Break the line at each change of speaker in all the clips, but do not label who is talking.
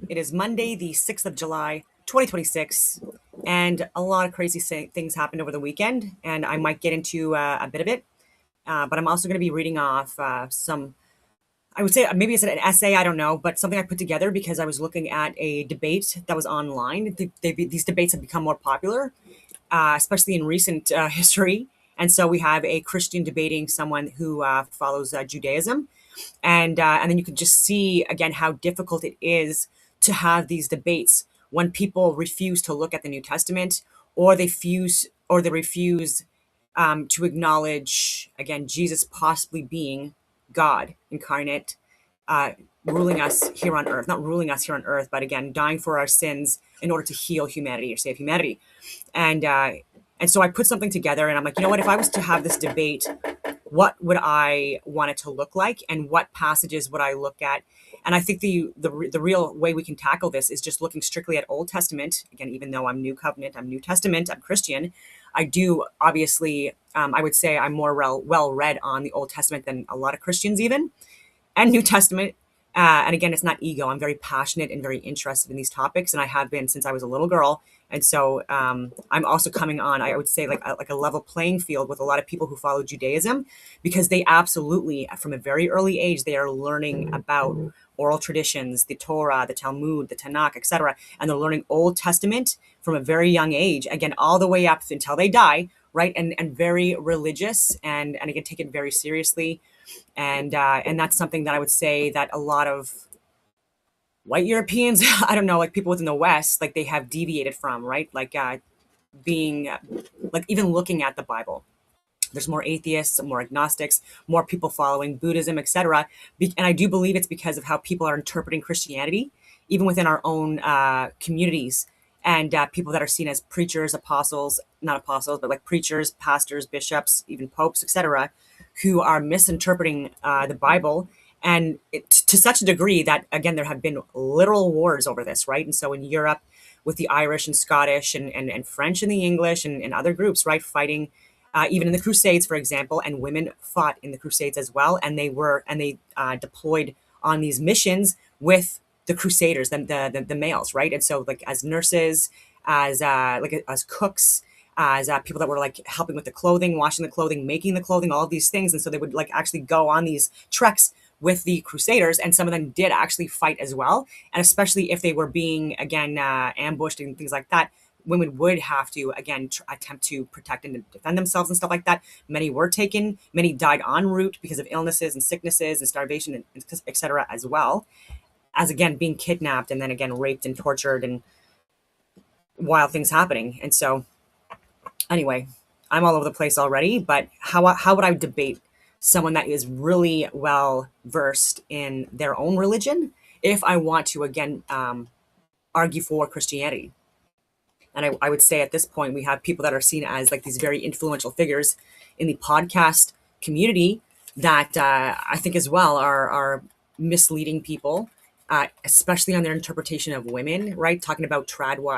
It is Monday, the 6th of July, 2026, and a lot of crazy things happened over the weekend, and I might get into a bit of it. But I'm also going to be reading off some, I would say maybe it's an essay, I don't know, but something I put together because I was looking at a debate that was online. These debates have become more popular, especially in recent history. And so we have a Christian debating someone who follows Judaism, and then you can just see again how difficult it is to have these debates when people refuse to look at the New Testament, or they refuse to acknowledge again Jesus possibly being God incarnate, uh, ruling us here on earth, not ruling us here on earth, but again dying for our sins in order to heal humanity or save humanity. And uh, and so I put something together, and I'm like, you know what? If I was to have this debate, what would I want it to look like, and what passages would I look at? And I think the real way we can tackle this is just looking strictly at Old Testament. Again, even though I'm New Covenant, I'm New Testament, I'm Christian, I do obviously, I would say I'm more well read on the Old Testament than a lot of Christians even, and New Testament. And again, it's not ego. I'm very passionate and very interested in these topics, and I have been since I was a little girl. And so I'm also coming on, I would say, like a level playing field with a lot of people who follow Judaism, because they absolutely, from a very early age, they are learning about oral traditions, the Torah, the Talmud, the Tanakh, etc., and they're learning Old Testament from a very young age. Again, all the way up until they die, right? And very religious, and again, take it very seriously. And that's something that I would say that a lot of white Europeans, I don't know, like people within the West, like they have deviated from, right? Like being, like even looking at the Bible. There's more atheists, more agnostics, more people following Buddhism, etc. And I do believe it's because of how people are interpreting Christianity, even within our own communities, and people that are seen as preachers, apostles, not apostles, but like preachers, pastors, bishops, even popes, etc., who are misinterpreting the Bible, and to such a degree that again there have been literal wars over this, right? And so in Europe, with the Irish and Scottish and French and the English and other groups, right, fighting, even in the Crusades, for example, and women fought in the Crusades as well, and they deployed on these missions with the Crusaders, the males, right? And so like as nurses, as cooks, as people that were like helping with the clothing, washing the clothing, making the clothing, all of these things. And so they would like actually go on these treks with the Crusaders, and some of them did actually fight as well. And especially if they were being again ambushed and things like that, women would have to again attempt to protect and defend themselves and stuff like that. Many were taken, many died en route because of illnesses and sicknesses and starvation and etc. as well as again being kidnapped and then again raped and tortured and wild things happening. And so anyway, I'm all over the place already, but how would I debate someone that is really well versed in their own religion if I want to again argue for Christianity? And I would say at this point we have people that are seen as like these very influential figures in the podcast community that I think as well are misleading people, especially on their interpretation of women, right? Talking about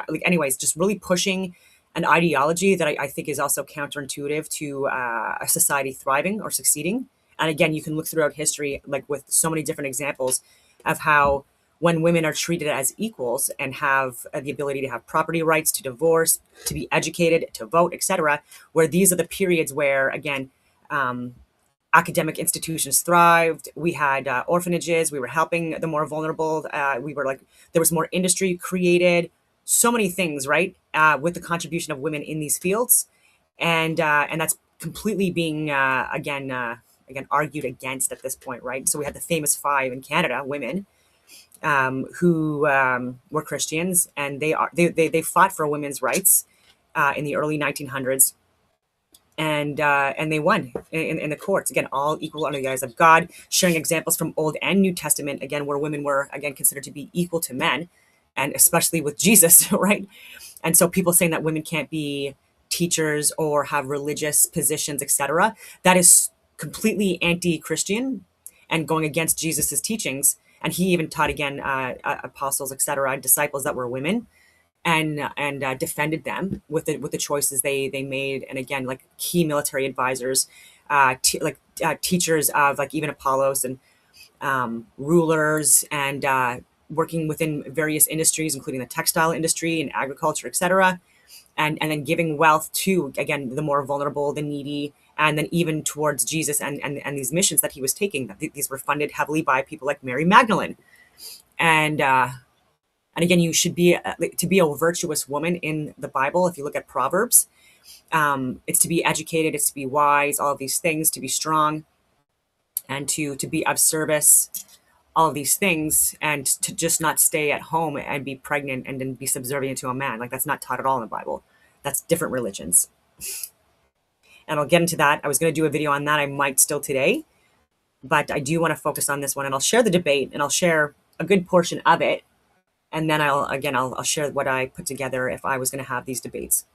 like anyways, just really pushing an ideology that I think is also counterintuitive to a society thriving or succeeding. And again, you can look throughout history, like with so many different examples of how when women are treated as equals and have the ability to have property rights, to divorce, to be educated, to vote, etc., where these are the periods where, again, um, academic institutions thrived. We had orphanages. We were helping the more vulnerable. We were like, there was more industry created. So many things, right? With the contribution of women in these fields, and that's completely being again argued against at this point, right? So we had the famous five in Canada, women who were Christians, and they fought for women's rights in the early 1900s, and they won in the courts. Again, all equal under the eyes of God, sharing examples from Old and New Testament, again, where women were again considered to be equal to men, and especially with Jesus, right? And so people saying that women can't be teachers or have religious positions, etc., that is completely anti-Christian and going against Jesus's teachings. And he even taught again apostles, etc., disciples that were women, and defended them with the choices they made. And again, like key military advisors, teachers of like even Apollos and rulers, and working within various industries, including the textile industry and agriculture, etc., and then giving wealth to, again, the more vulnerable, the needy, and then even towards Jesus and these missions that he was taking. These were funded heavily by people like Mary Magdalene. And again, you should be to be a virtuous woman in the Bible. If you look at Proverbs, it's to be educated, it's to be wise, all of these things, to be strong, and to be of service, all of these things, and to just not stay at home and be pregnant and then be subservient to a man. Like, that's not taught at all in the Bible. That's different religions. And I'll get into that. I was going to do a video on that. I might still today, but I do want to focus on this one, and I'll share the debate, and I'll share a good portion of it. And then I'll share what I put together if I was going to have these debates.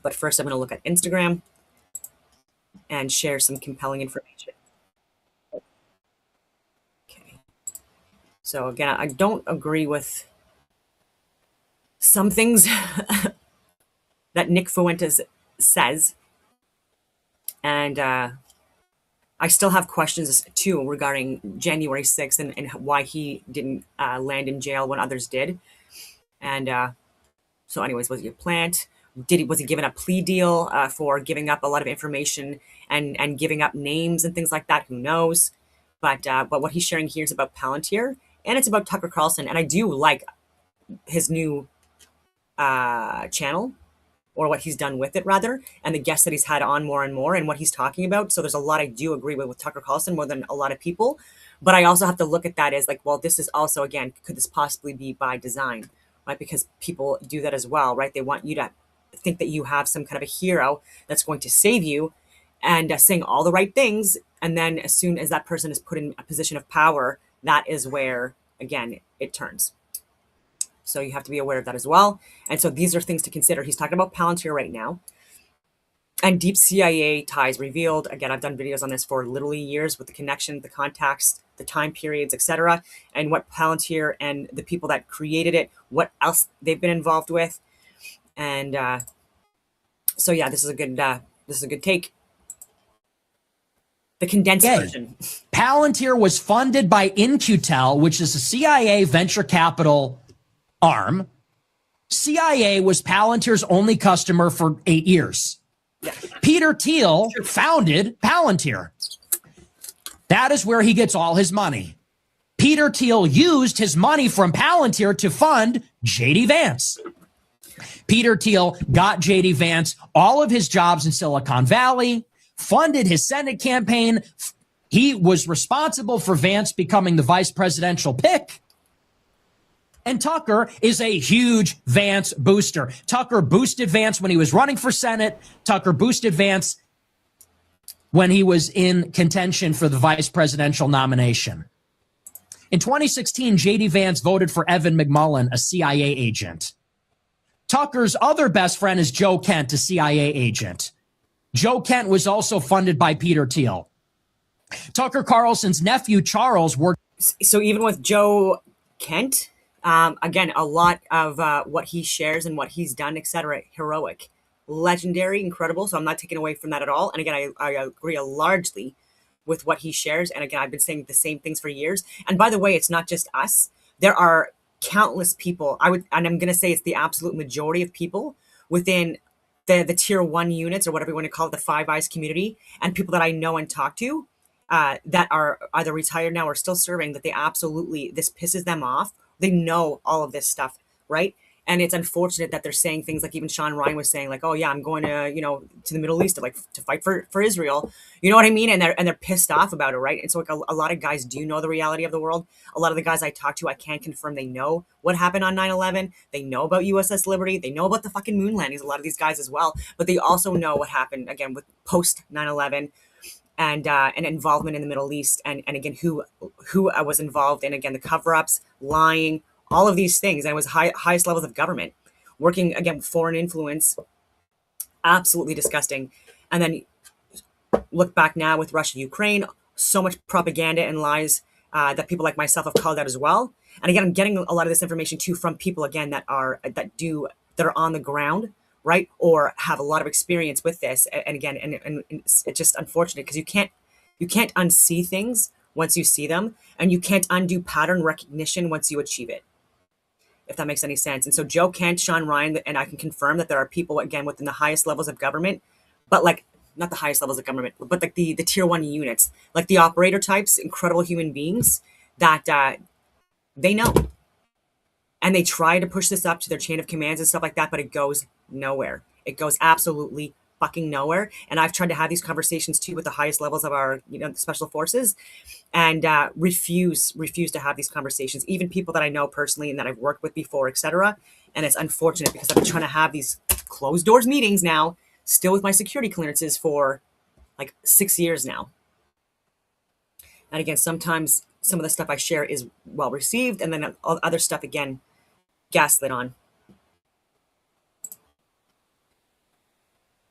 But first, I'm going to look at Instagram and share some compelling information. Okay. So again, I don't agree with some things that Nick Fuentes says. And I still have questions too regarding January 6th and why he didn't land in jail when others did. And so anyways, was he a plant? Was he given a plea deal for giving up a lot of information and giving up names and things like that? Who knows? But what he's sharing here is about Palantir, and it's about Tucker Carlson. And I do like his new channel, or what he's done with it rather, and the guests that he's had on more and more, and what he's talking about. So there's a lot I do agree with Tucker Carlson more than a lot of people. But I also have to look at that as like, well, this is also, again, could this possibly be by design, right? Because people do that as well, right? They want you to think that you have some kind of a hero that's going to save you and saying all the right things. And then as soon as that person is put in a position of power, that is where, again, it turns. So you have to be aware of that as well. And so these are things to consider. He's talking about Palantir right now. And deep CIA ties revealed. Again, I've done videos on this for literally years with the connection, the context, the time periods, etc., and what Palantir and the people that created it, what else they've been involved with. And so yeah, this is a good take. The condensed version.
Palantir was funded by In-Q-Tel, which is a CIA venture capital arm. CIA was Palantir's only customer for 8 years. Yeah. Peter Thiel founded Palantir. That is where he gets all his money. Peter Thiel used his money from Palantir to fund J.D. Vance. Peter Thiel got J.D. Vance all of his jobs in Silicon Valley, funded his Senate campaign. He was responsible for Vance becoming the vice presidential pick. And Tucker is a huge Vance booster. Tucker boosted Vance when he was running for Senate. Tucker boosted Vance when he was in contention for the vice presidential nomination. In 2016, J.D. Vance voted for Evan McMullin, a CIA agent. Tucker's other best friend is Joe Kent, a CIA agent. Joe Kent was also funded by Peter Thiel. Tucker Carlson's nephew, Charles, worked.
So even with Joe Kent, again, a lot of what he shares and what he's done, etc., heroic, legendary, incredible. So I'm not taking away from that at all. And again, I agree largely with what he shares. And again, I've been saying the same things for years. And by the way, it's not just us. There are countless people. And I'm going to say it's the absolute majority of people within the tier 1 units, or whatever you want to call it, the Five Eyes community, and people that I know and talk to that are either retired now or still serving, that they absolutely, this pisses them off. They know all of this stuff, right? And it's unfortunate that they're saying things like, even Sean Ryan was saying, like, oh yeah, I'm going to, to the Middle East to fight for Israel. You know what I mean? And they're pissed off about it, right? And so like a lot of guys do know the reality of the world. A lot of the guys I talk to, I can confirm they know what happened on 9/11. They know about USS Liberty. They know about the fucking moon landings, a lot of these guys as well. But they also know what happened, again, with post 9/11 and involvement in the Middle East. And again, who was involved in, again, the cover-ups, lying, all of these things. And it was highest levels of government, working, again, with foreign influence, absolutely disgusting. And then look back now with Russia, Ukraine, so much propaganda and lies that people like myself have called out as well. And again, I'm getting a lot of this information too from people, again, that are on the ground, right? Or have a lot of experience with this. And again, and it's just unfortunate because you can't unsee things, once you see them, and you can't undo pattern recognition once you achieve it, if that makes any sense. And so Joe Kent, Sean Ryan, and I can confirm that there are people, again, within the highest levels of government, but like not the highest levels of government, but like the tier one units, like the operator types, incredible human beings that they know. And they try to push this up to their chain of commands and stuff like that, but it goes nowhere. It goes absolutely fucking nowhere. And I've tried to have these conversations too with the highest levels of our, special forces, and refuse to have these conversations. Even people that I know personally and that I've worked with before, etc. And it's unfortunate because I've been trying to have these closed doors meetings now, still with my security clearances for like 6 years now. And again, sometimes some of the stuff I share is well received, and then other stuff, again, gaslit on.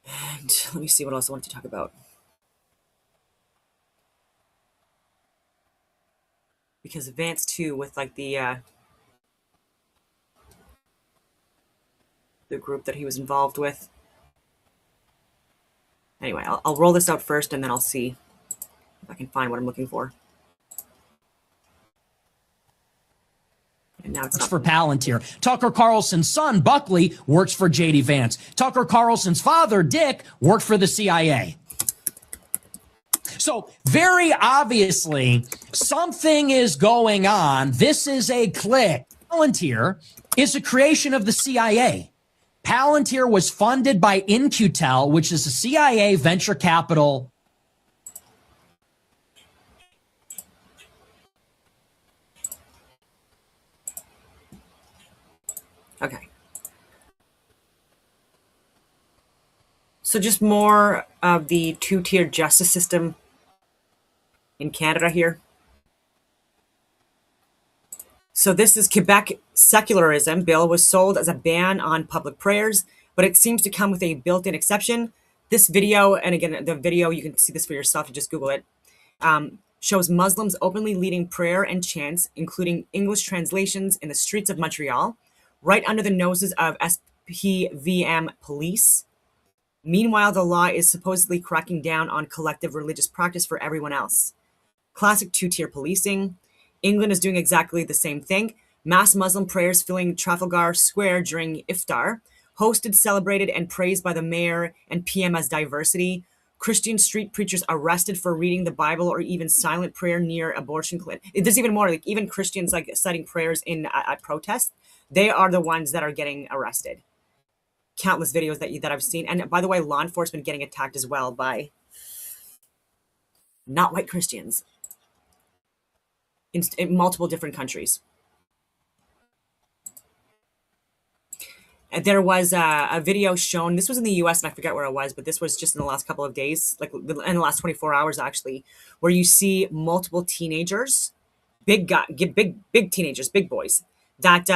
And let me see what else I wanted to talk about. Because Vance too, with like the group that he was involved with. Anyway, I'll roll this out first, and then I'll see if I can find what I'm looking for. And now it's
for Palantir. Tucker Carlson's son, Buckley, works for J.D. Vance. Tucker Carlson's father, Dick, worked for the CIA. So very obviously, something is going on. This is a clique. Palantir is a creation of the CIA. Palantir was funded by In-Q-Tel, which is a CIA venture capital.
Okay. So just more of the two-tiered justice system in Canada here. So this is Quebec secularism bill was sold as a ban on public prayers, but it seems to come with a built-in exception. This video, and again, the video, you can see this for yourself, you just Google it, shows Muslims openly leading prayer and chants, including English translations in the streets of Montreal, right under the noses of SPVM police. Meanwhile, the law is supposedly cracking down on collective religious practice for everyone else. Classic two-tier policing. England is doing exactly the same thing. Mass Muslim prayers filling Trafalgar Square during Iftar, hosted, celebrated, and praised by the mayor and PM as diversity. Christian street preachers arrested for reading the Bible or even silent prayer near abortion clinic. There's even more, like even Christians like citing prayers at protests. They are the ones that are getting arrested. Countless videos that I've seen. And by the way, law enforcement getting attacked as well by not white Christians in multiple different countries. And there was a video shown, this was in the US and I forget where it was, but this was just in the last couple of days, like in the last 24 hours actually, where you see multiple teenagers, big teenagers, big boys, that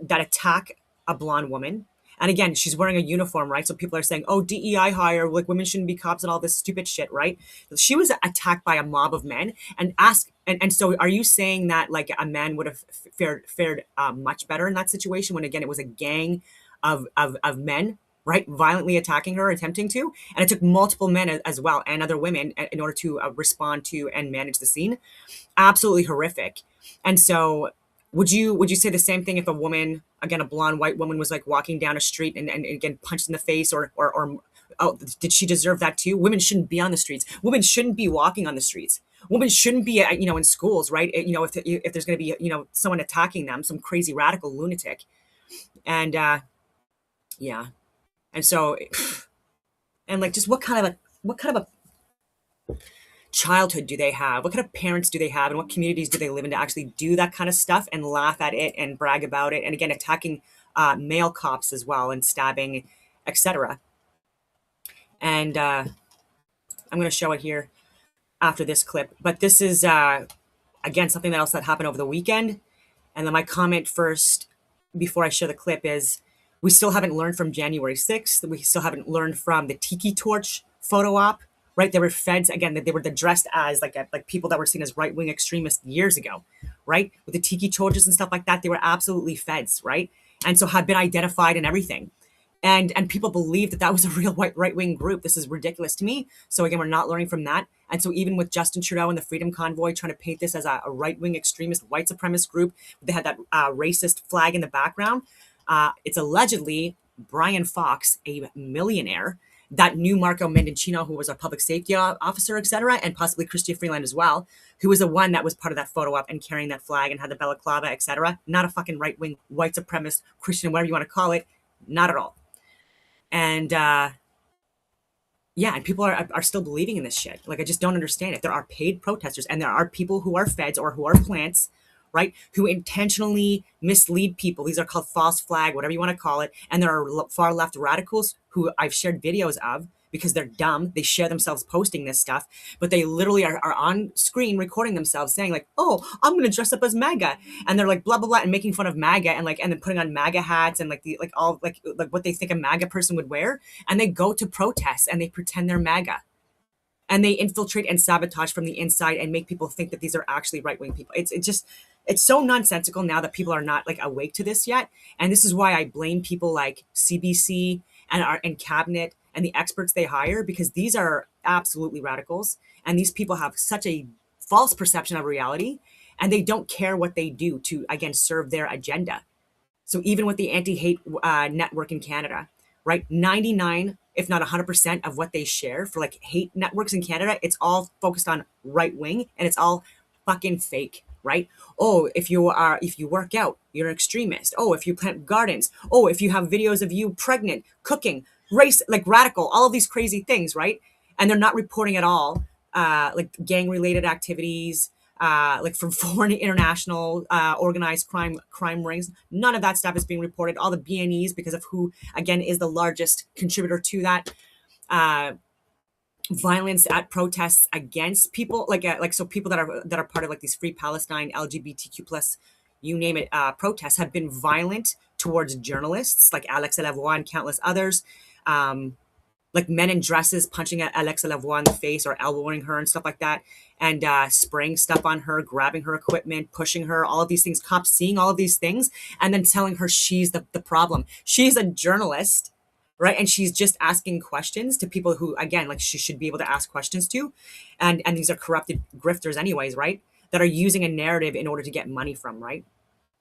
attack a blonde woman. And again, she's wearing a uniform, right? So people are saying, oh, DEI hire, like women shouldn't be cops and all this stupid shit, right? She was attacked by a mob of men and so are you saying that like a man would have fared much better in that situation when again, it was a gang of men, right? Violently attacking her, attempting to, and it took multiple men as well and other women in order to respond to and manage the scene. Absolutely horrific. And so would you say the same thing if a woman, again, a blonde white woman was like walking down a street and again punched in the face or oh, did she deserve that too? Women shouldn't be on the streets. Women shouldn't be walking on the streets. Women shouldn't be, in schools, right? If there's going to be, someone attacking them, some crazy radical lunatic. And yeah. And so, and like, just what kind of a childhood do they have? What kind of parents do they have? And what communities do they live in to actually do that kind of stuff and laugh at it and brag about it? And again, attacking male cops as well and stabbing, etc. And I'm going to show it here after this clip. But this is, again, something else that happened over the weekend. And then my comment first, before I share the clip, is we still haven't learned from January 6th. We still haven't learned from the Tiki Torch photo op, right? There were feds, again, that they were dressed as like people that were seen as right-wing extremists years ago, right? With the Tiki Torches and stuff like that, they were absolutely feds, right? And so have been identified and everything. And people believe that that was a real right-wing group. This is ridiculous to me. So again, we're not learning from that. And so even with Justin Trudeau and the Freedom Convoy trying to paint this as a right-wing extremist white supremacist group, they had that racist flag in the background. It's allegedly Brian Fox, a millionaire, that knew Marco Mendicino, who was a public safety officer, etc., and possibly Chrystia Freeland as well, who was the one that was part of that photo op and carrying that flag and had the balaclava, etc. Not a fucking right-wing white supremacist Christian, whatever you want to call it. Not at all. And yeah, and people are still believing in this shit. Like, I just don't understand it. There are paid protesters, and there are people who are feds or who are plants, right, who intentionally mislead people. These are called false flag, whatever you want to call it. And there are far left radicals who I've shared videos of because they're dumb. They share themselves posting this stuff, but they literally are on screen recording themselves saying like, oh, I'm going to dress up as MAGA. And they're like, blah, blah, blah, and making fun of MAGA and then putting on MAGA hats and like what they think a MAGA person would wear. And they go to protests and they pretend they're MAGA. And they infiltrate and sabotage from the inside and make people think that these are actually right-wing people. It's so nonsensical now that people are not like awake to this yet. And this is why I blame people like CBC and cabinet and the experts they hire, because these are absolutely radicals. And these people have such a false perception of reality, and they don't care what they do to, again, serve their agenda. So even with the anti-hate network in Canada, right, 99, if not 100% of what they share for like hate networks in Canada, it's all focused on right wing, and it's all fucking fake, right? Oh, if you work out, you're an extremist. Oh, if you plant gardens. Oh, if you have videos of you pregnant, cooking, race, like radical, all of these crazy things, right? And they're not reporting at all, like gang related activities, like from foreign international organized crime rings. None of that stuff is being reported. All the BNEs, because of who, again, is the largest contributor to that. Violence at protests against people, so people that are part of like these Free Palestine, LGBTQ plus, you name it, protests have been violent towards journalists like Alexa Lavoie and countless others. Like men in dresses punching at Alexa Lavoie in the face or elbowing her and stuff like that, and spraying stuff on her, grabbing her equipment, pushing her, all of these things. Cops seeing all of these things and then telling her she's the problem. She's a journalist, right? And she's just asking questions to people who, again, like she should be able to ask questions to. And these are corrupted grifters anyways, right? That are using a narrative in order to get money from, right?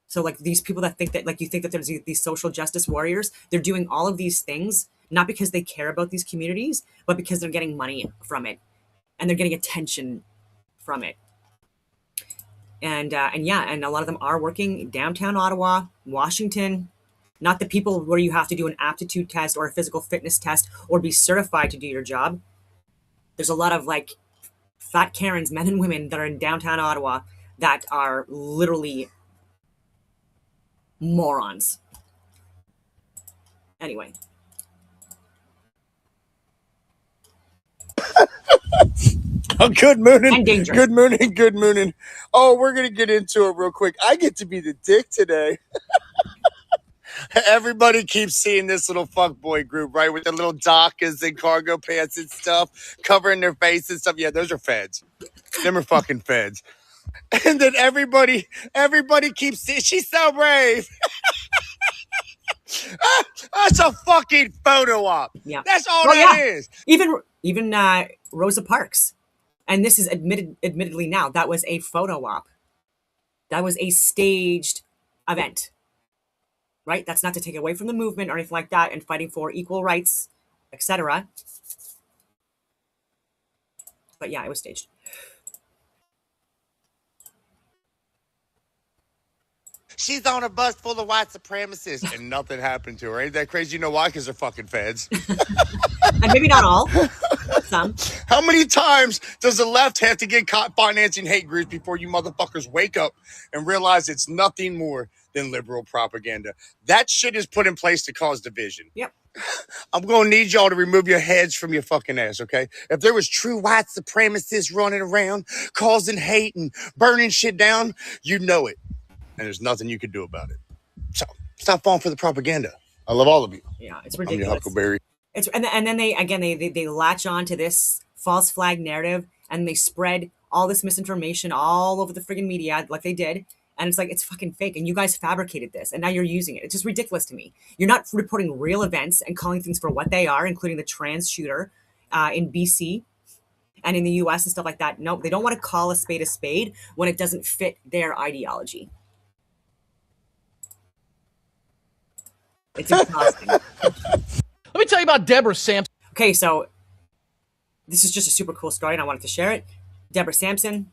So like these people that think that, like, you think that there's these social justice warriors, they're doing all of these things not because they care about these communities, but because they're getting money from it and they're getting attention from it. And yeah, and a lot of them are working downtown Ottawa, Washington, not the people where you have to do an aptitude test or a physical fitness test or be certified to do your job. There's a lot of like fat Karens, men and women, that are in downtown Ottawa that are literally morons. Anyway.
Oh, good morning.
And dangerous.
Good morning. Good morning. Oh, we're going to get into it real quick. I get to be the dick today. Everybody keeps seeing this little fuckboy group, right? With the little dockers and cargo pants and stuff, covering their face and stuff. Yeah, those are feds. Them are fucking feds. And then everybody keeps saying, she's so brave. That's a fucking photo op.
Yeah.
That's all that is.
Even Rosa Parks. And this is admittedly now, that was a photo op. That was a staged event, right? That's not to take away from the movement or anything like that and fighting for equal rights, etc. But yeah, it was staged.
She's on a bus full of white supremacists and nothing happened to her. Ain't that crazy? You know why? Because they're fucking feds.
And maybe not all, but some.
How many times does the left have to get caught financing hate groups before you motherfuckers wake up and realize it's nothing more than liberal propaganda? That shit is put in place to cause division.
Yep.
I'm going to need y'all to remove your heads from your fucking ass, okay? If there was true white supremacists running around causing hate and burning shit down, you'd know it. And there's nothing you could do about it. So stop falling for the propaganda. I love all of you.
Yeah, it's ridiculous.
I'm your Huckleberry.
And then they latch on to this false flag narrative and they spread all this misinformation all over the friggin' media like they did. And it's like, it's fucking fake. And you guys fabricated this and now you're using it. It's just ridiculous to me. You're not reporting real events and calling things for what they are, including the trans shooter in BC and in the US and stuff like that. No, they don't want to call a spade when it doesn't fit their ideology. It's exhausting.
Let me tell you about Deborah Sampson.
Okay, so this is just a super cool story and I wanted to share it. Deborah Sampson.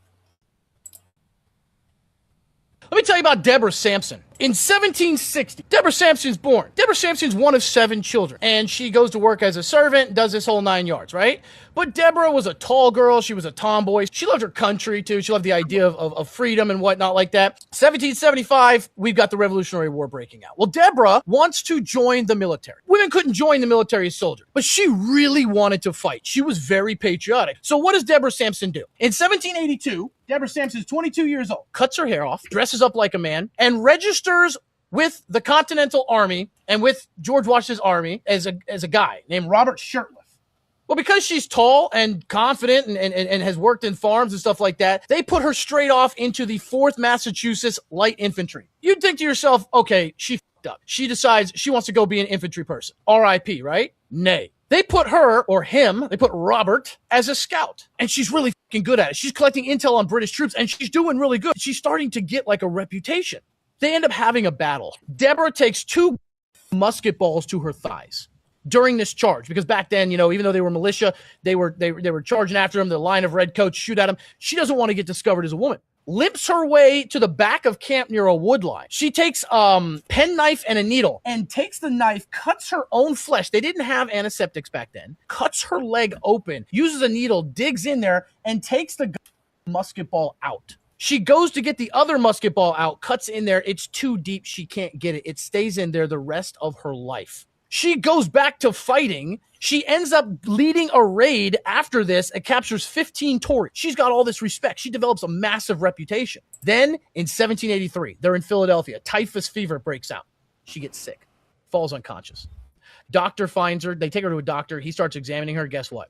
Let me tell you about Deborah Sampson. In 1760, Deborah Sampson's born. Deborah Sampson's one of 7 children, and she goes to work as a servant, does this whole 9 yards, right? But Deborah was a tall girl. She was a tomboy. She loved her country, too. She loved the idea of freedom and whatnot like that. 1775, we've got the Revolutionary War breaking out. Well, Deborah wants to join the military. Women couldn't join the military as soldiers, but she really wanted to fight. She was very patriotic. So what does Deborah Sampson do? In 1782, Deborah Sampson is 22 years old, cuts her hair off, dresses up like a man, and registers with the Continental Army and with George Washington's army as a guy named Robert Shirtliff. Well, because she's tall and confident and has worked in farms and stuff like that, they put her straight off into the 4th Massachusetts Light Infantry. You'd think to yourself, okay, she f***ed up. She decides she wants to go be an infantry person. R.I.P., right? Nay. They put her, or him, they put Robert as a scout. And she's really fucking good at it. She's collecting intel on British troops, and she's doing really good. She's starting to get like a reputation. They end up having a battle. Deborah takes 2 musket balls to her thighs during this charge, because back then, you know, even though they were militia, they were charging after him. The line of redcoats shoot at him. She doesn't want to get discovered as a woman. Limps her way to the back of camp near a wood line. She takes penknife and a needle and takes the knife, cuts her own flesh. They didn't have antiseptics back then. Cuts her leg open, uses a needle, digs in there, and takes the musket ball out. She goes to get the other musket ball out, cuts in there. It's too deep. She can't get it. It stays in there the rest of her life. She goes back to fighting. She ends up leading a raid after this and captures 15 Tories. She's got all this respect. She develops a massive reputation. Then in 1783, they're in Philadelphia. Typhus fever breaks out. She gets sick, falls unconscious. Doctor finds her. They take her to a doctor. He starts examining her. Guess what?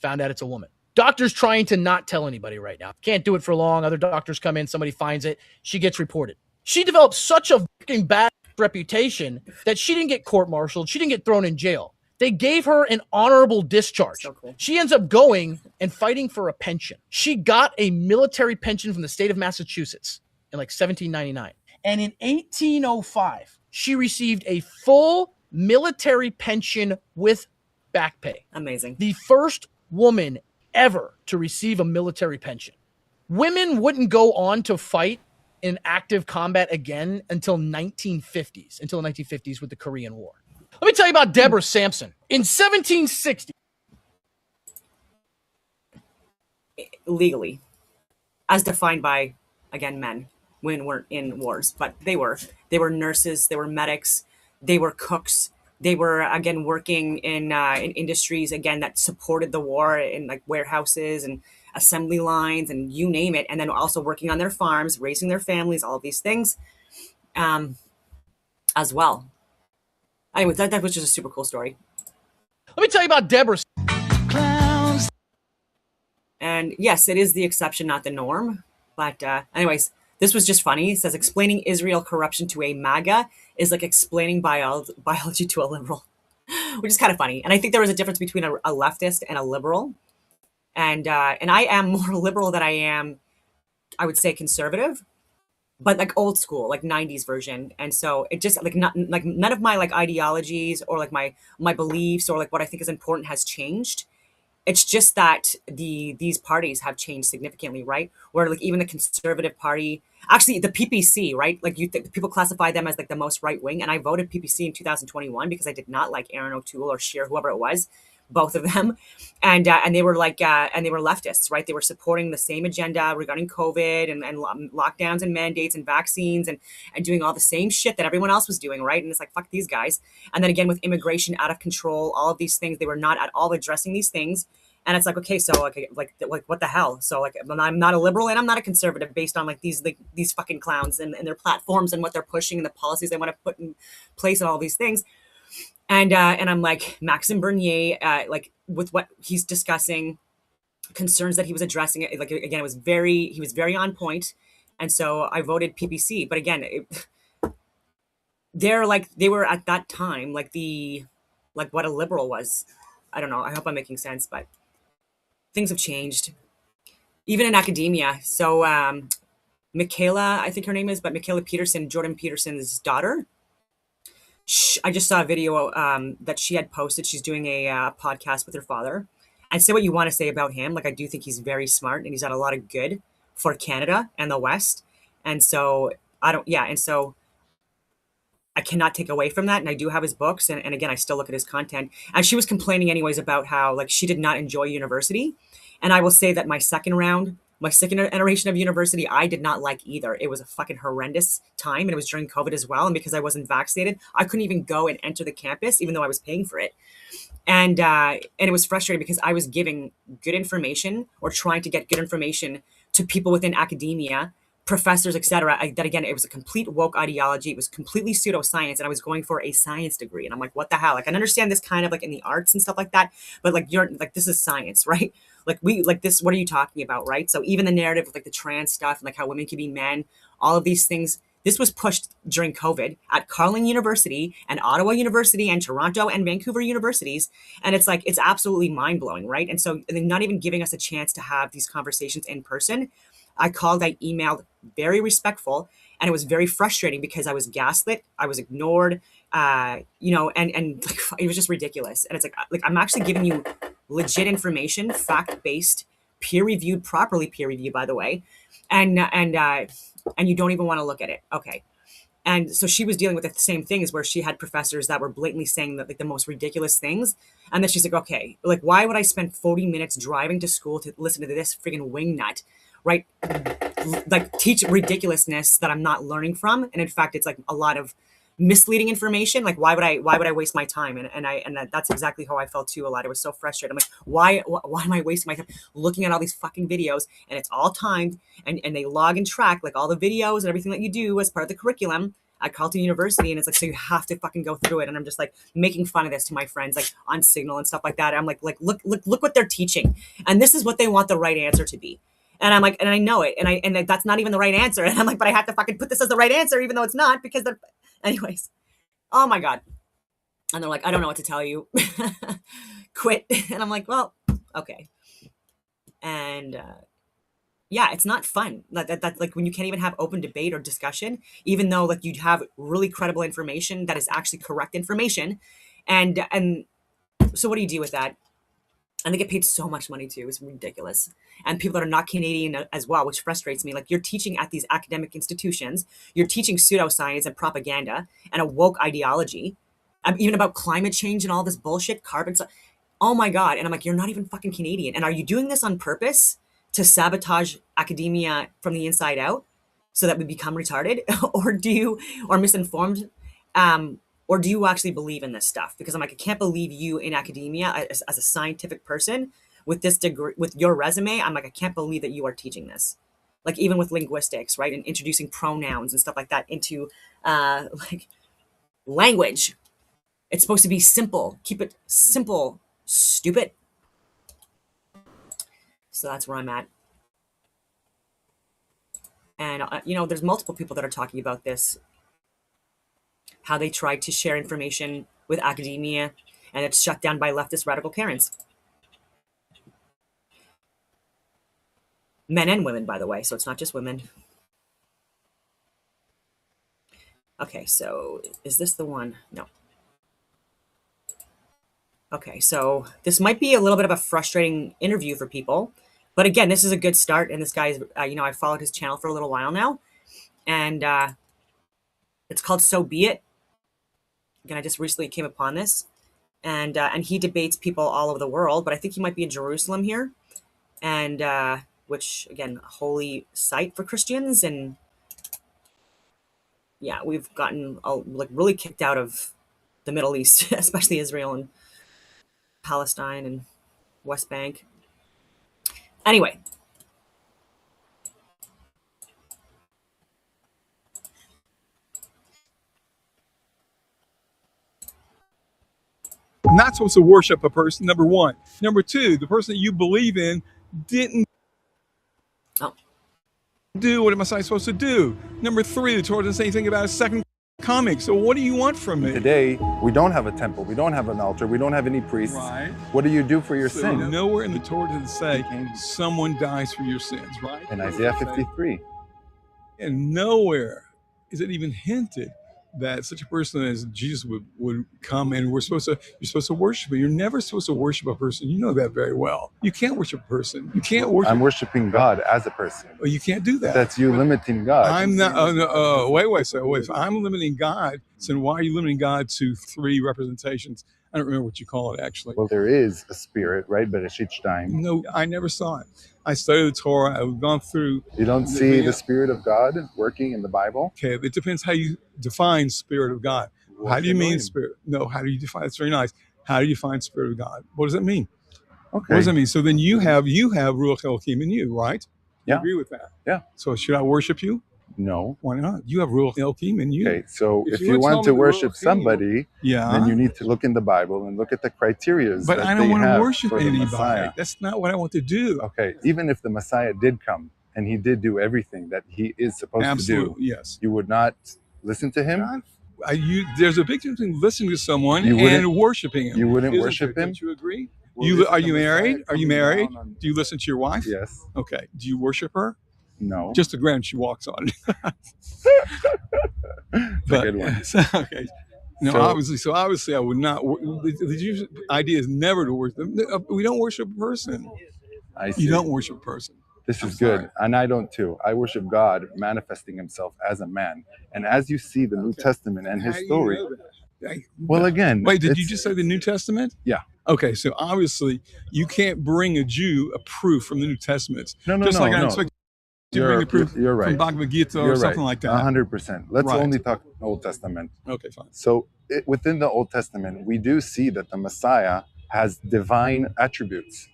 Found out it's a woman. Doctor's trying to not tell anybody right now. Can't do it for long. Other doctors come in. Somebody finds it. She gets reported. She develops such a fucking bad reputation that she didn't get court-martialed. She didn't get thrown in jail. They gave her an honorable discharge. So cool. She ends up going and fighting for a pension. She got a military pension from the state of Massachusetts in like 1799. And in 1805, she received a full military pension with back pay.
Amazing. The
first woman ever to receive a military pension. Women wouldn't go on to fight in active combat again until the 1950s with the Korean War. Let me tell you about Deborah Sampson. In 1760,
legally, as defined by, again, men, women weren't in wars, but they were nurses, they were medics, they were cooks. They were, again, working in industries, again, that supported the war in like warehouses and assembly lines and you name it. And then also working on their farms, raising their families, all of these things as well. Anyway, that was just a super cool story.
Let me tell you about Deborah.
Clowns.
And yes, it is the exception, not the norm. But anyways, this was just funny. It says explaining Israel corruption to a MAGA is like explaining biology to a liberal, which is kind of funny. And I think there is a difference between a leftist and a liberal. And I am more liberal than I am, I would say, conservative, but like old school, like 90s version. And so it just like none of my like ideologies or like my beliefs or like what I think is important has changed. It's just that these parties have changed significantly, right? Where like even the Conservative Party, actually the PPC, right? Like people classify them as like the most right wing, and I voted PPC in 2021 because I did not like Aaron O'Toole or Scheer, whoever it was, both of them, and they were like and they were leftists, right? They were supporting the same agenda regarding COVID and lockdowns and mandates and vaccines and doing all the same shit that everyone else was doing, right? And it's like fuck these guys. And then again with immigration out of control, all of these things, they were not at all addressing these things. And it's like, okay, so like what the hell? So like I'm not a liberal and I'm not a conservative based on like these fucking clowns and their platforms and what they're pushing and the policies they want to put in place and all these things. And I'm like Maxime Bernier, like with what he's discussing, concerns that he was addressing. Like again, he was very on point. And so I voted PPC. But again, they were at that time like what a liberal was. I don't know. I hope I'm making sense, but things have changed, even in academia. So Michaela, I think her name is, but Michaela Peterson, Jordan Peterson's daughter. I just saw a video that she had posted. She's doing a podcast with her father. And say what you want to say about him. Like, I do think he's very smart and he's done a lot of good for Canada and the West. And so and so I cannot take away from that. And I do have his books. And again, I still look at his content. And she was complaining anyways about how like she did not enjoy university. And I will say that my second iteration of university, I did not like either. It was a fucking horrendous time. And it was during COVID as well. And because I wasn't vaccinated, I couldn't even go and enter the campus, even though I was paying for it. And it was frustrating because I was giving good information or trying to get good information to people within academia, professors, etc. That again, it was a complete woke ideology. It was completely pseudoscience, and I was going for a science degree. And I'm like, what the hell? Like, I understand this kind of like in the arts and stuff like that, but like this is science, right? Like this. What are you talking about, right? So even the narrative of like the trans stuff and like how women can be men, all of these things. This was pushed during COVID at Carleton University and Ottawa University and Toronto and Vancouver universities. And it's like, it's absolutely mind blowing, right? And so they're not even giving us a chance to have these conversations in person. I called, I emailed, very respectful. And it was very frustrating because I was gaslit. I was ignored, and like, it was just ridiculous. And it's like I'm actually giving you legit information, fact-based, peer-reviewed, properly peer-reviewed, by the way. And you don't even want to look at it. Okay. And so she was dealing with the same things where she had professors that were blatantly saying that like the most ridiculous things. And then she's like, okay, like, why would I spend 40 minutes driving to school to listen to this friggin' wingnut, right? Like teach ridiculousness that I'm not learning from. And in fact, it's like a lot of misleading information. Like, why would I waste my time? And that's exactly how I felt too a lot. It was so frustrating. I'm like, why am I wasting my time looking at all these fucking videos, and it's all timed and they log and track like all the videos and everything that you do as part of the curriculum at Carleton University. And it's like, so you have to fucking go through it. And I'm just like making fun of this to my friends, like on Signal and stuff like that. I'm like, look what they're teaching. And this is what they want the right answer to be. And I'm like, and I know it. And that's not even the right answer. And I'm like, but I have to fucking put this as the right answer, even though it's not, because anyways, oh my God. And they're like, I don't know what to tell you. Quit. And I'm like, well, okay. And yeah, it's not fun. That's like when you can't even have open debate or discussion, even though like you'd have really credible information that is actually correct information. And so what do you do with that? And they get paid so much money too. It's ridiculous. And people that are not Canadian as well, which frustrates me. Like, you're teaching at these academic institutions, you're teaching pseudoscience and propaganda and a woke ideology, even about climate change and all this bullshit, carbon. Oh my God. And I'm like, you're not even fucking Canadian. And are you doing this on purpose to sabotage academia from the inside out so that we become retarded or misinformed? Or do you actually believe in this stuff? Because I'm like, I can't believe you in academia as a scientific person with this degree, with your resume. I'm like, I can't believe that you are teaching this. Like, even with linguistics, right? And introducing pronouns and stuff like that into like language. It's supposed to be simple. Keep it simple, stupid. So that's where I'm at. And, there's multiple people that are talking about this, how they tried to share information with academia and it's shut down by leftist radical Karens. Men and women, by the way, so it's not just women. Okay, so is this the one? No. Okay, so this might be a little bit of a frustrating interview for people. But again, this is a good start. And this guy's, I followed his channel for a little while now. And it's called So Be It. Again, I just recently came upon this. And he debates people all over the world. But I think he might be in Jerusalem here. And which, again, a holy site for Christians. And yeah, we've gotten really kicked out of the Middle East, especially Israel and Palestine and West Bank. Anyway.
Not supposed to worship a person, number one. Number two, the person that you believe in didn't.
Oh.
do what am I supposed to do? Number 3, the Torah doesn't say anything about a second coming. So what do you want from me?
Today, we don't have a temple, we don't have an altar, we don't have any priests.
Right.
What do you do for your
So
sin?
nowhere in the Torah does it say someone dies for your sins, right?
In Isaiah 53.
And nowhere is it even hinted that such a person as Jesus would come and you're supposed to worship him. You're never supposed to worship a person. You know that very well. You can't worship a person. You can't worship.
I'm worshiping God as a person.
Oh, you can't do that.
That's you limiting God.
I'm not. Wait. So if I'm limiting God, then why are you limiting God to 3 representations? I don't remember what you call it actually.
Well, there is a spirit, right? But it's each time.
No, I never saw it. I studied the Torah. I've gone through.
You don't see the Spirit of God working in the Bible?
Okay, it depends how you define Spirit of God. How do you mean Spirit? No, how do you define? It's very nice. How do you define Spirit of God? What does that mean?
Okay.
What does that mean? So then you have Ruach Elohim in you, right? You
Yeah.
agree with that?
Yeah.
So should I worship you?
No.
Why not? You have Ruach Elohim in you.
Okay, so
If
if
you
you
were
want to
telling me
worship
Ruach
somebody,
Yeah.
then you need to look in the Bible and look at the criteria.
But
that
I don't
they
want to
have
worship
for the
anybody.
Messiah.
That's not what I want to do.
Okay, even if the Messiah did come and he did do everything that he is supposed
Absolutely,
to do,
yes.
you would not listen to him?
God, there's a big difference between listening to someone
You wouldn't-
and worshiping him.
you wouldn't
Isn't
worship
there?
him?
Don't you agree?
Well,
Are
isn't
you
the Messiah
married? Are you
coming
married?
down on-
Do you listen to your wife?
Yes.
Okay. Do you worship her?
No.
Just the ground she walks on.
It's a good one.
Okay. No, obviously, I would not. The idea is never to worship. We don't worship a person.
I see.
You don't worship a person.
This
I'm
is good.
sorry.
And I don't too. I worship God manifesting himself as a man. And as you see the New Testament and his
How do you
story.
know that?
Well, again.
Wait, did you
it's-
just say the New Testament?
Yeah.
Okay, so obviously you can't bring a Jew a proof from the New Testament.
No,
Just like I
no.
expect you to bring a proof
You're right.
from Bhagavad Gita
You're
or something like that.
100%. Let's
Right.
only talk Old Testament.
Okay, fine.
So within the Old Testament, we do see that the Messiah has divine attributes.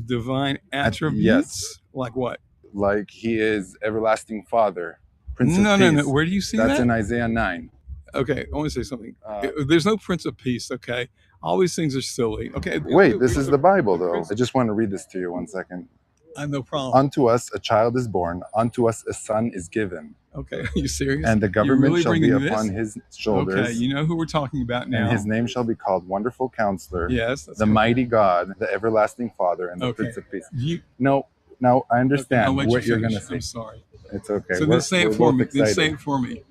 Divine attributes?
Yes.
Like what?
Like he is everlasting Father, Prince
No.
of Peace.
Where do you see
That's
that?
in Isaiah 9.
Okay, I want to say something.
Uh,
There's no Prince of Peace, okay? All these things are silly. Okay.
Wait, this is the Bible, though. I just want to read this to you 1 second.
I have no problem.
Unto us a child is born, unto us a son is given,
Okay, are you serious?
and the government
really
shall be
bringing
upon
this?
his shoulders.
Okay, you know who we're talking about now.
And his name shall be called Wonderful Counselor,
Yes. That's
the
correct.
Mighty God, the Everlasting Father, and the
Okay.
Prince of Peace.
You,
No, now I
okay,
understand
I'll let
what
you
you're going to
finish.
say.
I'm sorry.
It's okay.
So
We're-
then say
we're
it for
both
me. Then say
excited.
it for me.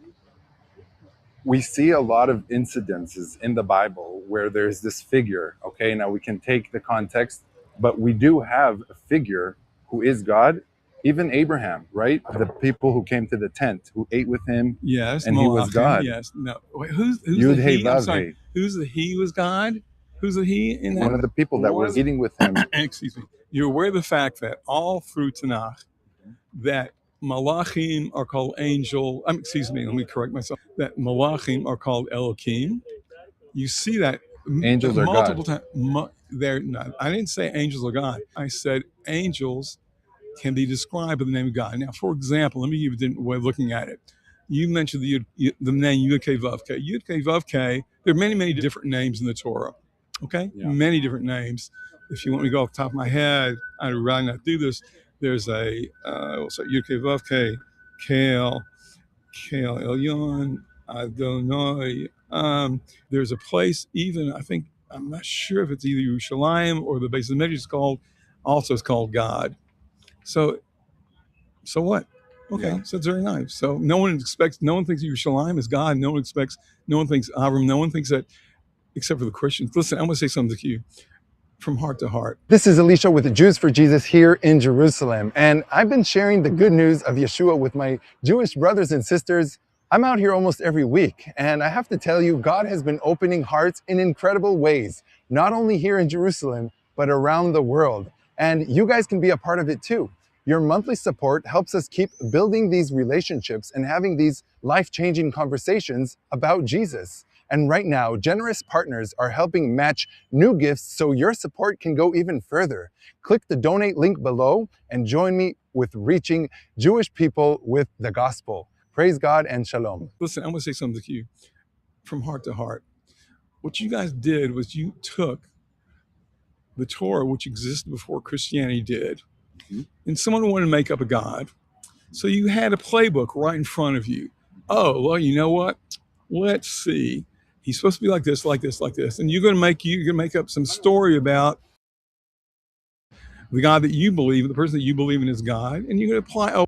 We see a lot of incidences in the Bible where there's this figure. Okay, now we can take the context, but we do have a figure who is God. Even Abraham, right? The people who came to the tent, who ate with him,
Yes.
and he was
Malachim,
God.
Yes. No. Wait, who's
Yud
the
Hey
he? I'm
Vav
sorry.
Hey.
Who's the he was God? Who's the he in that?
One of the people that
One
was
of the-
eating with him.
Excuse me. You're aware of the fact that all through Tanakh, that Malachim are called angel. Excuse me. Let me correct myself. That Malachim are called Elohim. You see that
Angels are
multiple times. They're not. I didn't say angels are God. I said angels can be described by the name of God. Now, for example, let me give you a different way of looking at it. You mentioned the name Yud Kei Vav Kei. Yud Kei Vav Kei. There are many different names in the Torah. Okay,
Yeah.
many different names. If you want me to go off the top of my head, I'd rather not do this. There's a what's that? Yud Kei Vav Kei, Kel Elyon, Adonai. There's a place, even I think I'm not sure if it's either Yerushalayim or the base of the Midrash. It's called God. So what? Okay,
Yeah.
so it's very nice. So no one thinks Yerushalayim is God. No one thinks Avram. No one thinks that, except for the Christians. Listen, I'm going to say something to you from heart to heart.
This is Elisha with the Jews for Jesus here in Jerusalem, and I've been sharing the good news of Yeshua with my Jewish brothers and sisters. I'm out here almost every week, and I have to tell you, God has been opening hearts in incredible ways, not only here in Jerusalem, but around the world. And you guys can be a part of it too. Your monthly support helps us keep building these relationships and having these life-changing conversations about Jesus. And right now, generous partners are helping match new gifts so your support can go even further. Click the donate link below and join me with reaching Jewish people with the gospel. Praise God and shalom.
Listen, I'm going to say something to you from heart to heart. What you guys did was you took the Torah, which existed before Christianity did, and someone wanted to make up a God. So you had a playbook right in front of you. Oh, well, you know what? Let's see. He's supposed to be like this, like this, like this. And you're going to make up some story about the God that you believe, the person that you believe in is God. And you're going to apply, oh,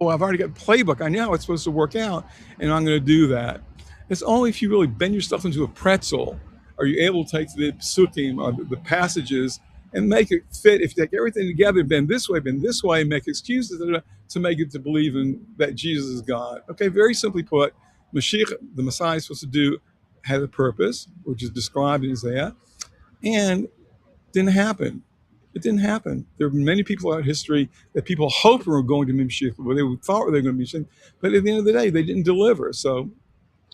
I've already got a playbook. I know how it's supposed to work out. And I'm going to do that. It's only if you really bend yourself into a pretzel are you able to take the psukim, or the passages, and make it fit. If you take everything together, bend this way, make excuses to make it to believe in that Jesus is God. Okay, very simply put, Mashiach, the Messiah, is supposed to do, had a purpose, which is described in Isaiah, and didn't happen. It didn't happen. There have been many people throughout history that people hoped were going to be Mashiach, or they thought they were going to be Mashiach, but at the end of the day, they didn't deliver. So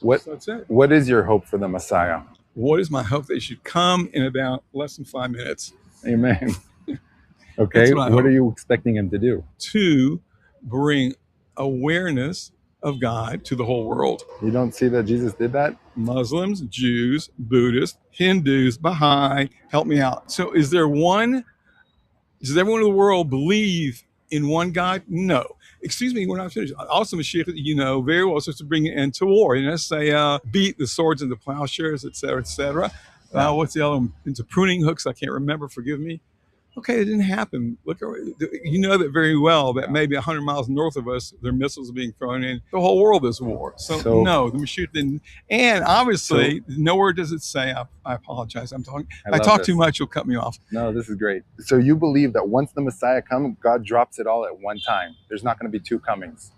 that's it.
What is your hope for the Messiah?
What is my hope? They should come in about less than 5 minutes.
Amen. Okay, what are you expecting him to do?
To bring awareness of God to the whole world.
You don't see that Jesus did that?
Muslims, Jews, Buddhists, Hindus, Baha'i, help me out. So does everyone in the world believe in one God? No. Excuse me, we're not finished. Also, Mashiach, you know very well, supposed to bring an end to war. You know, say, beat the swords into plowshares, et cetera, et cetera. What's the other one? Into pruning hooks, I can't remember, forgive me. Okay, it didn't happen. Look, you know that very well that maybe 100 miles north of us, their missiles are being thrown in. The whole world is war. So no, the Mashiach didn't. And obviously, nowhere does it say, I apologize, I'm talking. I talk too much, you'll cut me off.
No, this is great. So you believe that once the Messiah comes, God drops it all at one time. There's not going to be two comings.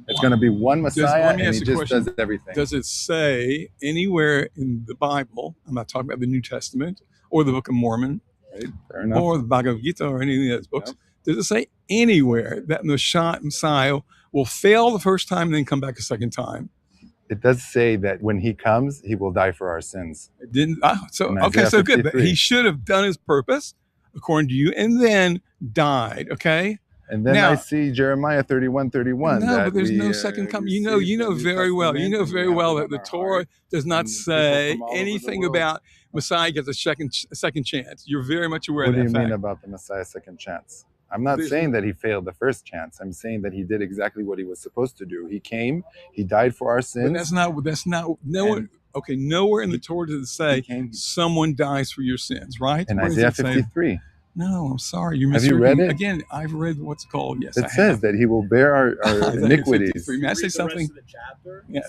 It's going to be one Messiah, and he just does everything.
Does it say anywhere in the Bible, I'm not talking about the New Testament or the Book of Mormon, right, or the Bhagavad Gita or any of those books, does it say anywhere that the Messiah will fail the first time and then come back a second time?
It does say that when he comes, he will die for our sins.
It didn't. So good. But he should have done his purpose, according to you, and then died. Okay.
And then I see Jeremiah 31:31.
No, but there's no second coming. You know very well that the Torah does not say anything about Messiah gets a second chance. You're very much aware of that fact.
What do you mean about the Messiah's second chance? I'm not saying that he failed the first chance. I'm saying that he did exactly what he was supposed to do. He came, he died for our sins.
But that's not nowhere in the Torah does it say someone dies for your sins, right?
In Isaiah 53.
No, I'm sorry. You're
Have you read it?
Again, I've read what's called, yes,
it says that he will bear our iniquities.
May I say something? Yeah,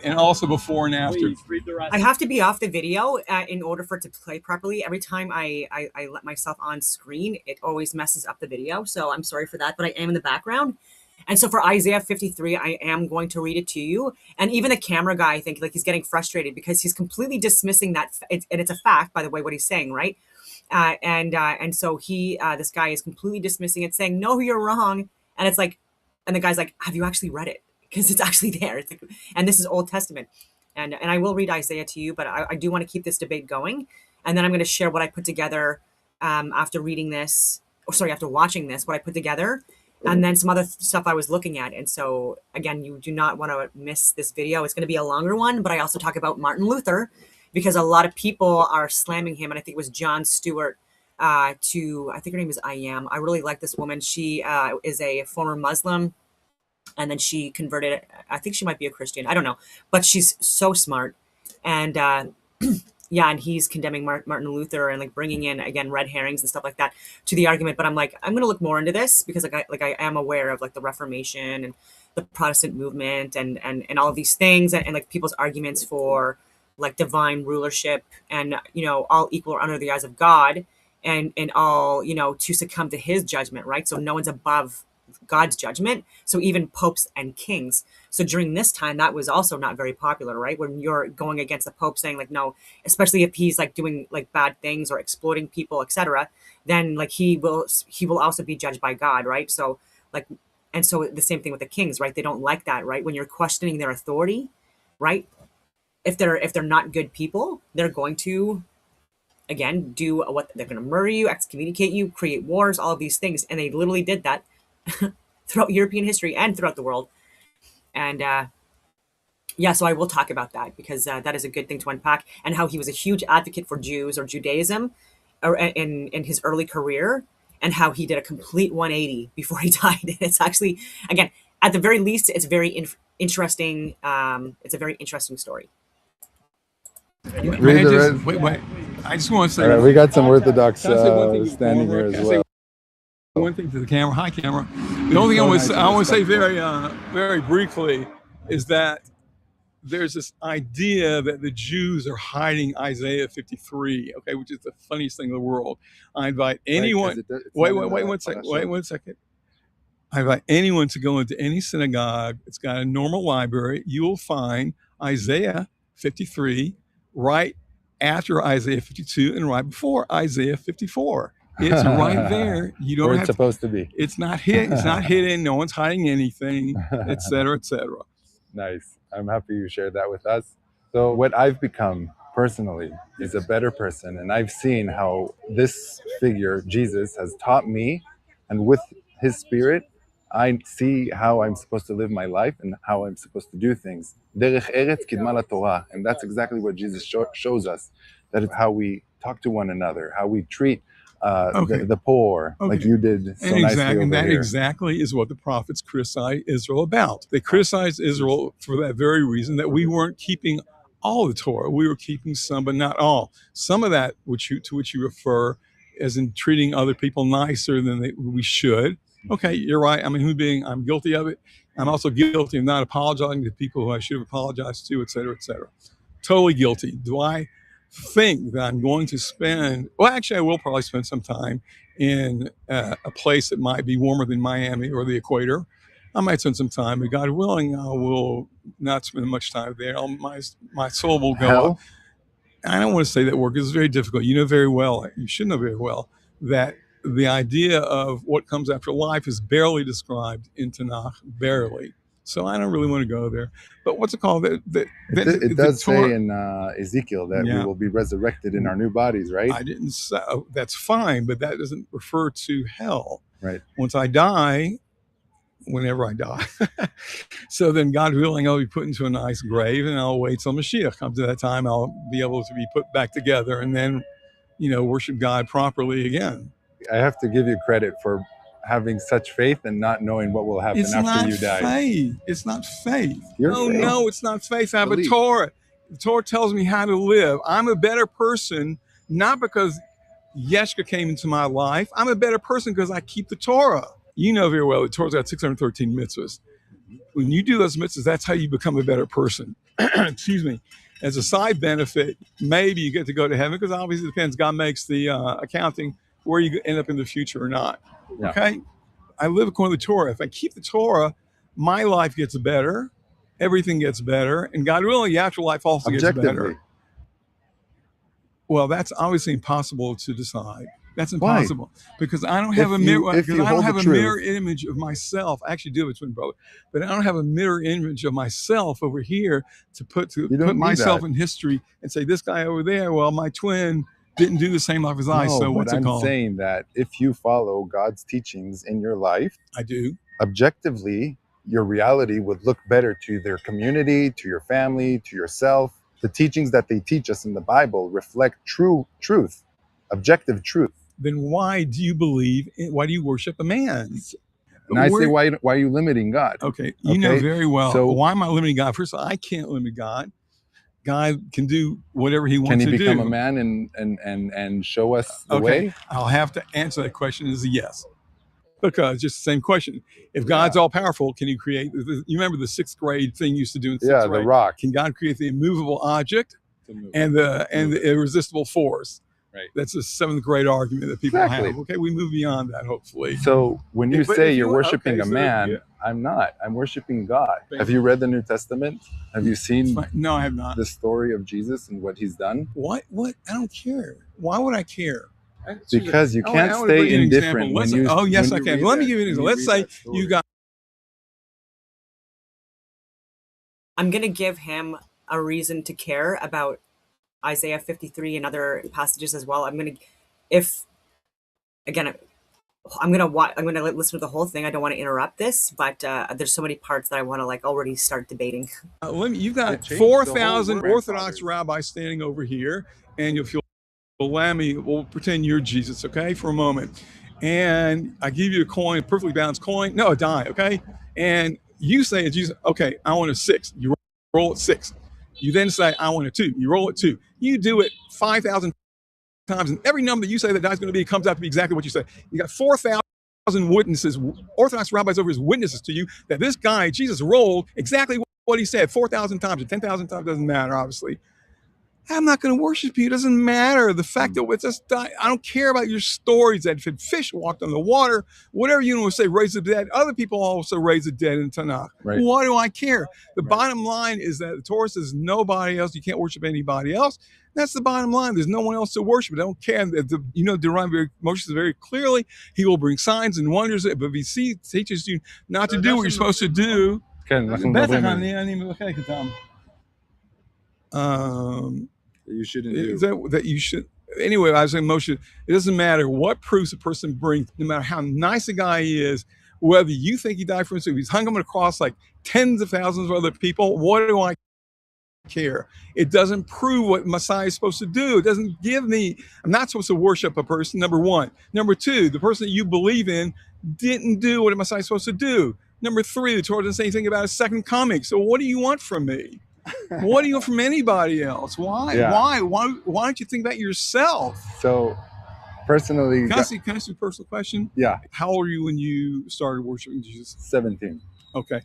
and also before and after.
Please, read the rest. I have to be off the video in order for it to play properly. Every time I let myself on screen, it always messes up the video. So I'm sorry for that, but I am in the background. And so for Isaiah 53, I am going to read it to you. And even the camera guy, I think, like, he's getting frustrated because he's completely dismissing that. And it's a fact, by the way, what he's saying, right? And so this guy is completely dismissing it, saying, no, you're wrong. And it's like, and the guy's like, have you actually read it? Because it's actually there. It's like, and this is Old Testament. And I will read Isaiah to you, but I do want to keep this debate going. And then I'm going to share what I put together after watching this, what I put together, and then some other stuff I was looking at. And so, again, you do not want to miss this video. It's going to be a longer one, but I also talk about Martin Luther, because a lot of people are slamming him. And I think it was John Stewart I think her name is I really like this woman. She is a former Muslim, and then she converted. I think she might be a Christian. I don't know, but she's so smart. And and he's condemning Martin Luther and like bringing in, again, red herrings and stuff like that to the argument. But I'm like, I'm going to look more into this because I am aware of like the Reformation and the Protestant movement and all of these things and like people's arguments for like divine rulership and, all equal or under the eyes of God and all, to succumb to his judgment, right? So no one's above God's judgment. So even popes and kings. So during this time, that was also not very popular, right? When you're going against the Pope saying like, no, especially if he's like doing like bad things or exploiting people, etc., then like he will also be judged by God, right? So like, and so the same thing with the kings, right? They don't like that, right? When you're questioning their authority, right? If they're not good people, they're going to, again, do what they're going to murder you, excommunicate you, create wars, all of these things. And they literally did that throughout European history and throughout the world. And so I will talk about that because that is a good thing to unpack, and how he was a huge advocate for Jews or Judaism in his early career. and how he did a complete 180 before he died. It's actually, again, at the very least, it's very interesting. It's a very interesting story.
May I just, wait. I just want to say.
All right, we got some Orthodox
Can I say one thing to the
standing here
camera?
as well.
One thing to the camera. Hi, camera. The only thing I want to say very briefly is that there's this idea that the Jews are hiding Isaiah 53, okay, which is the funniest thing in the world. I invite anyone. Wait 1 second. Wait 1 second. I invite anyone to go into any synagogue. It's got a normal library. You will find Isaiah 53 right after Isaiah 52 and right before Isaiah 54. It's right there. You don't
Where
have
it's supposed to be.
It's not hidden. It's not hidden. No one's hiding anything, etc., etc.
Nice. I'm happy you shared that with us. So what I've become personally is a better person, and I've seen how this figure, Jesus, has taught me, and with his spirit, I see how I'm supposed to live my life and how I'm supposed to do things. Derech eretz kidma laTorah, and that's exactly what Jesus shows us. That is how we talk to one another, how we treat the poor, like you did so nicely over
and that
here.
exactly is what the prophets criticized Israel about. They criticized Israel for that very reason, that we weren't keeping all the Torah. We were keeping some, but not all. Some of that, to which you refer, as in treating other people nicer than we should. Okay, you're right. I'm a human being. I'm guilty of it. I'm also guilty of not apologizing to people who I should have apologized to, et cetera, et cetera. Totally guilty. Do I think that I'm going to spend, well, actually, I will probably spend some time in a place that might be warmer than Miami or the equator. I might spend some time, but God willing, I will not spend much time there. My soul will go up. I don't want to say that word because it's very difficult. You know very well, you should know very well, that the idea of what comes after life is barely described in Tanakh, barely. So I don't really want to go there. But what's it called?
It does say in Ezekiel that we will be resurrected in our new bodies, right?
I didn't say, that's fine, but that doesn't refer to hell.
Right.
Once I die, whenever I die. So then, God willing, I'll be put into a nice grave, and I'll wait till Mashiach comes. At that time, I'll be able to be put back together and then, worship God properly again.
I have to give you credit for having such faith and not knowing what will happen after you die.
It's not faith.
Faith.
No, it's not faith. I have a Torah. The Torah tells me how to live. I'm a better person, not because Yeshua came into my life. I'm a better person because I keep the Torah. You know very well the Torah's got 613 mitzvahs. When you do those mitzvahs, that's how you become a better person. Excuse me. As a side benefit, maybe you get to go to heaven, because obviously it depends. God makes the accounting where you end up in the future or not. Yeah. Okay? I live according to the Torah. If I keep the Torah, my life gets better, everything gets better, and God willing, the afterlife also gets better. Well, that's obviously impossible to decide. That's impossible. Why? Because I don't have a mirror. Because I don't have a mirror image of myself. I actually do have a twin brother, but I don't have a mirror image of myself over here to put myself in history and say, this guy over there, well, my twin didn't do the same life as I. So what's it called?
I'm saying that if you follow God's teachings in your life,
I do.
Objectively, your reality would look better to their community, to your family, to yourself. The teachings that they teach us in the Bible reflect true truth, objective truth.
Then why do you worship a man?
And I say, why are you limiting God?
Okay, you know very well. So why am I limiting God? First of all, I can't limit God. God can do whatever he wants to do.
Can he become a man and show us the way?
I'll have to answer that question as a yes. Because just the same question. If God's all powerful, can he create? You remember the sixth grade thing you used to do in sixth grade?
The rock.
Can God create the immovable object and the irresistible force?
Right.
That's a seventh grade argument that people have. Okay, we move beyond that, hopefully.
So when you say you're worshiping a man, I'm not. I'm worshiping God. Have you read the New Testament? Have you seen
No, I have not.
The story of Jesus and what he's done?
What? I don't care. Why would I care?
Because you can't stay indifferent when you.
Oh, yes, I can. Let me give you an example. Let's say you got.
I'm going to give him a reason to care about Isaiah 53 and other passages as well. I'm going to listen to the whole thing. I don't want to interrupt this, but there's so many parts that I want to already start debating.
You've got 4,000 Orthodox rabbis standing over here, and if you'll allow me, we'll pretend you're Jesus, okay, for a moment. and I give you a coin, a perfectly balanced coin, no, a die, okay? And you say, Jesus, okay, I want a 6. You roll it 6. You then say, I want a 2. You roll it 2. You do it 5,000 times, and every number that you say that die is going to be comes out to be exactly what you say. You got 4,000 witnesses, Orthodox rabbis over his witnesses to you that this guy, Jesus, rolled exactly what he said 4,000 times or 10,000 times, doesn't matter, obviously. I'm not going to worship you. It doesn't matter. The fact that it's just, I don't care about your stories that if fish walked on the water, whatever you want to say, raise the dead. Other people also raise the dead in Tanakh.
Right.
Why do I care? The bottom line is that the Torah says nobody else. You can't worship anybody else. That's the bottom line. There's no one else to worship. I don't care. Deuteronomy Moshe says very clearly, he will bring signs and wonders. But if he teaches you not to do what you're supposed to do,
you shouldn't do.
That you should. Anyway, I was saying, Moshe, it doesn't matter what proofs a person brings, no matter how nice a guy he is, whether you think he died for himself, he's hung him on a cross like tens of thousands of other people. What do I care? It doesn't prove what Messiah is supposed to do. It doesn't give me, I'm not supposed to worship a person, number one. Number two, the person that you believe in didn't do what a Messiah is supposed to do. Number three, the Torah doesn't say anything about a second coming. So what do you want from me? What do you want from anybody else? Why?
Yeah.
Why don't you think about yourself?
So, personally,
Can I ask you a personal question?
Yeah.
How old were you when you started worshiping Jesus?
17.
Okay,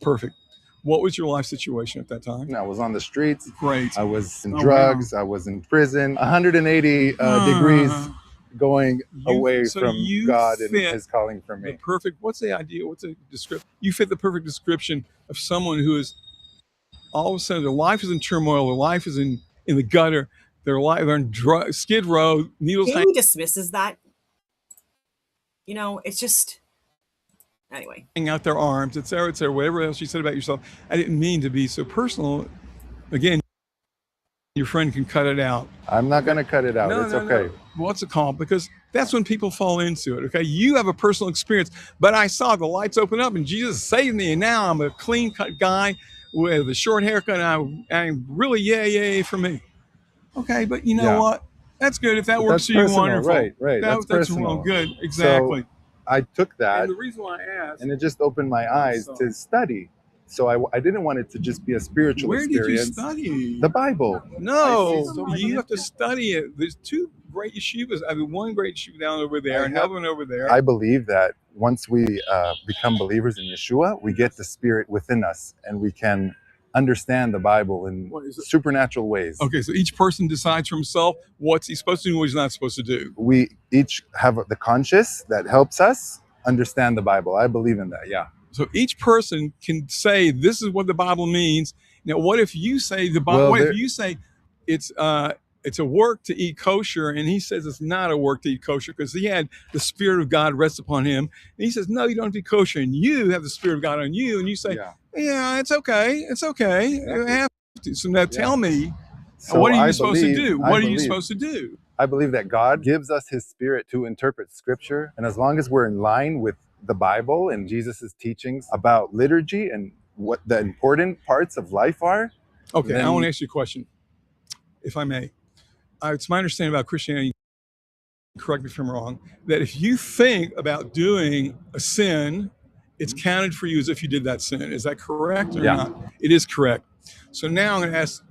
perfect. What was your life situation at that time?
I was on the streets.
Great.
I was in drugs. Wow. I was in prison. 180 degrees going away from God and His calling for me.
The perfect. What's the idea? What's the description? You fit the perfect description of someone who is all of a sudden their life is in turmoil. Their life is in the gutter. They're on Skid Row. Needles.
He dismisses that. You know, it's just. Anyway.
Hang out their arms, et cetera, whatever else you said about yourself. I didn't mean to be so personal. Again, your friend can cut it out.
I'm not going to cut it out. It's okay.
No. What's it called? Because that's when people fall into it, okay? You have a personal experience, but I saw the lights open up and Jesus saved me, and now I'm a clean-cut guy with a short haircut, and I'm really yay for me. Okay, but you know what? That's good. If that works for you, wonderful.
Right. That's personal.
Well, good. Exactly.
So, I took that,
and the reason why I asked,
and it just opened my eyes to study. So I didn't want it to just be a spiritual experience.
Where did you study?
The Bible.
No, you have to study it. There's two great yeshivas. I mean, one great yeshiva down over there, another one over there.
I believe that once we become believers in Yeshua, we get the Spirit within us, and we can understand the Bible in supernatural ways.
Okay, so each person decides for himself what's he supposed to do and what he's not supposed to do.
We each have the conscience that helps us understand the Bible. I believe in that, yeah.
So each person can say, this is what the Bible means. Now, what if you say the Bible, what if you say it's a work to eat kosher, and he says it's not a work to eat kosher because he had the Spirit of God rest upon him. And he says, no, you don't have to eat kosher, and you have the Spirit of God on you, and you say, yeah, it's okay. You have to. So now tell me, what are you supposed to do? What are you supposed to do?
I believe that God gives us His Spirit to interpret Scripture, and as long as we're in line with the Bible and Jesus's teachings about liturgy and what the important parts of life are.
Okay, I want to ask you a question, if I may. It's my understanding about Christianity, correct me if I'm wrong, that if you think about doing a sin, it's counted for you as if you did that sin. Is that correct or not? It is correct. So now I'm going to ask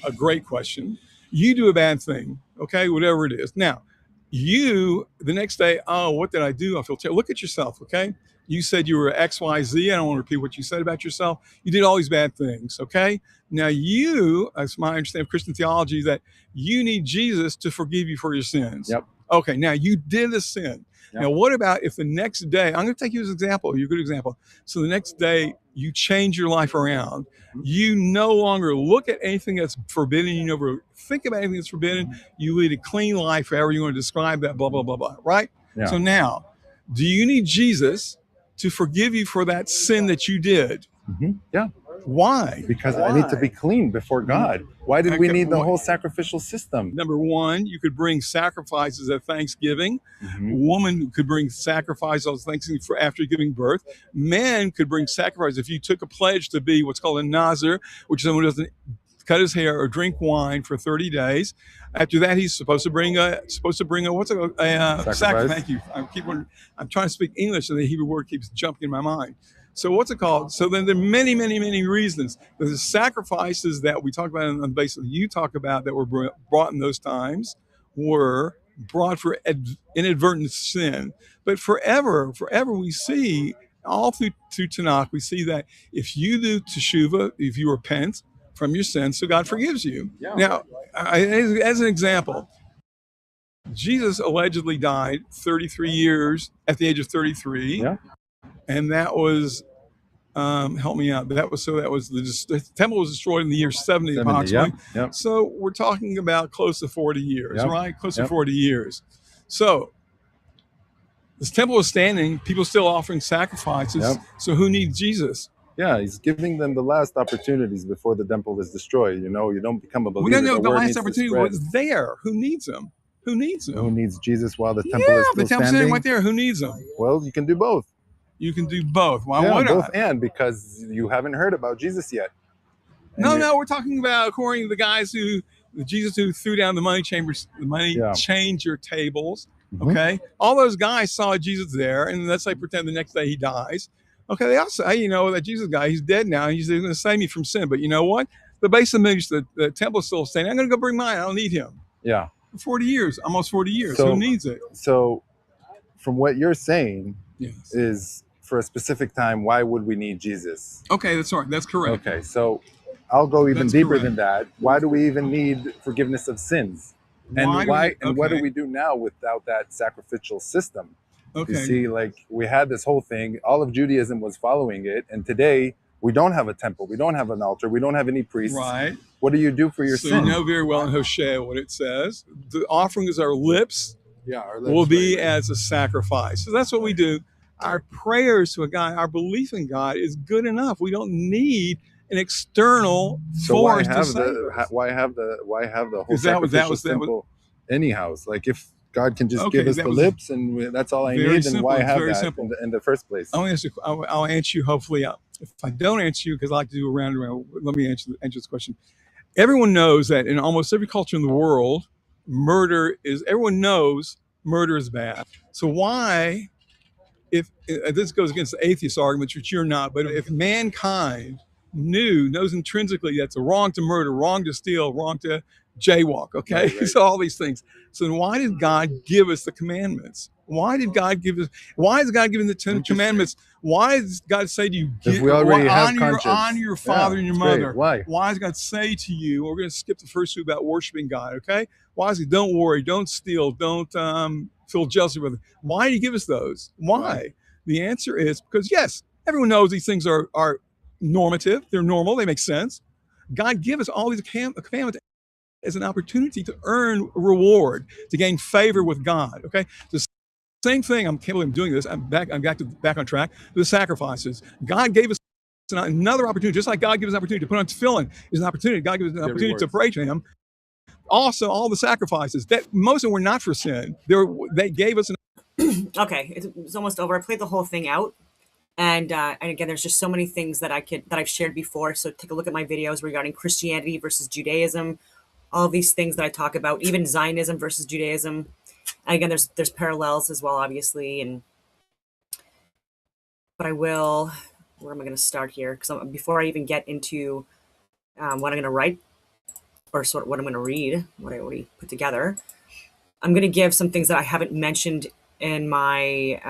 a great question. You do a bad thing, okay, whatever it is. Now, you, the next day, oh, what did I do? I feel terrible. Look at yourself, okay? You said you were X, Y, Z. I don't want to repeat what you said about yourself. You did all these bad things, okay? Now you, as my understanding of Christian theology, that you need Jesus to forgive you for your sins.
Yep.
Okay, now you did a sin. Yep. Now what about if the next day, I'm going to take you as an example, you're a good example. So the next day you change your life around. You no longer look at anything that's forbidden. You never think about anything that's forbidden. You lead a clean life, however you want to describe that, blah, blah, blah, blah, right?
Yeah.
So now, do you need Jesus to forgive you for that sin that you did?
Mm-hmm. Yeah.
Why?
Because I need to be clean before God. Why did we need the whole sacrificial system?
Number one, you could bring sacrifices at Thanksgiving. Mm-hmm. A woman could bring sacrifices on Thanksgiving for after giving birth. Men could bring sacrifices if you took a pledge to be what's called a nazir, which is someone who doesn't cut his hair or drink wine for 30 days. After that, he's supposed to bring a sacrifice. Thank you. I'm trying to speak English, and the Hebrew word keeps jumping in my mind. So what's it called? So then there are many, many, many reasons. The sacrifices that we talk about, and basically you talk about, that were brought in those times were brought for inadvertent sin. But forever we see all through Tanakh, we see that if you do teshuvah, if you repent from your sins, so God forgives you. Yeah. Now, as an example, Jesus allegedly died 33 years at the age of 33.
Yeah.
And that was, help me out. That was the temple was destroyed in the year 70 approximately.
Yeah.
So we're talking about close to 40 years, right? Close to 40 years. So this temple is standing, people still offering sacrifices.
Yep.
So who needs Jesus?
Yeah, he's giving them the last opportunities before the temple is destroyed. You don't become a believer.
No, the last opportunity was there. Who needs him? Who needs him?
Who needs Jesus while the temple is still
the temple's
standing?
Right there. Who needs him?
Well, you can do both.
You can do both. Why would
both
I?
And because you haven't heard about Jesus yet.
No, we're talking about according to the Jesus who threw down the money changer tables.
Mm-hmm.
Okay, all those guys saw Jesus there, and let's say pretend the next day he dies. Okay, they all say, that Jesus guy, he's dead now. He's going to save me from sin. But you know what? The base image, the temple is still standing. I'm going to go bring mine. I don't need him.
Yeah.
40 years, almost 40 years. Who needs it?
So, from what you're saying,
yes,
is for a specific time, why would we need Jesus?
Okay, that's right. That's correct.
Okay, so I'll go even deeper than that. Why do we even need forgiveness of sins? And what do we do now without that sacrificial system?
Okay.
You see, we had this whole thing, all of Judaism was following it, and today we don't have a temple, we don't have an altar, we don't have any priests.
Right.
What do you do for your sin?
So you know very well in Hosea what it says. The offering is our lips,
our lips
will be as a sacrifice. So that's what we do. Our prayers to a God, our belief in God is good enough. We don't need an external force to save us.
Why have the whole sacrificial symbol anyhow? If God can just give us the lips and that's all I need, then why have that in the first place?
I'll answer you hopefully. If I don't answer you, because I like to do a round, let me answer this question. Everyone knows that in almost every culture in the world, everyone knows murder is bad. So why, if this goes against the atheist argument, which you're not, but if mankind knows intrinsically that's wrong to murder, wrong to steal, wrong to jaywalk, okay? Right. So all these things. So then why did God give us the commandments? Why is God giving the 10 commandments? Why does God say to you, honor your father and your mother?
Why
does God say to you, we're going to skip the first two about worshiping God, okay? Why is he, don't worry, don't steal, don't feel jealousy with it. Why do you give us those? Why? The answer is because, yes, everyone knows these things are normative. They're normal. They make sense. God give us all these commandments as an opportunity to earn reward, to gain favor with God, okay? The same thing, I can't believe I'm doing this, I'm back on track, the sacrifices. God gave us another opportunity, just like God gives us an opportunity to put on tefillin is an opportunity, God gives us an opportunity to pray to him. Also, all the sacrifices, that most of them were not for sin. They gave us
Okay, it's almost over. I played the whole thing out. And again, there's just so many things that I've shared before. So take a look at my videos regarding Christianity versus Judaism, all of these things that I talk about, even Zionism versus Judaism. And again, there's parallels as well, obviously. But where am I going to start here? Because before I even get into what I'm going to write, or sort of what I'm going to read, what I already put together, I'm going to give some things that I haven't mentioned in my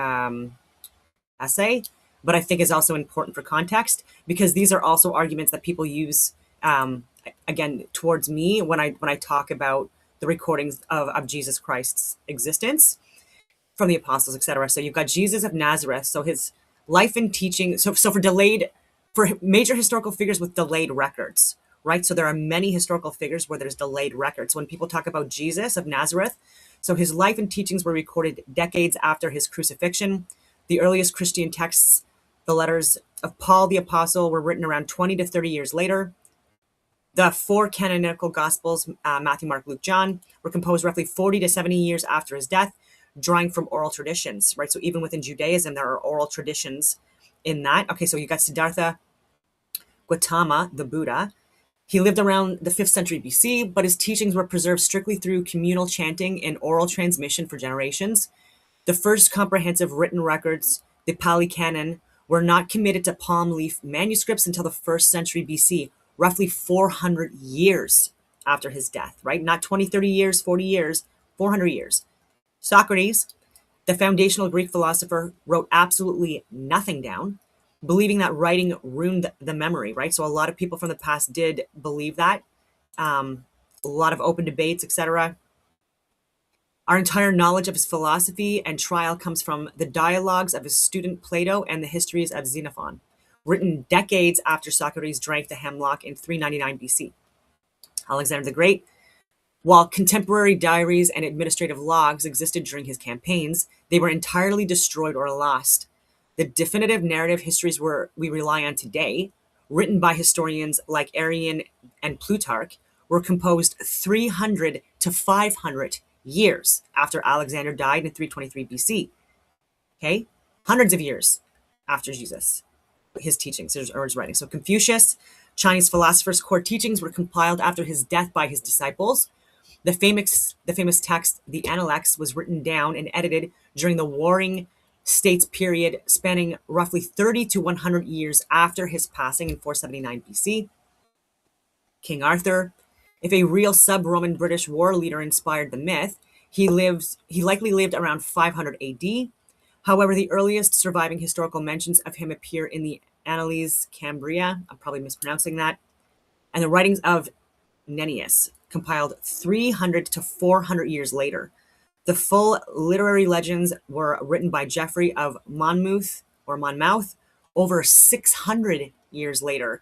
essay, but I think is also important for context, because these are also arguments that people use, again, towards me when I talk about the recordings of Jesus Christ's existence from the apostles, etc. So you've got Jesus of Nazareth. So his life and teaching. So for major historical figures with delayed records, right? So there are many historical figures where there's delayed records. When people talk about Jesus of Nazareth, so his life and teachings were recorded decades after his crucifixion. The earliest Christian texts, the letters of Paul the Apostle, were written around 20 to 30 years later. The four canonical Gospels, Matthew, Mark, Luke, John, were composed roughly 40 to 70 years after his death, drawing from oral traditions, right? So even within Judaism, there are oral traditions in that. Okay, so you got Siddhartha Gautama, the Buddha. He lived around the 5th century BC, but his teachings were preserved strictly through communal chanting and oral transmission for generations. The first comprehensive written records, the Pali Canon, were not committed to palm leaf manuscripts until the 1st century BC, roughly 400 years after his death, right? Not 20, 30 years, 40 years, 400 years. Socrates, the foundational Greek philosopher, wrote absolutely nothing down, believing that writing ruined the memory, right? So a lot of people from the past did believe that. A lot of open debates, etc. Our entire knowledge of his philosophy and trial comes from the dialogues of his student Plato and the histories of Xenophon, written decades after Socrates drank the hemlock in 399 BC. Alexander the Great, while contemporary diaries and administrative logs existed during his campaigns, they were entirely destroyed or lost. The definitive narrative histories we rely on today, written by historians like Arrian and Plutarch, were composed 300 to 500 years after Alexander died in 323 BC. Okay? Hundreds of years after Jesus, his teachings, or his writings. So Confucius, Chinese philosopher's core teachings were compiled after his death by his disciples. The famous text, the Analects, was written down and edited during the Warring States period, spanning roughly 30 to 100 years after his passing in 479 BC. King Arthur, if a real sub-Roman British war leader inspired the myth, he likely lived around 500 AD. However, the earliest surviving historical mentions of him appear in the Annales Cambria, I'm probably mispronouncing that, and the writings of Nennius, compiled 300 to 400 years later. The full literary legends were written by Geoffrey of Monmouth over 600 years later.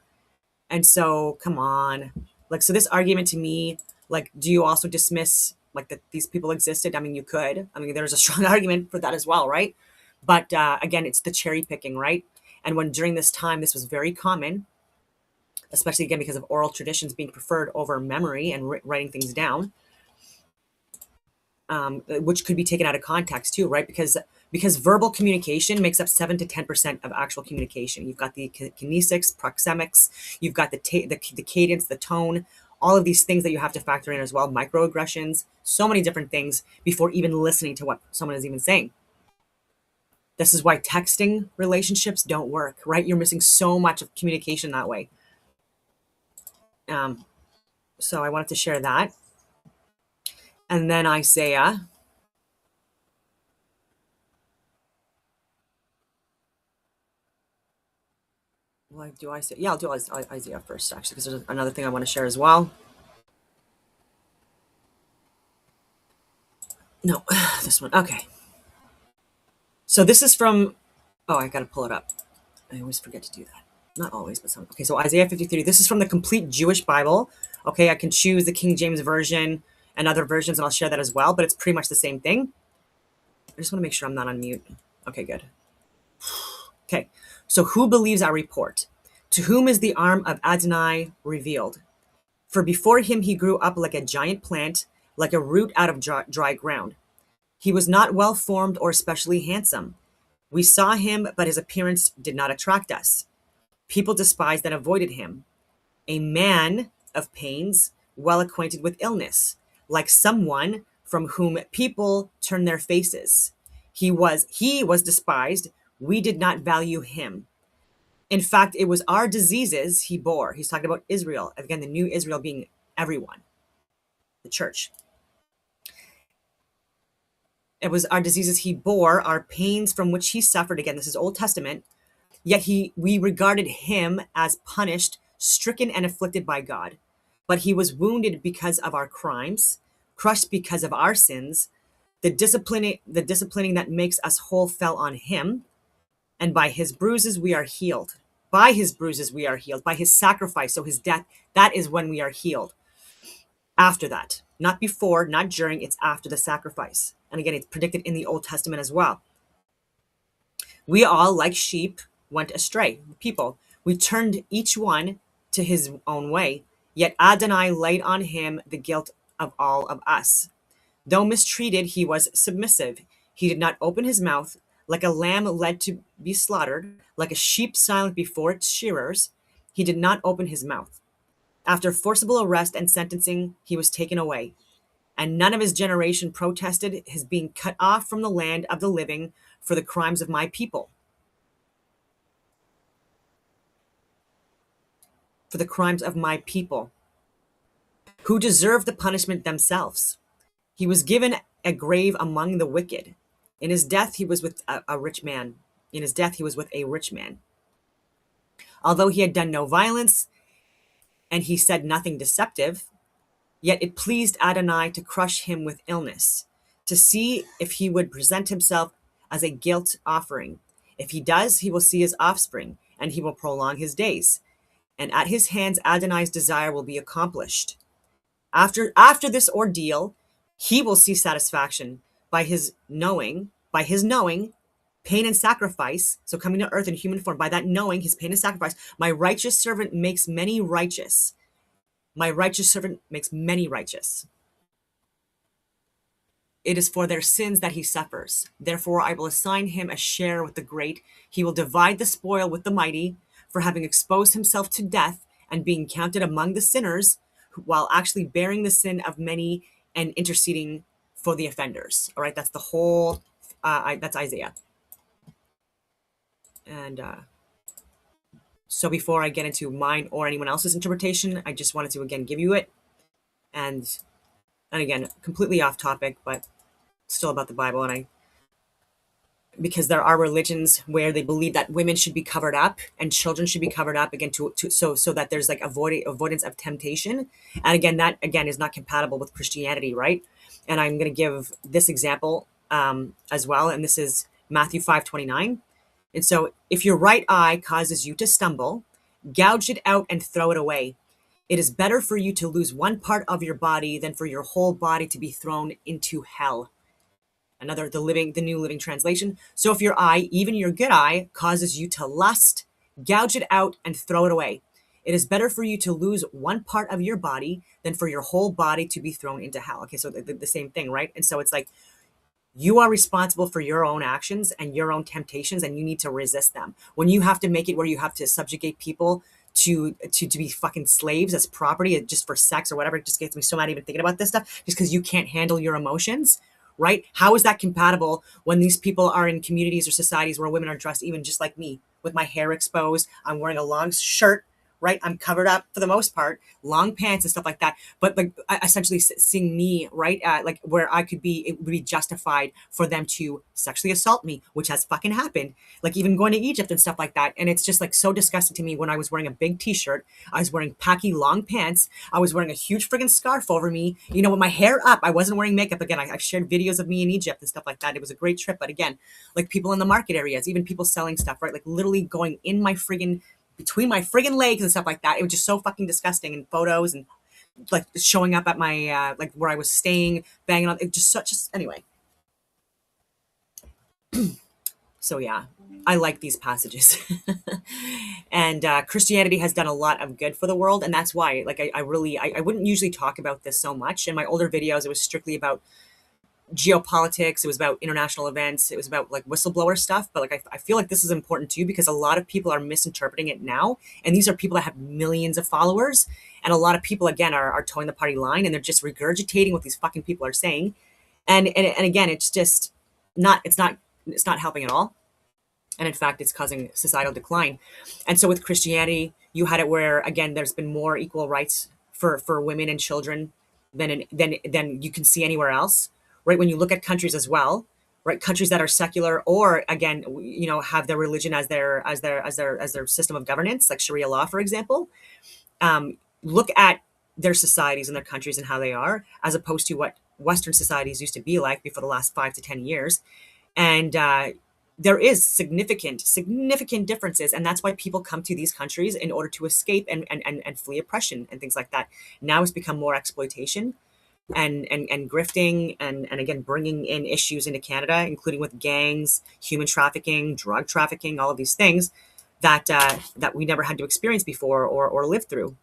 And so, come on. Like, so this argument to me, like, do you also dismiss, like, that these people existed? I mean, you could. I mean, there's a strong argument for that as well, right? But again, it's the cherry picking, right? And when during this time, this was very common, especially again because of oral traditions being preferred over memory and writing things down, which could be taken out of context too, right? Because verbal communication makes up 7 to 10% of actual communication. You've got the kinesics, proxemics, you've got the cadence, the tone, all of these things that you have to factor in as well, microaggressions, so many different things before even listening to what someone is even saying. This is why texting relationships don't work, right? You're missing so much of communication that way. So I wanted to share that. And then Isaiah. Well, do Isaiah? Yeah, I'll do Isaiah first, actually, because there's another thing I want to share as well. No, this one. Okay. So this is from, oh, I got to pull it up. I always forget to do that. Not always, but some. Okay, so Isaiah 53. This is from the Complete Jewish Bible. Okay, I can choose the King James Version and other versions, and I'll share that as well, but it's pretty much the same thing. I just want to make sure I'm not on mute. Okay, good. Okay, so who believes our report? To whom is the arm of Adonai revealed? For before him he grew up like a giant plant, like a root out of dry ground. He was not well formed or especially handsome. We saw him, but his appearance did not attract us. People despised and avoided him. A man of pains, well acquainted with illness, like someone from whom people turn their faces. He was despised. We did not value him. In fact, it was our diseases he bore. He's talking about Israel. Again, the new Israel being everyone, the church. It was our diseases he bore, our pains from which he suffered. Again, this is Old Testament. Yet we regarded him as punished, stricken, and afflicted by God. But he was wounded because of our crimes, crushed because of our sins. The disciplining that makes us whole fell on him, and by his bruises we are healed. By his bruises we are healed. By his sacrifice, so his death, that is when we are healed. After that, not before, not during, it's after the sacrifice. And again, it's predicted in the Old Testament as well. We all, like sheep, went astray. People, we turned each one to his own way. Yet Adonai laid on him the guilt of all of us. Though mistreated, he was submissive. He did not open his mouth. Like a lamb led to be slaughtered, like a sheep silent before its shearers, he did not open his mouth. After forcible arrest and sentencing, he was taken away, and none of his generation protested his being cut off from the land of the living for the crimes of my people. For the crimes of my people, who deserved the punishment themselves. He was given a grave among the wicked. In his death, he was with a rich man. In his death, he was with a rich man. Although he had done no violence, and he said nothing deceptive, yet it pleased Adonai to crush him with illness, to see if he would present himself as a guilt offering. If he does, he will see his offspring, and he will prolong his days. And at his hands Adonai's desire will be accomplished. After this ordeal, he will see satisfaction by his knowing, pain and sacrifice. So coming to earth in human form, by that knowing, his pain and sacrifice, my righteous servant makes many righteous. My righteous servant makes many righteous. It is for their sins that he suffers. Therefore, I will assign him a share with the great. He will divide the spoil with the mighty, for having exposed himself to death and being counted among the sinners, while actually bearing the sin of many and interceding for the offenders. All right, that's the whole, that's Isaiah. And so before I get into mine or anyone else's interpretation, I just wanted to again give you it. And again, completely off topic, but still about the Bible. And because there are religions where they believe that women should be covered up and children should be covered up, again, so that there's like avoidance of temptation. And again, that again is not compatible with Christianity, right? And I'm going to give this example as well. And this is Matthew 5:29. And so if your right eye causes you to stumble, gouge it out and throw it away. It is better for you to lose one part of your body than for your whole body to be thrown into hell. The New Living Translation. So if your eye, even your good eye, causes you to lust, gouge it out and throw it away. It is better for you to lose one part of your body than for your whole body to be thrown into hell. Okay, so the same thing, right? And so it's like, you are responsible for your own actions and your own temptations, and you need to resist them. When you have to make it where you have to subjugate people to be fucking slaves as property just for sex or whatever, it just gets me so mad even thinking about this stuff, just because you can't handle your emotions, right? How is that compatible when these people are in communities or societies where women are dressed even just like me, with my hair exposed, I'm wearing a long shirt, right? I'm covered up for the most part, long pants and stuff like that. But like essentially seeing me, right? Like where it would be justified for them to sexually assault me, which has fucking happened. Like even going to Egypt and stuff like that. And it's just like so disgusting to me when I was wearing a big t-shirt, I was wearing packy long pants, I was wearing a huge friggin' scarf over me, you know, with my hair up. I wasn't wearing makeup. Again, I've shared videos of me in Egypt and stuff like that. It was a great trip. But again, like people in the market areas, even people selling stuff, right? Like literally going in my friggin' between my friggin' legs and stuff like that. It was just so fucking disgusting. And photos and like showing up at my like where I was staying, banging on it, just anyway. So yeah, I like these passages. And Christianity has done a lot of good for the world, and that's why like I wouldn't usually talk about this so much. In my older videos, it was strictly about geopolitics, it was about international events, it was about like whistleblower stuff. But like I feel like this is important too, because a lot of people are misinterpreting it now, and these are people that have millions of followers, and a lot of people again are towing the party line, and they're just regurgitating what these fucking people are saying, and again, it's just not helping at all, and in fact it's causing societal decline. And so with Christianity, you had it where again there's been more equal rights for women and children than you can see anywhere else, right? When you look at countries as well, right? Countries that are secular or again, you know, have their religion as their system of governance, like Sharia law, for example. Look at their societies and their countries and how they are, as opposed to what Western societies used to be like before the last 5 to 10 years. And there is significant differences. And that's why people come to these countries in order to escape and flee oppression and things like that. Now it's become more exploitation and grifting and again, bringing in issues into Canada, including with gangs, human trafficking, drug trafficking, all of these things that we never had to experience before or live through.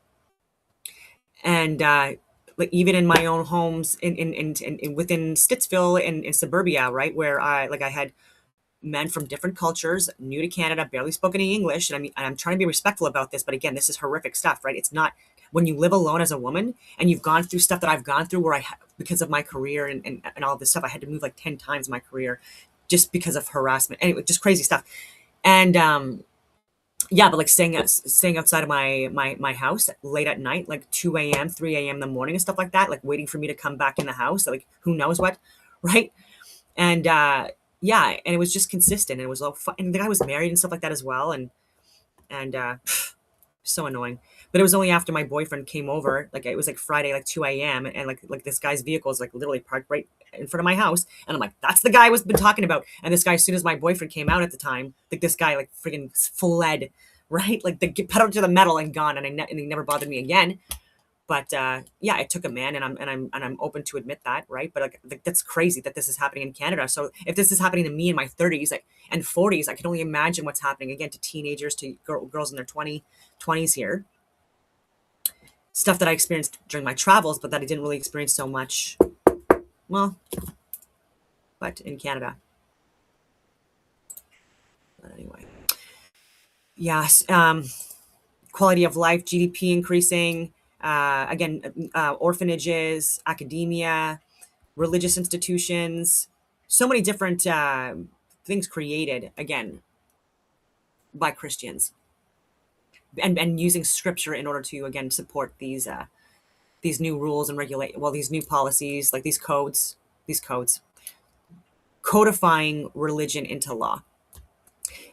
And like even in my own homes in within Stittsville in suburbia, right, where I had men from different cultures, new to Canada, barely spoke any English. And I mean, I'm trying to be respectful about this, but again, this is horrific stuff, right? It's not when you live alone as a woman and you've gone through stuff that I've gone through, where because of my career and all this stuff, I had to move like 10 times in my career just because of harassment. Anyway, just crazy stuff. And yeah, but like staying outside of my house late at night, like 2 a.m., 3 a.m. in the morning and stuff like that, like waiting for me to come back in the house, like who knows what, right? And yeah, and it was just consistent. And it was all fun. And the guy was married and stuff like that as well. And so annoying. But it was only after my boyfriend came over, like it was like Friday, like 2 a.m. and like this guy's vehicle is like literally parked right in front of my house. And I'm like, that's the guy I was been talking about. And this guy, as soon as my boyfriend came out at the time, like this guy like freaking fled, right? Like the pedal to the metal and gone. And he never bothered me again. But yeah, it took a man, and I'm open to admit that, right? But like that's crazy that this is happening in Canada. So if this is happening to me in my 30s and 40s, I can only imagine what's happening again to teenagers, to girls in their 20s here. Stuff that I experienced during my travels, but that I didn't really experience so much. Well, but in Canada. But anyway, yes. Quality of life, GDP increasing. Again, orphanages, academia, religious institutions, so many different things created, again, by Christians, and using scripture in order to, again, support these new rules and these new policies, like these codes, codifying religion into law.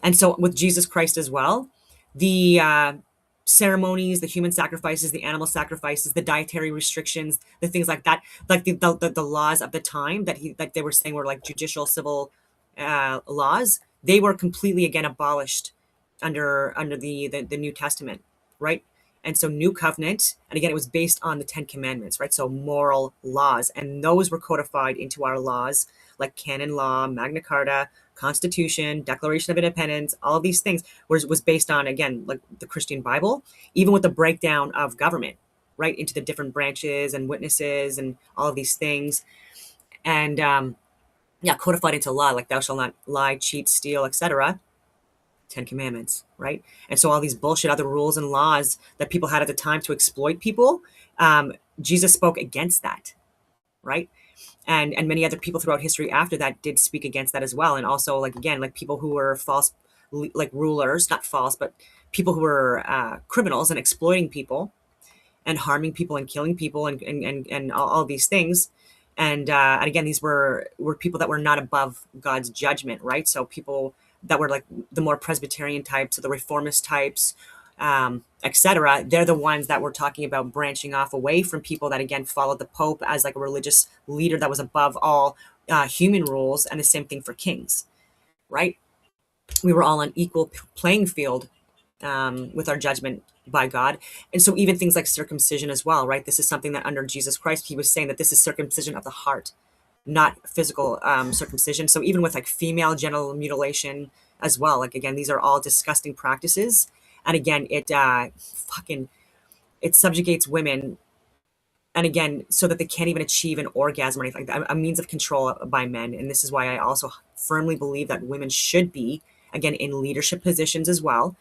And so with Jesus Christ as well, the ceremonies, the human sacrifices, the animal sacrifices, the dietary restrictions, the things like that, like the laws of the time that they were saying were like judicial civil laws, they were completely, again, abolished under the New Testament, right? And so New Covenant, and again, it was based on the 10 Commandments, right? So moral laws, and those were codified into our laws, like canon law, Magna Carta, Constitution, Declaration of Independence, all of these things was based on, again, like the Christian Bible, even with the breakdown of government, right, into the different branches and witnesses and all of these things. And yeah, codified into law, like thou shalt not lie, cheat, steal, etc. 10 Commandments, right? And so all these bullshit other rules and laws that people had at the time to exploit people, Jesus spoke against that, right? And many other people throughout history after that did speak against that as well. And also, like, again, like people who were false, like rulers, not false, but people who were criminals and exploiting people and harming people and killing people and all these things. And again, these were people that were not above God's judgment, right? So people that were like the more Presbyterian types or the reformist types, etc. They're the ones that we're talking about branching off away from people that, again, followed the Pope as like a religious leader that was above all human rules, and the same thing for kings, right? We were all on equal playing field with our judgment by God. And so even things like circumcision as well, right? This is something that under Jesus Christ, he was saying that this is circumcision of the heart, not physical circumcision. So even with like female genital mutilation as well, like, again, these are all disgusting practices. And again, it subjugates women, and again, so that they can't even achieve an orgasm or anything like that, a means of control by men. And this is why I also firmly believe that women should be, again, in leadership positions as well,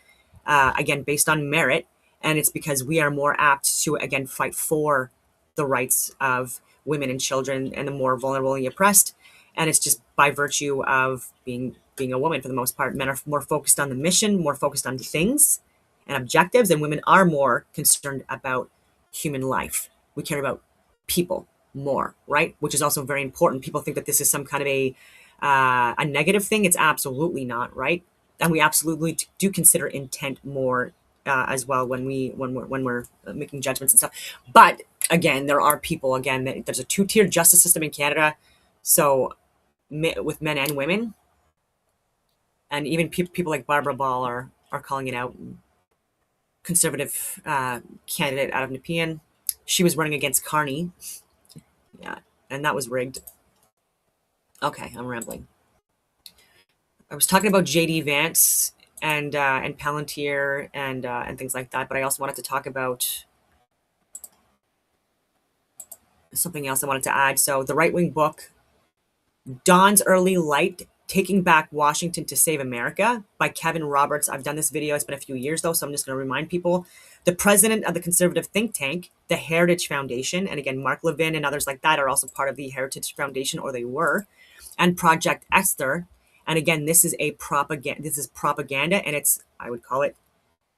again, based on merit. And it's because we are more apt to, again, fight for the rights of women and children and the more vulnerable and the oppressed. And it's just by virtue of being a woman for the most part. Men are more focused on the mission, more focused on things and objectives, and women are more concerned about human life. We care about people more, right? Which is also very important. People think that this is some kind of a negative thing. It's absolutely not, right? And we absolutely do consider intent more as well when we're making judgments and stuff. But again, there are people, again, there's a two-tiered justice system in Canada, so with men and women, and even people like Barbara Ball are calling it out. Conservative candidate out of Nepean. She was running against Carney. Yeah, and that was rigged. Okay, I'm rambling. I was talking about J.D. Vance and Palantir and things like that, but I also wanted to talk about something else I wanted to add. So the right-wing book, Dawn's Early Light, Taking Back Washington to Save America by Kevin Roberts. I've done this video. It's been a few years though, so I'm just going to remind people. The president of the conservative think tank, the Heritage Foundation, and again, Mark Levin and others like that are also part of the Heritage Foundation, or they were, and Project Esther. And again, this is propaganda, and it's, I would call it,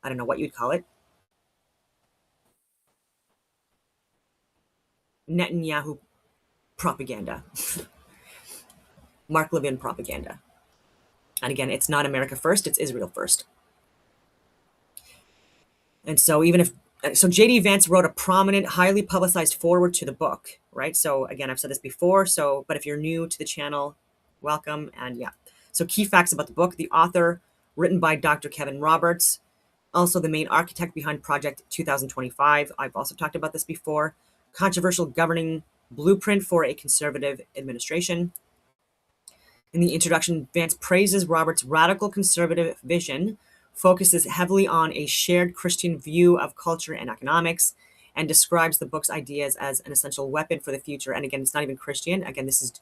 I don't know what you'd call it, Netanyahu propaganda. Mark Levin propaganda. And again, it's not America first, it's Israel first. And so J.D. Vance wrote a prominent, highly publicized foreword to the book, right? So again, I've said this before, but if you're new to the channel, welcome. And yeah, so key facts about the book: the author, written by Dr. Kevin Roberts, also the main architect behind Project 2025. I've also talked about this before. Controversial governing blueprint for a conservative administration. In the introduction, Vance praises Roberts' radical conservative vision, focuses heavily on a shared Christian view of culture and economics, and describes the book's ideas as an essential weapon for the future. And again, it's not even Christian. Again, this is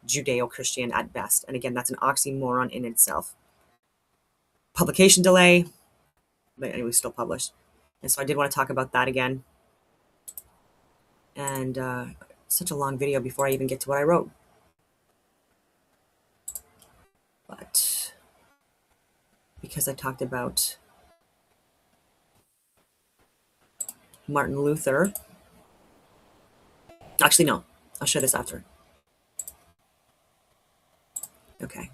Judeo-Christian at best. And again, that's an oxymoron in itself. Publication delay, but anyway, still published. And so I did want to talk about that again. And such a long video before I even get to what I wrote. But because I talked about Martin Luther. Actually, no, I'll show this after. Okay,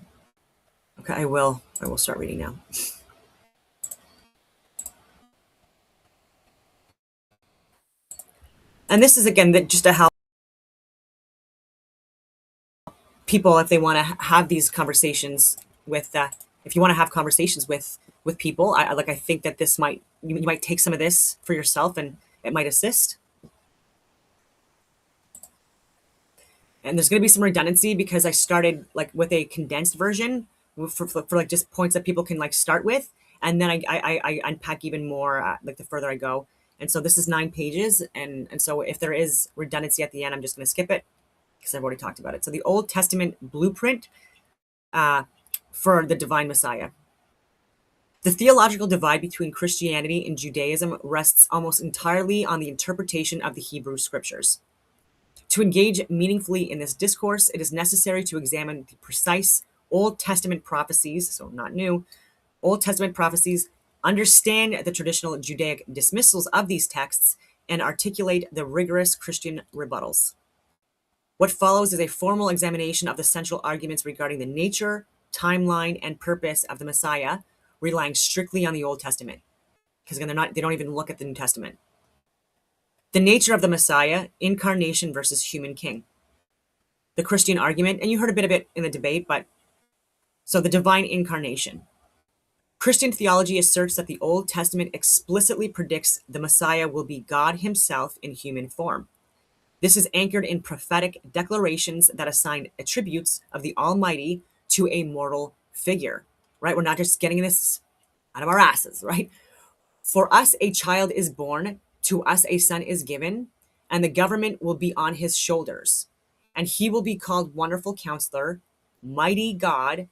I will start reading now. And this is, again, just to help people if they want to have these conversations with, if you want to have conversations with people, I think that this you might take some of this for yourself and it might assist. And there's going to be some redundancy because I started like with a condensed version for like just points that people can like start with. And then I unpack even more like the further I go. And so this is 9 pages. And so if there is redundancy at the end, I'm just going to skip it because I've already talked about it. So the Old Testament blueprint for the divine Messiah. The theological divide between Christianity and Judaism rests almost entirely on the interpretation of the Hebrew scriptures. To engage meaningfully in this discourse, it is necessary to examine the precise Old Testament prophecies, so not new, Old Testament prophecies, understand the traditional Judaic dismissals of these texts, and articulate the rigorous Christian rebuttals. What follows is a formal examination of the central arguments regarding the nature, timeline, and purpose of the Messiah, relying strictly on the Old Testament. Because again, they don't even look at the New Testament. The nature of the Messiah, incarnation versus human king. The Christian argument, and you heard a bit of it in the debate, so the divine incarnation. Christian theology asserts that the Old Testament explicitly predicts the Messiah will be God himself in human form. This is anchored in prophetic declarations that assign attributes of the Almighty to a mortal figure, right? We're not just getting this out of our asses, right? For us, a child is born, to us a son is given, and the government will be on his shoulders. And he will be called Wonderful Counselor, Mighty God,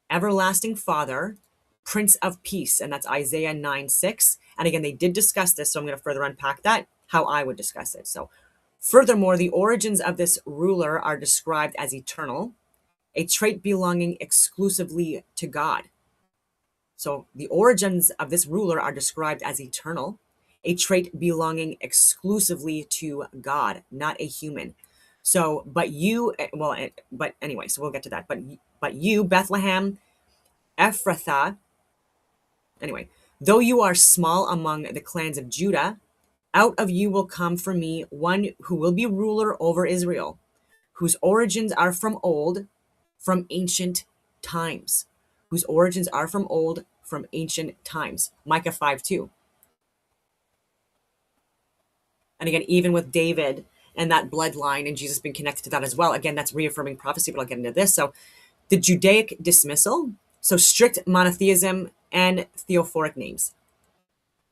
Everlasting Father, Prince of Peace. And that's Isaiah 9:6. And again, they did discuss this, so I'm going to further unpack that, how I would discuss it. So furthermore, the origins of this ruler are described as eternal, a trait belonging exclusively to God. So the origins of this ruler are described as eternal, a trait belonging exclusively to God, not a human. So, but anyway, so we'll get to that. But you, Bethlehem, Ephrathah, anyway, though you are small among the clans of Judah, out of you will come for me one who will be ruler over Israel, whose origins are from old, from ancient times. Whose origins are from old, from ancient times. Micah 5:2. And again, even with David and that bloodline and Jesus being connected to that as well, again, that's reaffirming prophecy, but I'll get into this. So the Judaic dismissal, so strict monotheism and theophoric names.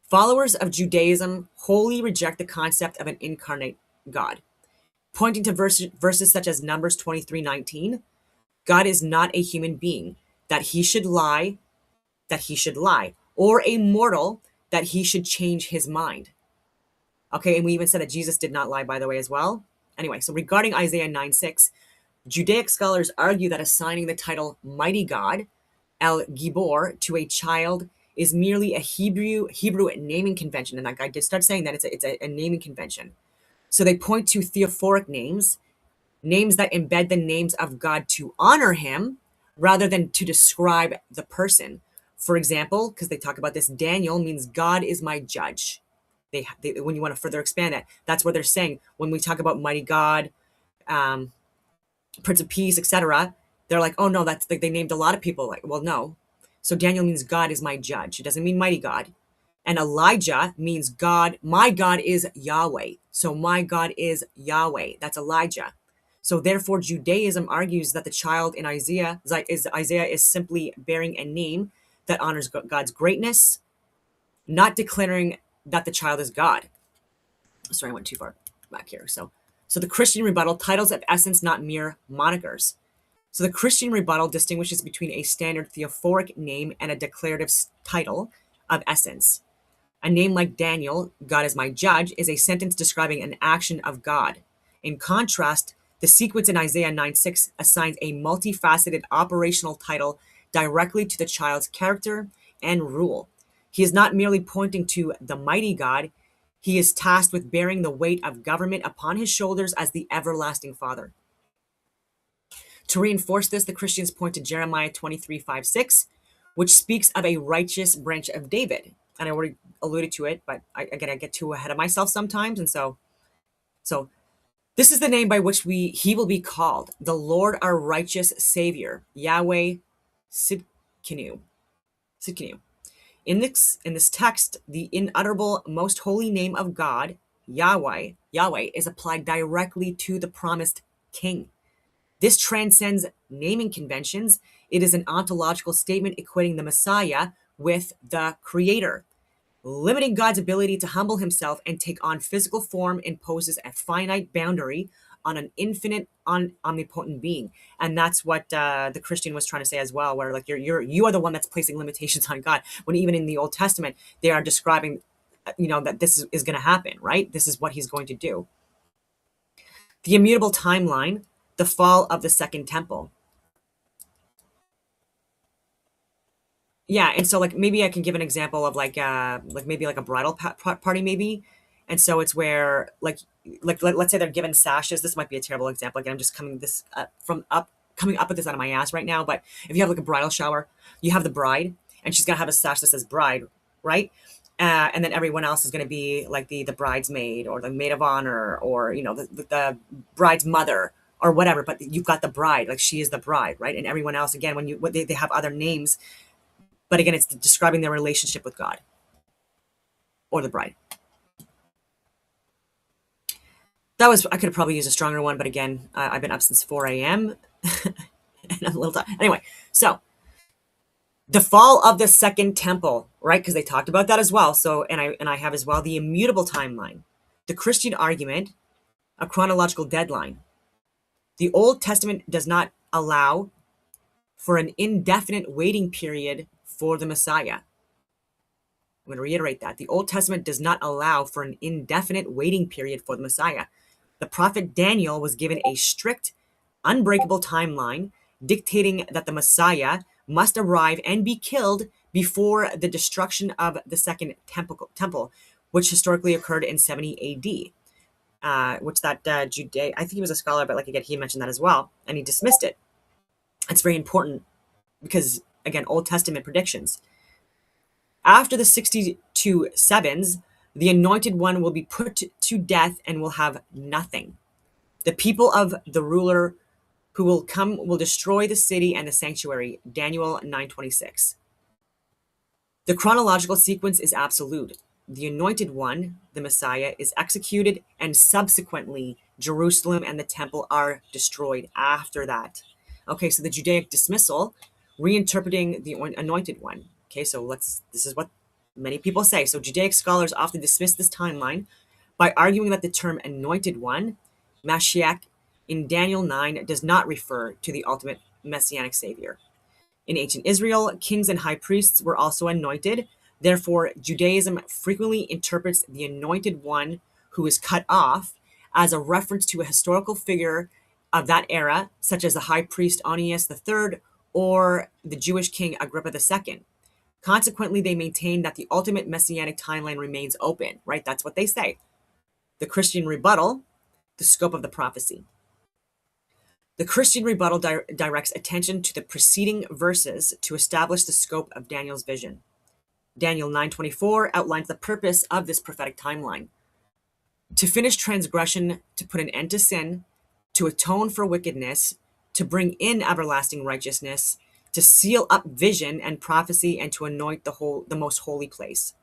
Followers of Judaism wholly reject the concept of an incarnate God, pointing to verses such as Numbers 23:19. God is not a human being that he should lie, or a mortal that he should change his mind. Okay, and we even said that Jesus did not lie, by the way, as well. Anyway, so regarding Isaiah 9:6, Judaic scholars argue that assigning the title Mighty God, El Gibor, to a child is merely a Hebrew naming convention. And that guy did start saying that it's a naming convention. So they point to theophoric names that embed the names of God to honor him rather than to describe the person. For example, because they talk about this, Daniel means God is my judge. When you want to further expand that, that's what they're saying. When we talk about mighty God, Prince of Peace, etc., they're like, oh no, that's like they named a lot of people. Like, well, no. So Daniel means God is my judge. It doesn't mean mighty God. And Elijah means God. My God is Yahweh. So my God is Yahweh. That's Elijah. So therefore, Judaism argues that the child in Isaiah is simply bearing a name that honors God's greatness, not declaring that the child is God. Sorry, I went too far back here. So the Christian rebuttal, titles of essence, not mere monikers. So the Christian rebuttal distinguishes between a standard theophoric name and a declarative title of essence. A name like Daniel, God is my judge, is a sentence describing an action of God. In contrast, the sequence in Isaiah 9:6 assigns a multifaceted operational title directly to the child's character and rule. He is not merely pointing to the mighty God, he is tasked with bearing the weight of government upon his shoulders as the everlasting Father. To reinforce this, the Christians point to Jeremiah 23:5-6, which speaks of a righteous branch of David. And I already alluded to it, but I get too ahead of myself sometimes. And so this is the name by which he will be called, the Lord our righteous Savior, Yahweh Sidkenu. In this text, the inutterable, most holy name of God, Yahweh, is applied directly to the promised king. This transcends naming conventions. It is an ontological statement equating the Messiah with the Creator. Limiting God's ability to humble himself and take on physical form imposes a finite boundary on an infinite, omnipotent being. And that's what the Christian was trying to say as well, where like you are the one that's placing limitations on God, when even in the Old Testament, they are describing, that this is going to happen, right? This is what he's going to do. The immutable timeline, the fall of the Second Temple. Yeah, and so like maybe I can give an example of like maybe like a bridal party maybe, and so it's where like let's say they're given sashes. This might be a terrible example. Again, I'm just coming up with this out of my ass right now. But if you have like a bridal shower, you have the bride, and she's gonna have a sash that says bride, right? And then everyone else is gonna be like the bridesmaid or the maid of honor or the bride's mother or whatever. But you've got the bride, like she is the bride, right? And everyone else, again, when they have other names. But again, it's describing their relationship with God or the bride. I could have probably used a stronger one, but again, I've been up since 4 a.m. and I'm a little tired. Anyway, so the fall of the Second Temple, right? Because they talked about that as well. So, and I have as well the immutable timeline, the Christian argument, a chronological deadline. The Old Testament does not allow for an indefinite waiting period for the Messiah. I'm going to reiterate that. The Old Testament does not allow for an indefinite waiting period for the Messiah. The prophet Daniel was given a strict, unbreakable timeline dictating that the Messiah must arrive and be killed before the destruction of the Second Temple, which historically occurred in 70 AD. Which that Judaic, I think he was a scholar, but like again, he mentioned that as well, and he dismissed it. It's very important because, again, Old Testament predictions. After the 62 sevens, the anointed one will be put to death and will have nothing. The people of the ruler who will come will destroy the city and the sanctuary. Daniel 9:26. The chronological sequence is absolute. The anointed one, the Messiah, is executed, and subsequently Jerusalem and the temple are destroyed after that. Okay, so the Judaic dismissal, reinterpreting the anointed one. Okay, so this is what many people say. So Judaic scholars often dismiss this timeline by arguing that the term anointed one, Mashiach, in Daniel 9 does not refer to the ultimate messianic savior. In ancient Israel, kings and high priests were also anointed. Therefore, Judaism frequently interprets the anointed one who is cut off as a reference to a historical figure of that era, such as the high priest Onias III or the Jewish king Agrippa II. Consequently, they maintain that the ultimate messianic timeline remains open, right? That's what they say. The Christian rebuttal, the scope of the prophecy. The Christian rebuttal directs attention to the preceding verses to establish the scope of Daniel's vision. Daniel 9:24 outlines the purpose of this prophetic timeline: to finish transgression, to put an end to sin, to atone for wickedness, to bring in everlasting righteousness, to seal up vision and prophecy, and to anoint the most holy place.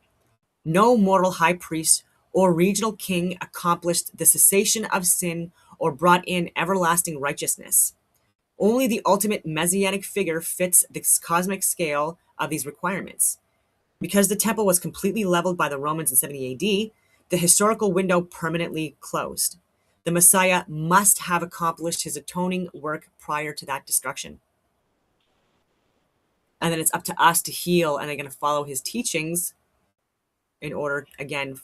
No mortal high priest or regional king accomplished the cessation of sin or brought in everlasting righteousness. Only the ultimate messianic figure fits this cosmic scale of these requirements. Because the temple was completely leveled by the Romans in 70 AD, the historical window permanently closed. The Messiah must have accomplished his atoning work prior to that destruction. And then it's up to us to heal, and they're going to follow his teachings in order, again,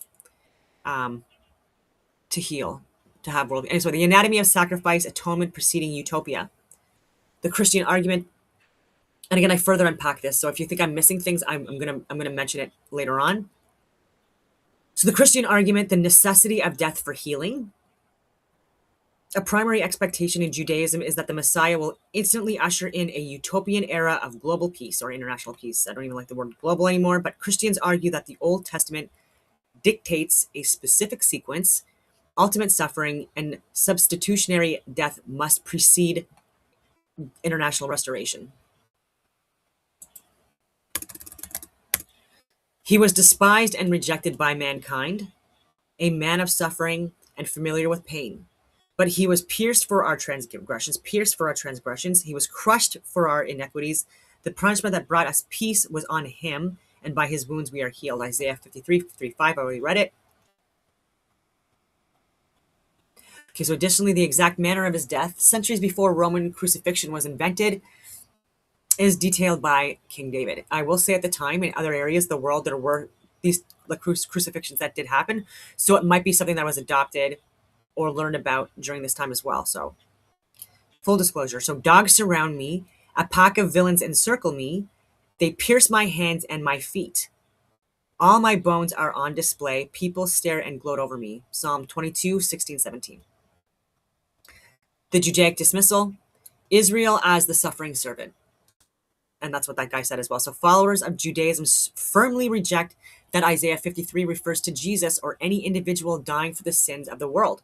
to heal, to have world. And so the anatomy of sacrifice, atonement preceding utopia. The Christian argument, and again, I further unpack this. So if you think I'm missing things, I'm gonna mention it later on. So the Christian argument, the necessity of death for healing. A primary expectation in Judaism is that the Messiah will instantly usher in a utopian era of global peace or international peace. I don't even like the word global anymore, but Christians argue that the Old Testament dictates a specific sequence. Ultimate suffering and substitutionary death must precede international restoration. He was despised and rejected by mankind, a man of suffering and familiar with pain. But he was pierced for our transgressions, He was crushed for our iniquities. The punishment that brought us peace was on him, and by his wounds we are healed. Isaiah 53:5, I already read it. Okay, so additionally, the exact manner of his death, centuries before Roman crucifixion was invented, is detailed by King David. I will say at the time, in other areas of the world, there were these crucifixions that did happen. So it might be something that was adopted or learned about during this time as well. So full disclosure. So dogs surround me. A pack of villains encircle me. They pierce my hands and my feet. All my bones are on display. People stare and gloat over me. Psalm 22:16-17. The Judaic dismissal. Israel as the suffering servant. And that's what that guy said as well. So followers of Judaism firmly reject that Isaiah 53 refers to Jesus or any individual dying for the sins of the world.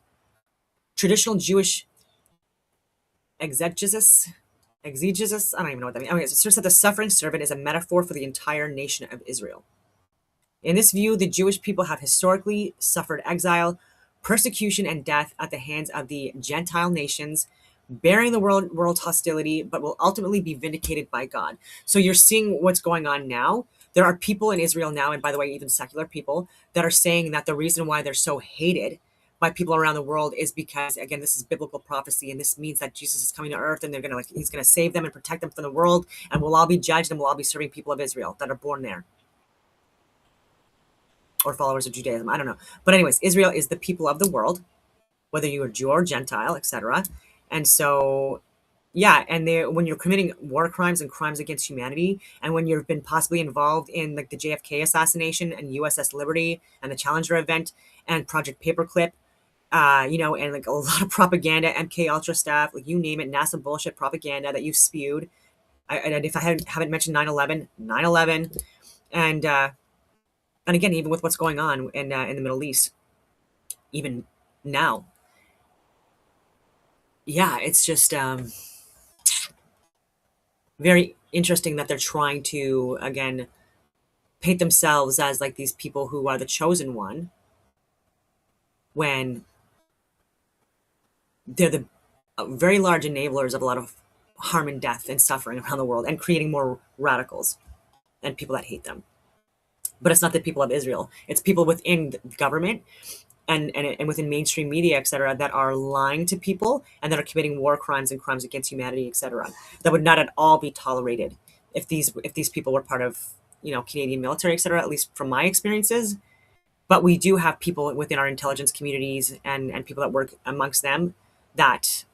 Traditional Jewish exegesis, I don't even know what that means. Okay, it asserts that the suffering servant is a metaphor for the entire nation of Israel. In this view, the Jewish people have historically suffered exile, persecution, and death at the hands of the Gentile nations, bearing the world's hostility, but will ultimately be vindicated by God. So you're seeing what's going on now. There are people in Israel now, and by the way, even secular people, that are saying that the reason why they're so hated by people around the world is because, again, this is biblical prophecy, and this means that Jesus is coming to earth, and he's gonna save them and protect them from the world, and we'll all be judged, and we'll all be serving people of Israel that are born there, or followers of Judaism. I don't know, but anyways, Israel is the people of the world, whether you are Jew or Gentile, etc. And so, yeah, and when you're committing war crimes and crimes against humanity, and when you've been possibly involved in like the JFK assassination and USS Liberty and the Challenger event and Project Paperclip, and like a lot of propaganda, MK Ultra stuff, like you name it, NASA bullshit propaganda that you've spewed. And if I haven't mentioned 9/11, and again, even with what's going on in the Middle East, even now. Yeah, it's just very interesting that they're trying to, again, paint themselves as like these people who are the chosen one when they're the very large enablers of a lot of harm and death and suffering around the world and creating more radicals and people that hate them. But it's not the people of Israel. It's people within the government and within mainstream media, etc., that are lying to people and that are committing war crimes and crimes against humanity, etc., that would not at all be tolerated if these people were part of, Canadian military, etc., at least from my experiences. But we do have people within our intelligence communities and people that work amongst them that,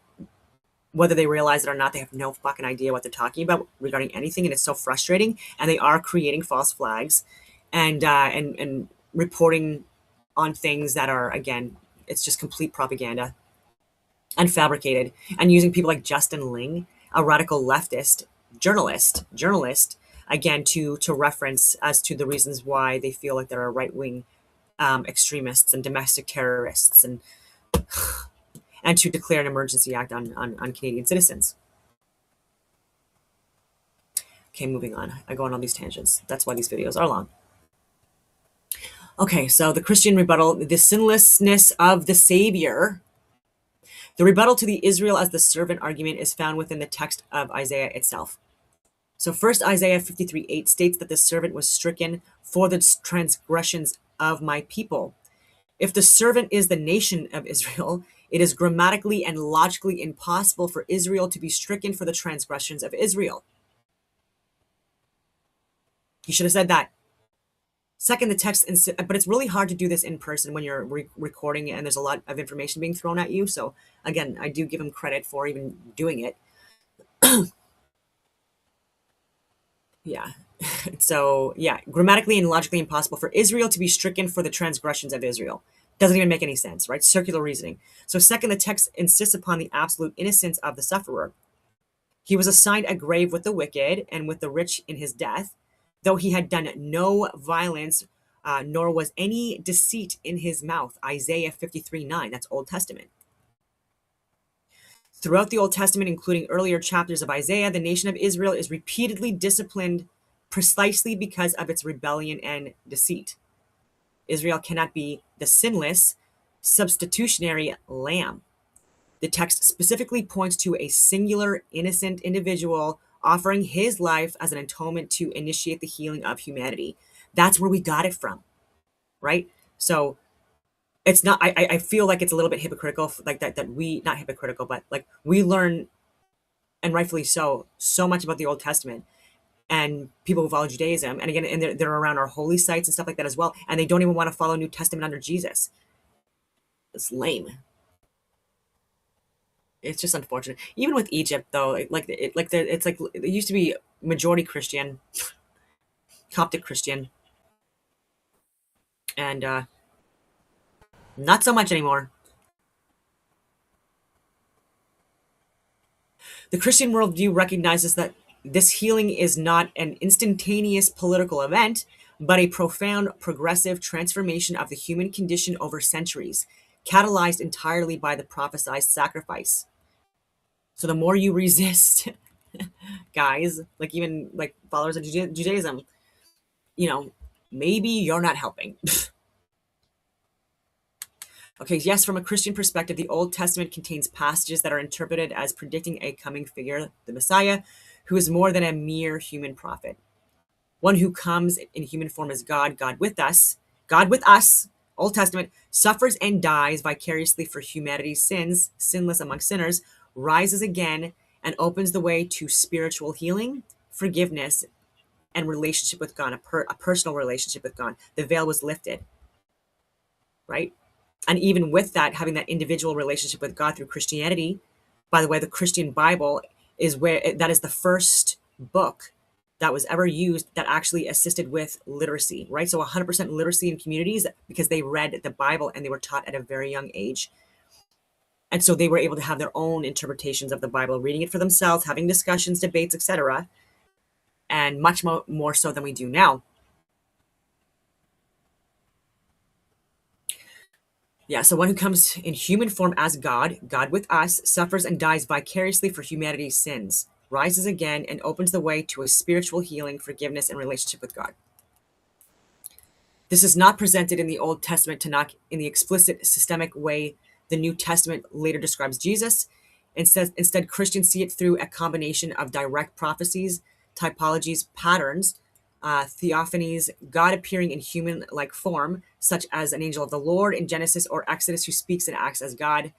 whether they realize it or not, they have no fucking idea what they're talking about regarding anything, and it's so frustrating. And they are creating false flags, and reporting on things that are, again, it's just complete propaganda and fabricated, and using people like Justin Ling, a radical leftist journalist, again, to reference as to the reasons why they feel like there are right wing extremists and domestic terrorists, and to declare an emergency act on Canadian citizens. Okay, moving on. I go on all these tangents. That's why these videos are long. Okay, so the Christian rebuttal, the sinlessness of the Savior. The rebuttal to the Israel as the servant argument is found within the text of Isaiah itself. So first, Isaiah 53:8 states that the servant was stricken for the transgressions of my people. If the servant is the nation of Israel, it is grammatically and logically impossible for Israel to be stricken for the transgressions of Israel. He should have said that. Second, the text, but it's really hard to do this in person when you're recording and there's a lot of information being thrown at you. So again, I do give him credit for even doing it. Yeah. So yeah, grammatically and logically impossible for Israel to be stricken for the transgressions of Israel. Doesn't even make any sense, right? Circular reasoning. So second, the text insists upon the absolute innocence of the sufferer. He was assigned a grave with the wicked and with the rich in his death, though he had done no violence, nor was any deceit in his mouth. Isaiah 53:9, that's Old Testament. Throughout the Old Testament, including earlier chapters of Isaiah, the nation of Israel is repeatedly disciplined precisely because of its rebellion and deceit. Israel cannot be the sinless, substitutionary lamb. The text specifically points to a singular, innocent individual offering his life as an atonement to initiate the healing of humanity. That's where we got it from, right? So it's not, I feel like it's a little bit hypocritical, like that we, not hypocritical, but like we learn, and rightfully so much about the Old Testament and people who follow Judaism. And again, and they're around our holy sites and stuff like that as well. And they don't even want to follow New Testament under Jesus. It's lame. It's just unfortunate. Even with Egypt, though, it's like it used to be majority Christian, Coptic Christian, and not so much anymore. The Christian worldview recognizes that this healing is not an instantaneous political event, but a profound progressive transformation of the human condition over centuries, catalyzed entirely by the prophesied sacrifice. So the more you resist, guys, like even like followers of Judaism, maybe you're not helping. Okay, yes, from a Christian perspective, the Old Testament contains passages that are interpreted as predicting a coming figure, the Messiah, who is more than a mere human prophet. One who comes in human form as God with us, Old Testament, suffers and dies vicariously for humanity's sins, sinless among sinners, rises again, and opens the way to spiritual healing, forgiveness, and relationship with God, a personal relationship with God. The veil was lifted, right? And even with that, having that individual relationship with God through Christianity, by the way, the Christian Bible is that is the first book that was ever used that actually assisted with literacy, right? So 100% literacy in communities because they read the Bible and they were taught at a very young age. And so they were able to have their own interpretations of the Bible, reading it for themselves, having discussions, debates, etc., and much more so than we do now. Yeah, so one who comes in human form as God with us, suffers and dies vicariously for humanity's sins, rises again, and opens the way to a spiritual healing, forgiveness, and relationship with God. This is not presented in the Old Testament Tanakh in the explicit systemic way the New Testament later describes Jesus. Instead, Christians see it through a combination of direct prophecies, typologies, patterns, theophanies, God appearing in human-like form, such as an angel of the Lord in Genesis or Exodus who speaks and acts as God,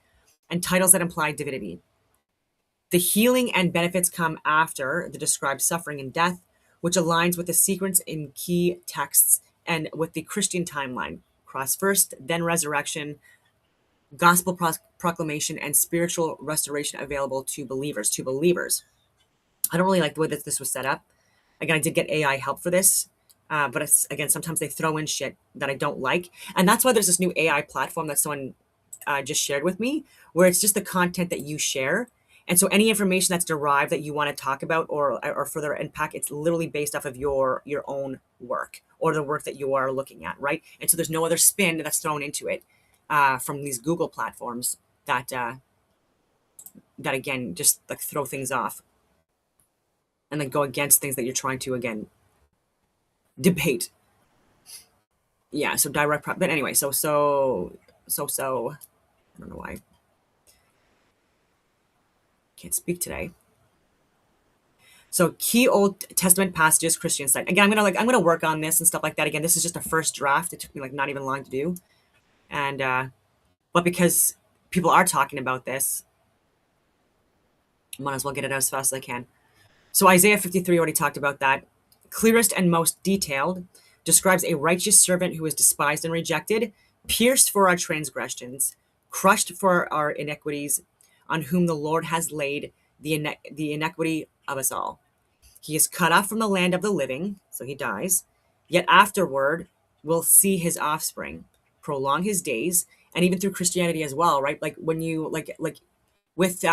and titles that imply divinity. The healing and benefits come after the described suffering and death, which aligns with the sequence in key texts and with the Christian timeline. Cross first, then resurrection, gospel proclamation, and spiritual restoration available to believers. I don't really like the way that this was set up. Again, I did get AI help for this, but it's, again, sometimes they throw in shit that I don't like. And that's why there's this new AI platform that someone just shared with me, where it's just the content that you share. And so any information that's derived that you want to talk about or further unpack, it's literally based off of your own work or the work that you are looking at, right? And so there's no other spin that's thrown into it from these Google platforms that that again just like throw things off and then go against things that you're trying to again debate. Yeah, so but anyway, so I don't know why. Can't speak today. So key Old Testament passages Christian cite. Again, I'm gonna work on this and stuff like that. Again, this is just a first draft. It took me like not even long to do. And but because people are talking about this, I might as well get it out as fast as I can. So Isaiah 53 already talked about that. Clearest and most detailed, describes a righteous servant who is despised and rejected, pierced for our transgressions, crushed for our iniquities, on whom the Lord has laid the iniquity of us all. He is cut off from the land of the living, so he dies, yet afterward will see his offspring, prolong his days, and even through Christianity as well, right? Like when you like with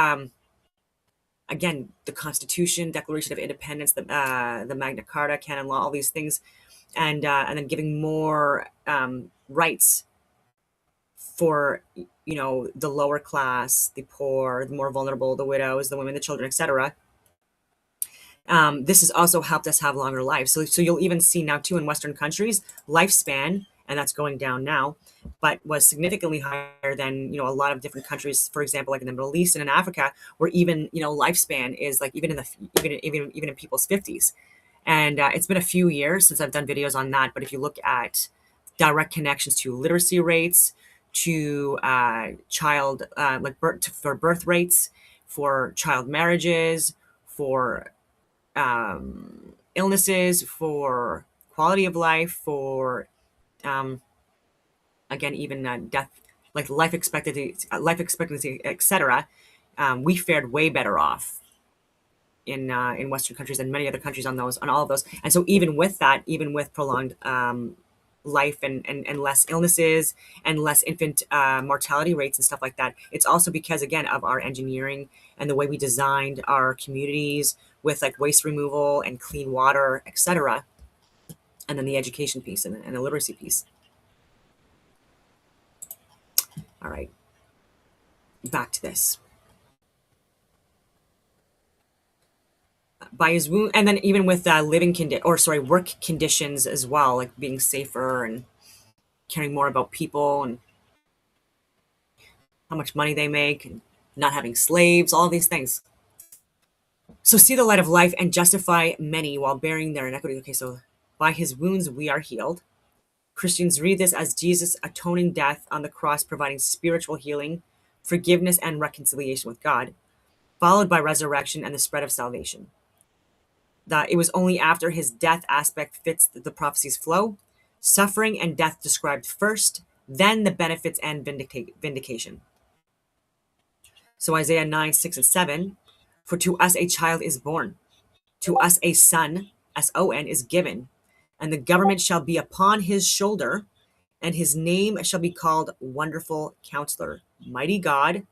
again, the Constitution, Declaration of Independence, the Magna Carta, canon law, all these things, and then giving more rights for the lower class, the poor, the more vulnerable, the widows, the women, the children, etc. This has also helped us have longer lives. So you'll even see now too in Western countries, lifespan, and that's going down now, but was significantly higher than a lot of different countries. For example, like in the Middle East and in Africa, where even lifespan is like even in people's 50s. And it's been a few years since I've done videos on that. But if you look at direct connections to literacy rates, to for birth rates, for child marriages, for illnesses, for quality of life, for again even death, like life expectancy, etc. We fared way better off in Western countries than many other countries on all of those. And so even with that, even with prolonged life and less illnesses and less infant mortality rates and stuff like that, it's also because again of our engineering and the way we designed our communities with like waste removal and clean water, etc. And then the education piece and the literacy piece. All right, back to this. By his wound, and then even with work conditions as well, like being safer and caring more about people and how much money they make and not having slaves, all these things. So see the light of life and justify many while bearing their iniquity. Okay, so by his wounds we are healed. Christians read this as Jesus' atoning death on the cross, providing spiritual healing, forgiveness, and reconciliation with God, followed by resurrection and the spread of salvation. That it was only after his death aspect fits the prophecy's flow, suffering and death described first, then the benefits and vindication. So Isaiah 9, 6, and 7, for to us a child is born, to us a son, S-O-N, is given, and the government shall be upon his shoulder, and his name shall be called Wonderful Counselor, Mighty God.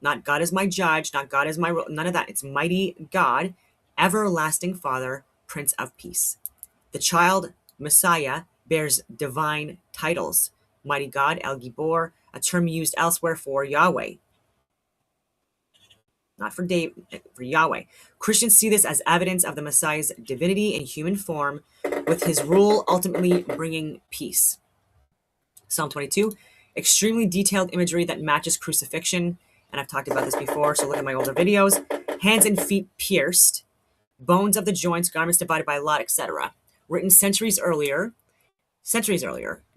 Not God is my judge, not God is my, none of that. It's Mighty God, Everlasting Father, Prince of Peace. The child, Messiah, bears divine titles. Mighty God, El Gibor, a term used elsewhere for Yahweh. Not for David, for Yahweh. Christians see this as evidence of the Messiah's divinity in human form, with his rule ultimately bringing peace. Psalm 22, extremely detailed imagery that matches crucifixion. And I've talked about this before, so look at my older videos. Hands and feet pierced, bones of the joints, garments divided by lot, etc. Written centuries earlier,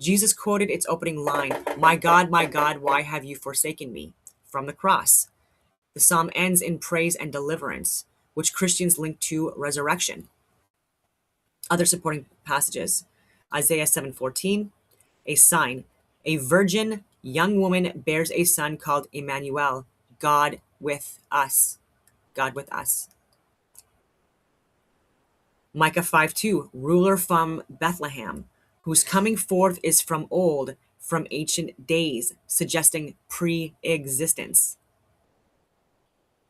Jesus quoted its opening line, my God, why have you forsaken me?" from the cross. The psalm ends in praise and deliverance, which Christians link to resurrection. Other supporting passages, Isaiah 7:14, a sign, a virgin young woman bears a son called Emmanuel, God with us. God with us. Micah 5:2, ruler from Bethlehem, whose coming forth is from old, from ancient days, suggesting pre-existence.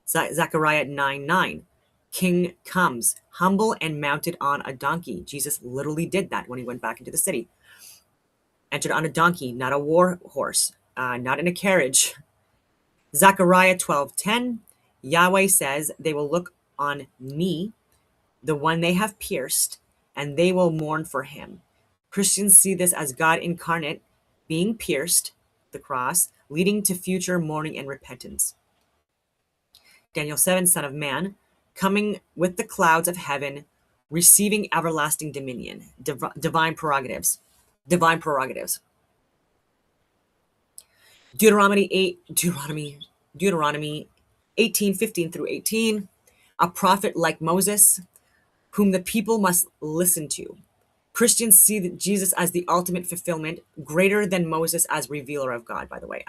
Zechariah 9:9, king comes, humble and mounted on a donkey. Jesus literally did that when he went back into the city. Entered on a donkey, not a war horse, not in a carriage. Zechariah 12:10, Yahweh says, they will look on me, the one they have pierced, and they will mourn for him. Christians see this as God incarnate being pierced, the cross, leading to future mourning and repentance. Daniel 7, Son of Man, coming with the clouds of heaven, receiving everlasting dominion, divine prerogatives. Deuteronomy 18:15 through 18, a prophet like Moses, whom the people must listen to. Christians see Jesus as the ultimate fulfillment, greater than Moses as revealer of God, by the way,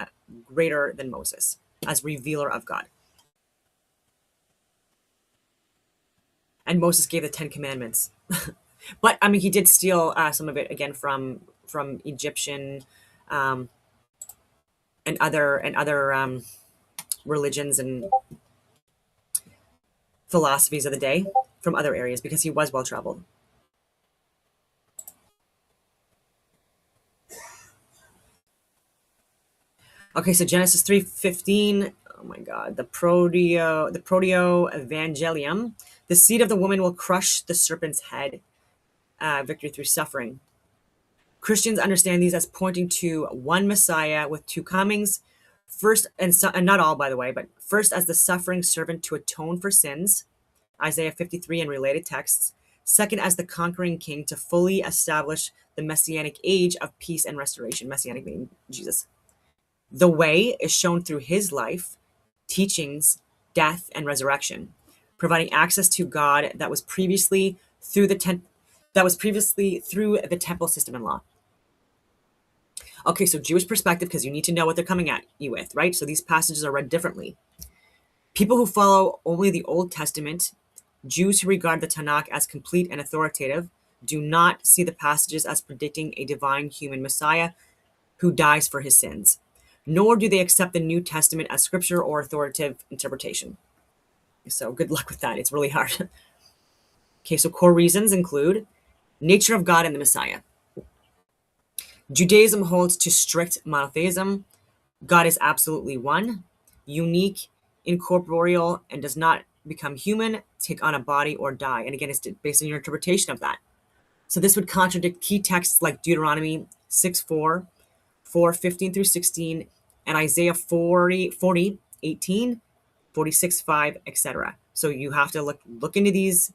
greater than Moses as revealer of God. And Moses gave the 10 Commandments. But I mean, he did steal some of it again from Egyptian and other religions and philosophies of the day from other areas because he was well traveled. Okay, so Genesis 3:15. Oh my God, the proto-evangelium. The seed of the woman will crush the serpent's head. Victory through suffering. Christians understand these as pointing to one Messiah with two comings. First, and not all, by the way, but first as the suffering servant to atone for sins, Isaiah 53 and related texts. Second, as the conquering king to fully establish the messianic age of peace and restoration, messianic meaning Jesus. The way is shown through his life, teachings, death, and resurrection, providing access to God that was previously through the temple system and law. Okay, so Jewish perspective, because you need to know what they're coming at you with, right? So these passages are read differently. People who follow only the Old Testament, Jews who regard the Tanakh as complete and authoritative, do not see the passages as predicting a divine human Messiah who dies for his sins, nor do they accept the New Testament as scripture or authoritative interpretation. So good luck with that. It's really hard. Okay, so core reasons include nature of God and the Messiah. Judaism holds to strict monotheism. God is absolutely one, unique, incorporeal, and does not become human, take on a body, or die. And again, it's based on your interpretation of that. So this would contradict key texts like Deuteronomy 6:4, 4:15 through 16, and Isaiah 40:18, 46:5, etc. So you have to look into these,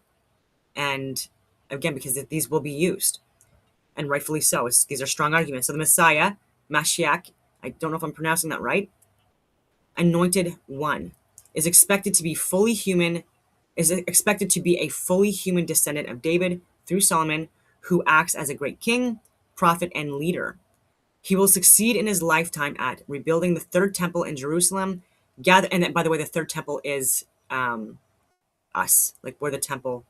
and again, because these will be used, and rightfully so. These are strong arguments. So the Messiah, Mashiach, I don't know if I'm pronouncing that right, anointed one, is expected to be a fully human descendant of David through Solomon, who acts as a great king, prophet, and leader. He will succeed in his lifetime at rebuilding the third temple in Jerusalem. And by the way, the third temple is us, like we're the temple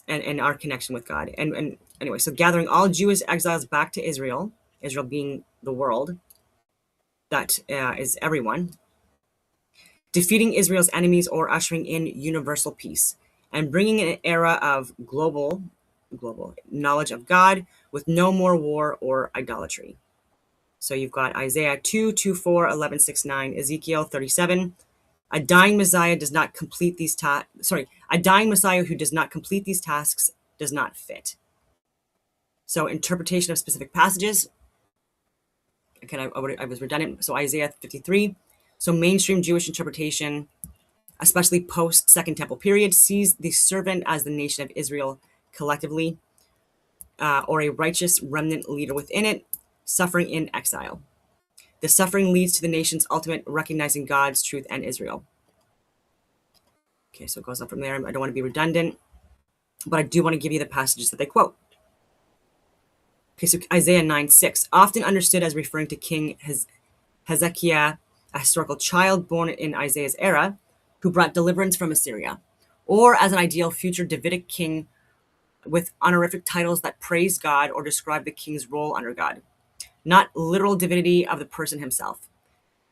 and our connection with God. And anyway, so gathering all Jewish exiles back to Israel, Israel being the world, that is everyone, defeating Israel's enemies or ushering in universal peace, and bringing an era of global knowledge of God with no more war or idolatry. So you've got Isaiah 2:4, 11:6-9, Ezekiel 37. A dying Messiah who does not complete these tasks does not fit. So interpretation of specific passages. Again, I was redundant. So Isaiah 53. So mainstream Jewish interpretation, especially post Second Temple period, sees the servant as the nation of Israel collectively, or a righteous remnant leader within it, suffering in exile. The suffering leads to the nation's ultimate recognizing God's truth and Israel. Okay, so it goes on from there. I don't want to be redundant, but I do want to give you the passages that they quote. Okay, so Isaiah 9:6, often understood as referring to King Hezekiah, a historical child born in Isaiah's era, who brought deliverance from Assyria, or as an ideal future Davidic king with honorific titles that praise God or describe the king's role under God, not literal divinity of the person himself.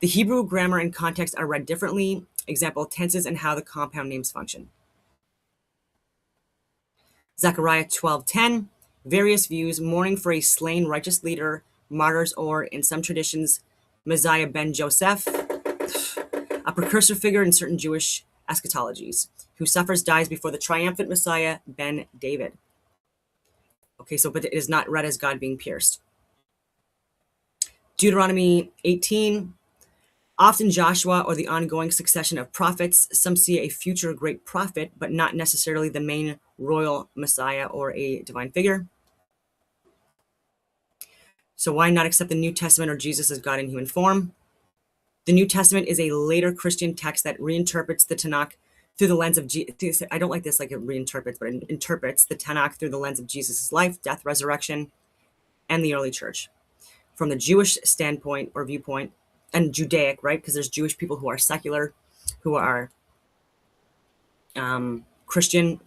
The Hebrew grammar and context are read differently, example, tenses and how the compound names function. Zechariah 12:10, various views, mourning for a slain righteous leader, martyrs, or, in some traditions, Messiah ben Joseph, a precursor figure in certain Jewish eschatologies, who suffers, dies before the triumphant Messiah ben David. Okay, so but it is not read as God being pierced. Deuteronomy 18, often Joshua or the ongoing succession of prophets. Some see a future great prophet, but not necessarily the main royal Messiah or a divine figure. So why not accept the New Testament or Jesus as God in human form? The New Testament is a later Christian text that reinterprets the Tanakh through the lens of Jesus. I don't like this, like it reinterprets, but it interprets the Tanakh through the lens of Jesus' life, death, resurrection, and the early church. From the Jewish standpoint or viewpoint, and Judaic, right? Because there's Jewish people who are secular, who are Christian,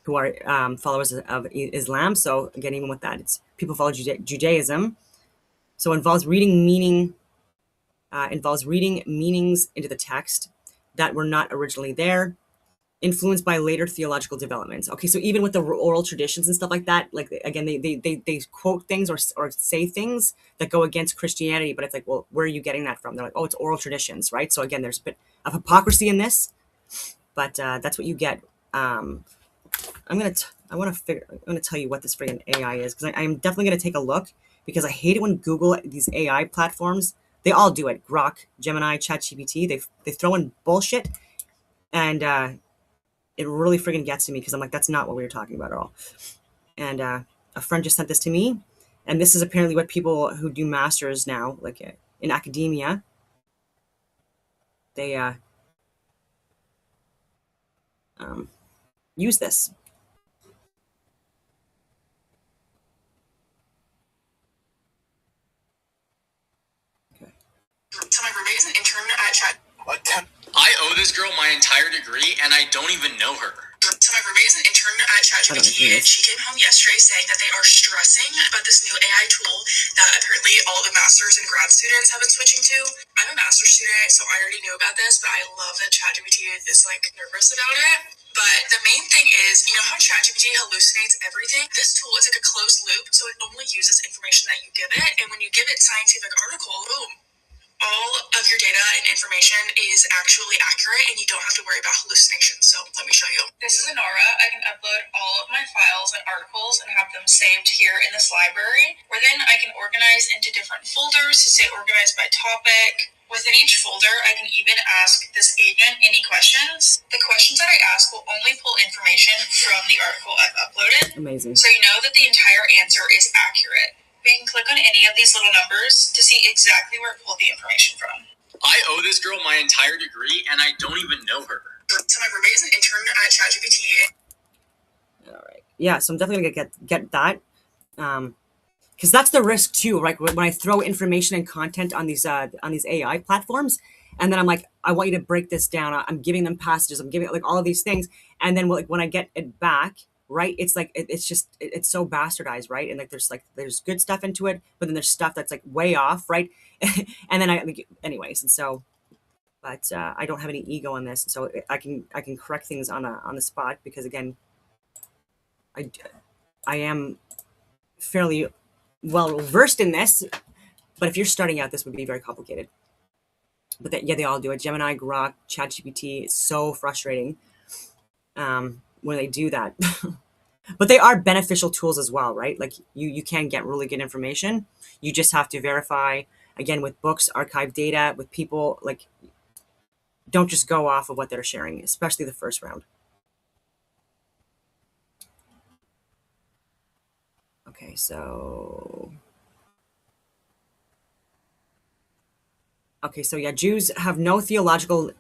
who are followers of Islam. So again, even with that, it's people follow Judaism. So it involves reading meanings into the text that were not originally there, influenced by later theological developments. Okay, so even with the oral traditions and stuff like that, like again, they quote things or say things that go against Christianity, but it's like, well, where are you getting that from? They're like, oh, it's oral traditions, right? So again, there's a bit of hypocrisy in this, but that's what you get. I'm gonna tell you what this friggin' AI is, because I'm definitely gonna take a look, because I hate it when Google, these AI platforms, they all do it. Grok, Gemini, ChatGPT, they throw in bullshit, and it really friggin' gets to me, because I'm like, that's not what we were talking about at all. And a friend just sent this to me, and this is apparently what people who do masters now, like in academia, they use this. Okay.
So my roommate is an intern at Chat. I owe this girl my entire degree, and I don't even know her. So my roommate is an intern at ChatGPT, and she came home yesterday saying that they are stressing about this new AI tool that apparently all the masters and grad students have been switching to. I'm a master's student, so I already knew about this, but I love that ChatGPT is like nervous about it. But the main thing is, you know how ChatGPT hallucinates everything? This tool is like a closed loop, so it only uses information that you give it, and when you give it scientific article, boom, all of your data and information is actually accurate, and you don't have to worry about hallucinations. So let me show you. This is Inara. I can upload all of my files and articles and have them saved here in this library, where then I can organize into different folders to stay organized by topic. Within each folder, I can even ask this agent any questions. The questions that I ask will only pull information from the article I've uploaded.
Amazing.
So you know that the entire answer is accurate. We can click on any of these little numbers to see exactly where it pulled the information from. I owe this girl my entire degree, and I don't even know her. So my roommate is an intern at ChatGPT.
All right. Yeah, so I'm definitely gonna get that, because that's the risk too, right? When I throw information and content on these AI platforms, and then I'm like, I want you to break this down. I'm giving them passages. I'm giving like all of these things, and then like when I get it back, right, it's like it's so bastardized, right? And like there's good stuff into it, but then there's stuff that's like way off, right? And then anyways, and so, but I don't have any ego on this, so I can correct things on the spot, because again, I am fairly well versed in this, but if you're starting out, this would be very complicated. But they all do it. Gemini, Grok, ChatGPT. It's so frustrating when they do that. But they are beneficial tools as well, right? Like you can get really good information. You just have to verify, again, with books, archive data, with people. Like, don't just go off of what they're sharing, especially the first round. Okay, so yeah, Jews have no theological,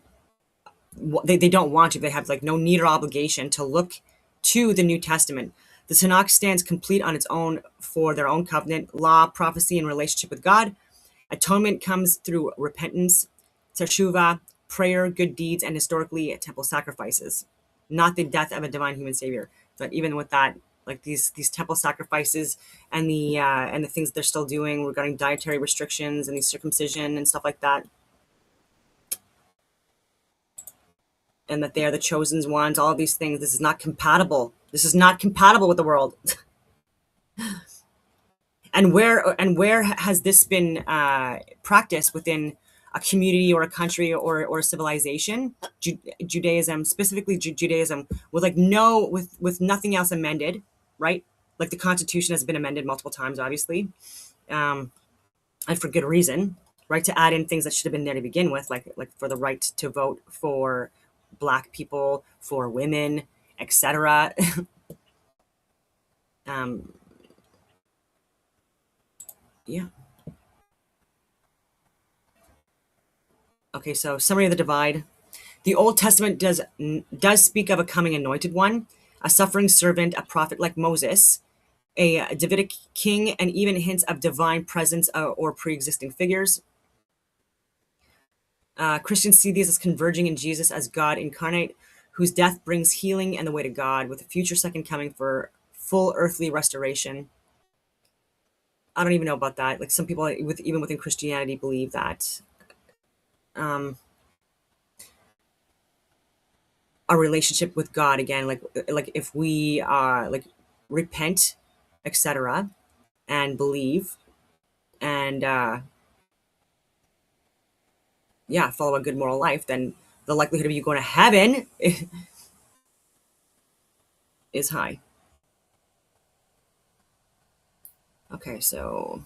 they don't want to, they have like no need or obligation to look to the New Testament. The Tanakh stands complete on its own for their own covenant, law, prophecy, and relationship with God. Atonement comes through repentance, teshuvah, prayer, good deeds, and historically temple sacrifices, not the death of a divine human savior. But even with that, like these temple sacrifices and the things that they're still doing regarding dietary restrictions and the circumcision and stuff like that, and that they are the chosen ones, all of these things, this is not compatible. This is not compatible with the world. And where has this been practiced within a community or a country or a civilization? Judaism, specifically Judaism, with with nothing else amended, right? Like the Constitution has been amended multiple times, obviously, and for good reason, right? To add in things that should have been there to begin with, like for the right to vote for Black people, for women, etc. Yeah. Okay, so summary of the divide. The Old Testament does speak of a coming anointed one, a suffering servant, a prophet like Moses, a Davidic king, and even hints of divine presence or pre-existing figures. Christians see these as converging in Jesus as God incarnate, whose death brings healing and the way to God, with a future second coming for full earthly restoration. I don't even know about that. Like some people, even within Christianity, believe that our relationship with God again, like if we like repent, etc., and believe, and yeah, follow a good moral life, then the likelihood of you going to heaven is high. Okay, so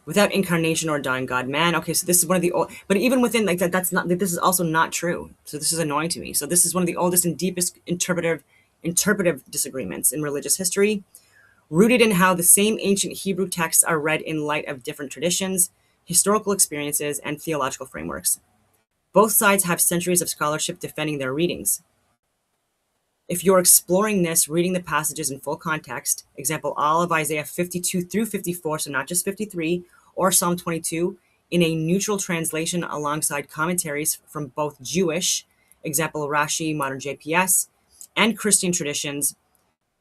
without incarnation or dying God, man. Okay, so this is one of the old, but even within like that, that's not. This is also not true. So this is annoying to me. So this is one of the oldest and deepest interpretive disagreements in religious history, rooted in how the same ancient Hebrew texts are read in light of different traditions, historical experiences, and theological frameworks. Both sides have centuries of scholarship defending their readings. If you're exploring this, reading the passages in full context, example, all of Isaiah 52 through 54, so not just 53, or Psalm 22, in a neutral translation alongside commentaries from both Jewish, example, Rashi, modern JPS, and Christian traditions,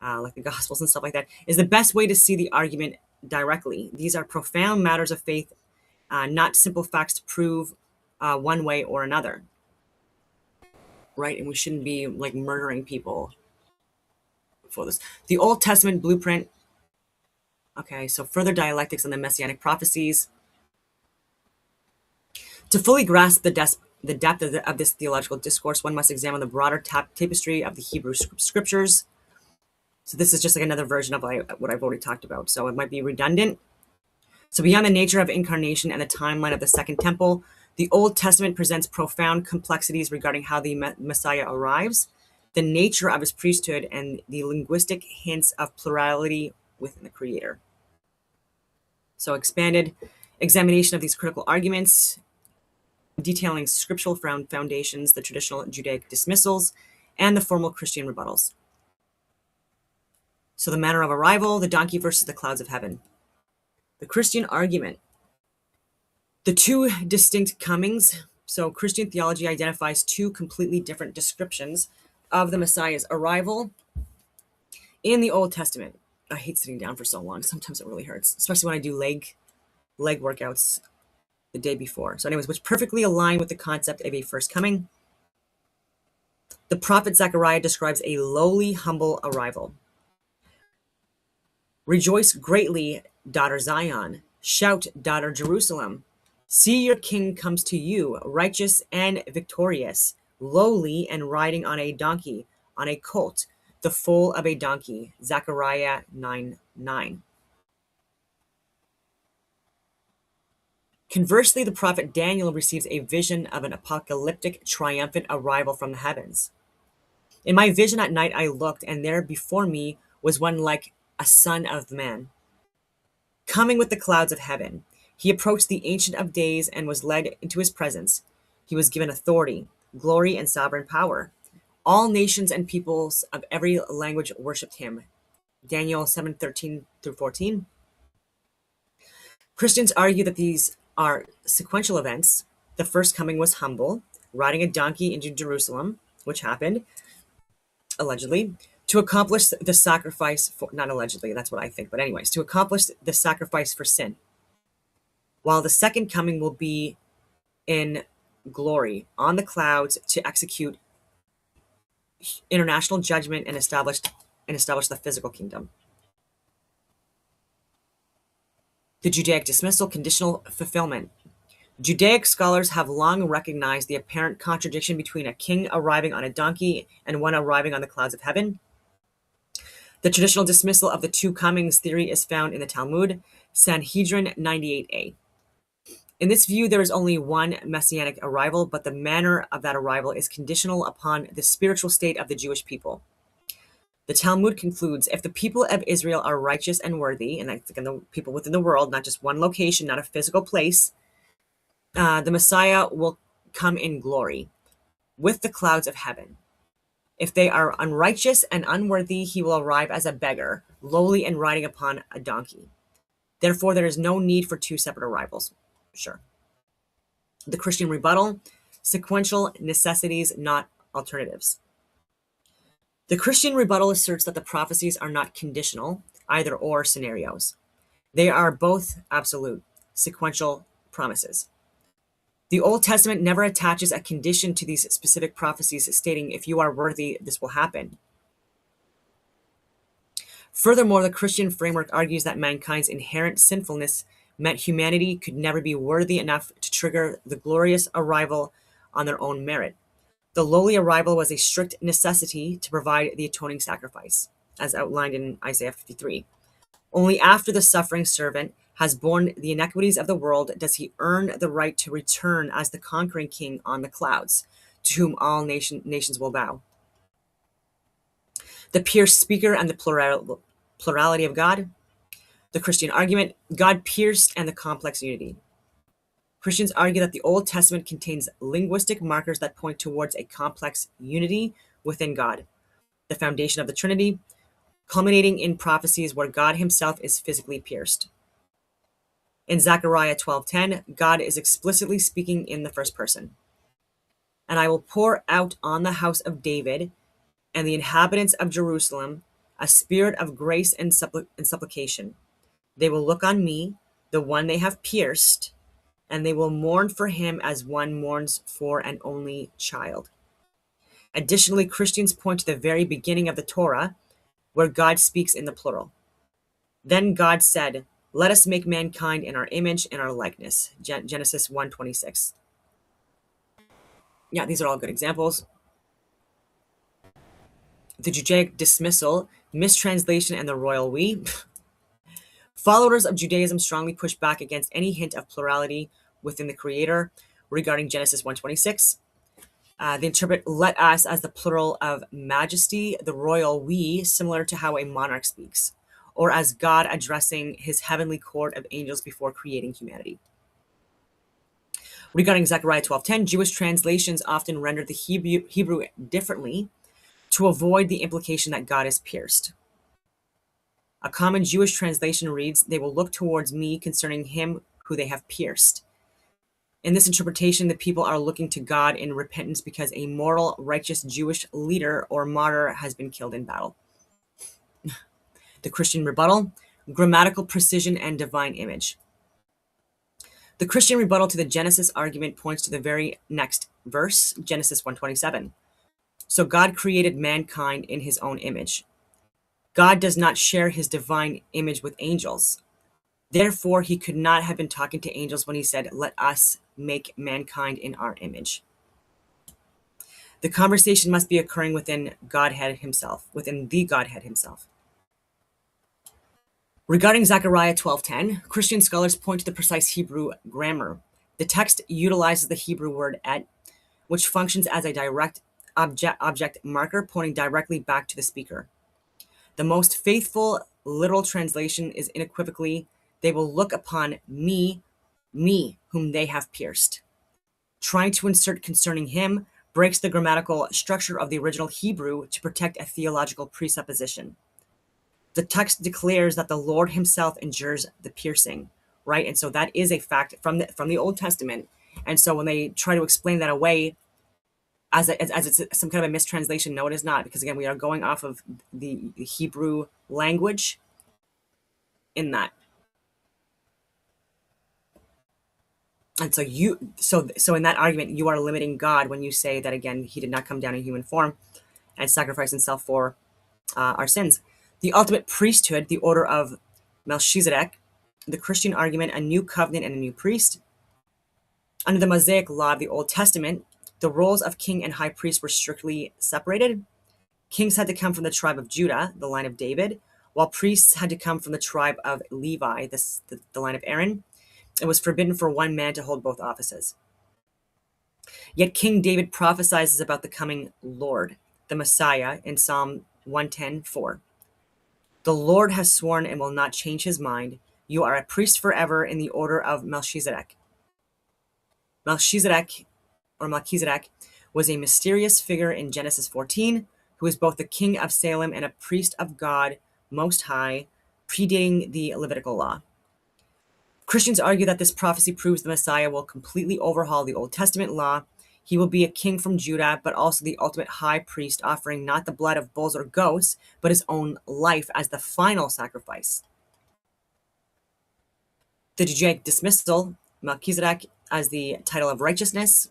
like the Gospels and stuff like that, is the best way to see the argument directly. These are profound matters of faith, not simple facts to prove one way or another. Right? And we shouldn't be like murdering people for this. The Old Testament blueprint. Okay, so further dialectics on the messianic prophecies. To fully grasp the depth of this theological discourse, one must examine the broader tapestry of the Hebrew scriptures. So this is just like another version of what I've already talked about. So it might be redundant. So beyond the nature of incarnation and the timeline of the Second Temple, the Old Testament presents profound complexities regarding how the Messiah arrives, the nature of his priesthood, and the linguistic hints of plurality within the Creator. So expanded examination of these critical arguments, detailing scriptural foundations, the traditional Judaic dismissals, and the formal Christian rebuttals. So the manner of arrival, the donkey versus the clouds of heaven. The Christian argument. The two distinct comings. So Christian theology identifies two completely different descriptions of the Messiah's arrival in the Old Testament. I hate sitting down for so long. Sometimes it really hurts, especially when I do leg workouts the day before. So anyways, which perfectly align with the concept of a first coming. The prophet Zechariah describes a lowly, humble arrival. Rejoice greatly, daughter Zion. Shout, daughter Jerusalem. See, your king comes to you, righteous and victorious, lowly and riding on a donkey, on a colt, the foal of a donkey. Zechariah 9:9. Conversely, the prophet Daniel receives a vision of an apocalyptic, triumphant arrival from the heavens. In my vision at night I looked, and there before me was one like a son of man, coming with the clouds of heaven. He approached the Ancient of Days and was led into his presence. He was given authority, glory, and sovereign power. All nations and peoples of every language worshipped him. Daniel 7:13 through 14. Christians argue that these are sequential events. The first coming was humble, riding a donkey into Jerusalem, which happened, allegedly, to accomplish the sacrifice for, not allegedly, that's what I think, but anyways, to accomplish the sacrifice for sin. While the second coming will be in glory on the clouds to execute international judgment and establish the physical kingdom. The Judaic dismissal, conditional fulfillment. Judaic scholars have long recognized the apparent contradiction between a king arriving on a donkey and one arriving on the clouds of heaven. The traditional dismissal of the two comings theory is found in the Talmud, Sanhedrin 98a. In this view, there is only one messianic arrival, but the manner of that arrival is conditional upon the spiritual state of the Jewish people. The Talmud concludes, if the people of Israel are righteous and worthy, and that's again the people within the world, not just one location, not a physical place, the Messiah will come in glory with the clouds of heaven. If they are unrighteous and unworthy, he will arrive as a beggar, lowly and riding upon a donkey. Therefore, there is no need for two separate arrivals. Sure. The Christian rebuttal, sequential necessities, not alternatives. The Christian rebuttal asserts that the prophecies are not conditional, either or scenarios. They are both absolute, sequential promises. The Old Testament never attaches a condition to these specific prophecies, stating, if you are worthy, this will happen. Furthermore, the Christian framework argues that mankind's inherent sinfulness meant humanity could never be worthy enough to trigger the glorious arrival on their own merit. The lowly arrival was a strict necessity to provide the atoning sacrifice, as outlined in Isaiah 53. Only after the suffering servant has borne the iniquities of the world does he earn the right to return as the conquering king on the clouds, to whom all nations will bow. The pierced speaker and the plurality of God. The Christian argument, God pierced and the complex unity. Christians argue that the Old Testament contains linguistic markers that point towards a complex unity within God, the foundation of the Trinity, culminating in prophecies where God himself is physically pierced. In Zechariah 12:10, God is explicitly speaking in the first person. And I will pour out on the house of David and the inhabitants of Jerusalem a spirit of grace and supplication. They will look on me, the one they have pierced, and they will mourn for him as one mourns for an only child. Additionally, Christians point to the very beginning of the Torah, where God speaks in the plural. Then God said, let us make mankind in our image and our likeness. Genesis 1:26. Yeah, these are all good examples. The Judaic dismissal, mistranslation, and the royal we. Followers of Judaism strongly push back against any hint of plurality within the Creator regarding Genesis 1:26. They interpret let us as the plural of majesty, the royal we, similar to how a monarch speaks, or as God addressing his heavenly court of angels before creating humanity. Regarding Zechariah 12:10, Jewish translations often render the Hebrew differently to avoid the implication that God is pierced. A common Jewish translation reads, they will look towards me concerning him who they have pierced. In this interpretation, the people are looking to God in repentance because a moral, righteous Jewish leader or martyr has been killed in battle. The Christian rebuttal, grammatical precision and divine image. The Christian rebuttal to the Genesis argument points to the very next verse, Genesis 1:27. So God created mankind in his own image. God does not share his divine image with angels. Therefore, he could not have been talking to angels when he said, let us make mankind in our image. The conversation must be occurring within Godhead himself, within the Godhead himself. Regarding Zechariah 12:10, Christian scholars point to the precise Hebrew grammar. The text utilizes the Hebrew word et, which functions as a direct object marker pointing directly back to the speaker. The most faithful literal translation is unequivocally, they will look upon me, whom they have pierced. Trying to insert concerning him breaks the grammatical structure of the original Hebrew to protect a theological presupposition. The text declares that the Lord himself endures the piercing, right? And so that is a fact from the Old Testament. And so when they try to explain that away as it's some kind of a mistranslation, no, it is not, because again, we are going off of the Hebrew language in that. And so in that argument, you are limiting God when you say that, again, he did not come down in human form and sacrifice himself for our sins. The ultimate priesthood, the order of Melchizedek, the Christian argument, a new covenant and a new priest. Under the Mosaic law of the Old Testament, the roles of king and high priest were strictly separated. Kings had to come from the tribe of Judah, the line of David, while priests had to come from the tribe of Levi, the line of Aaron. It was forbidden for one man to hold both offices. Yet King David prophesies about the coming Lord, the Messiah, in Psalm 110:4. The Lord has sworn and will not change his mind. You are a priest forever in the order of Melchizedek. Melchizedek was a mysterious figure in Genesis 14, who is both the king of Salem and a priest of God Most High, predating the Levitical law. Christians argue that this prophecy proves the Messiah will completely overhaul the Old Testament law. He will be a king from Judah, but also the ultimate high priest, offering not the blood of bulls or goats, but his own life as the final sacrifice. The Judaic dismissal, Melchizedek as the title of righteousness.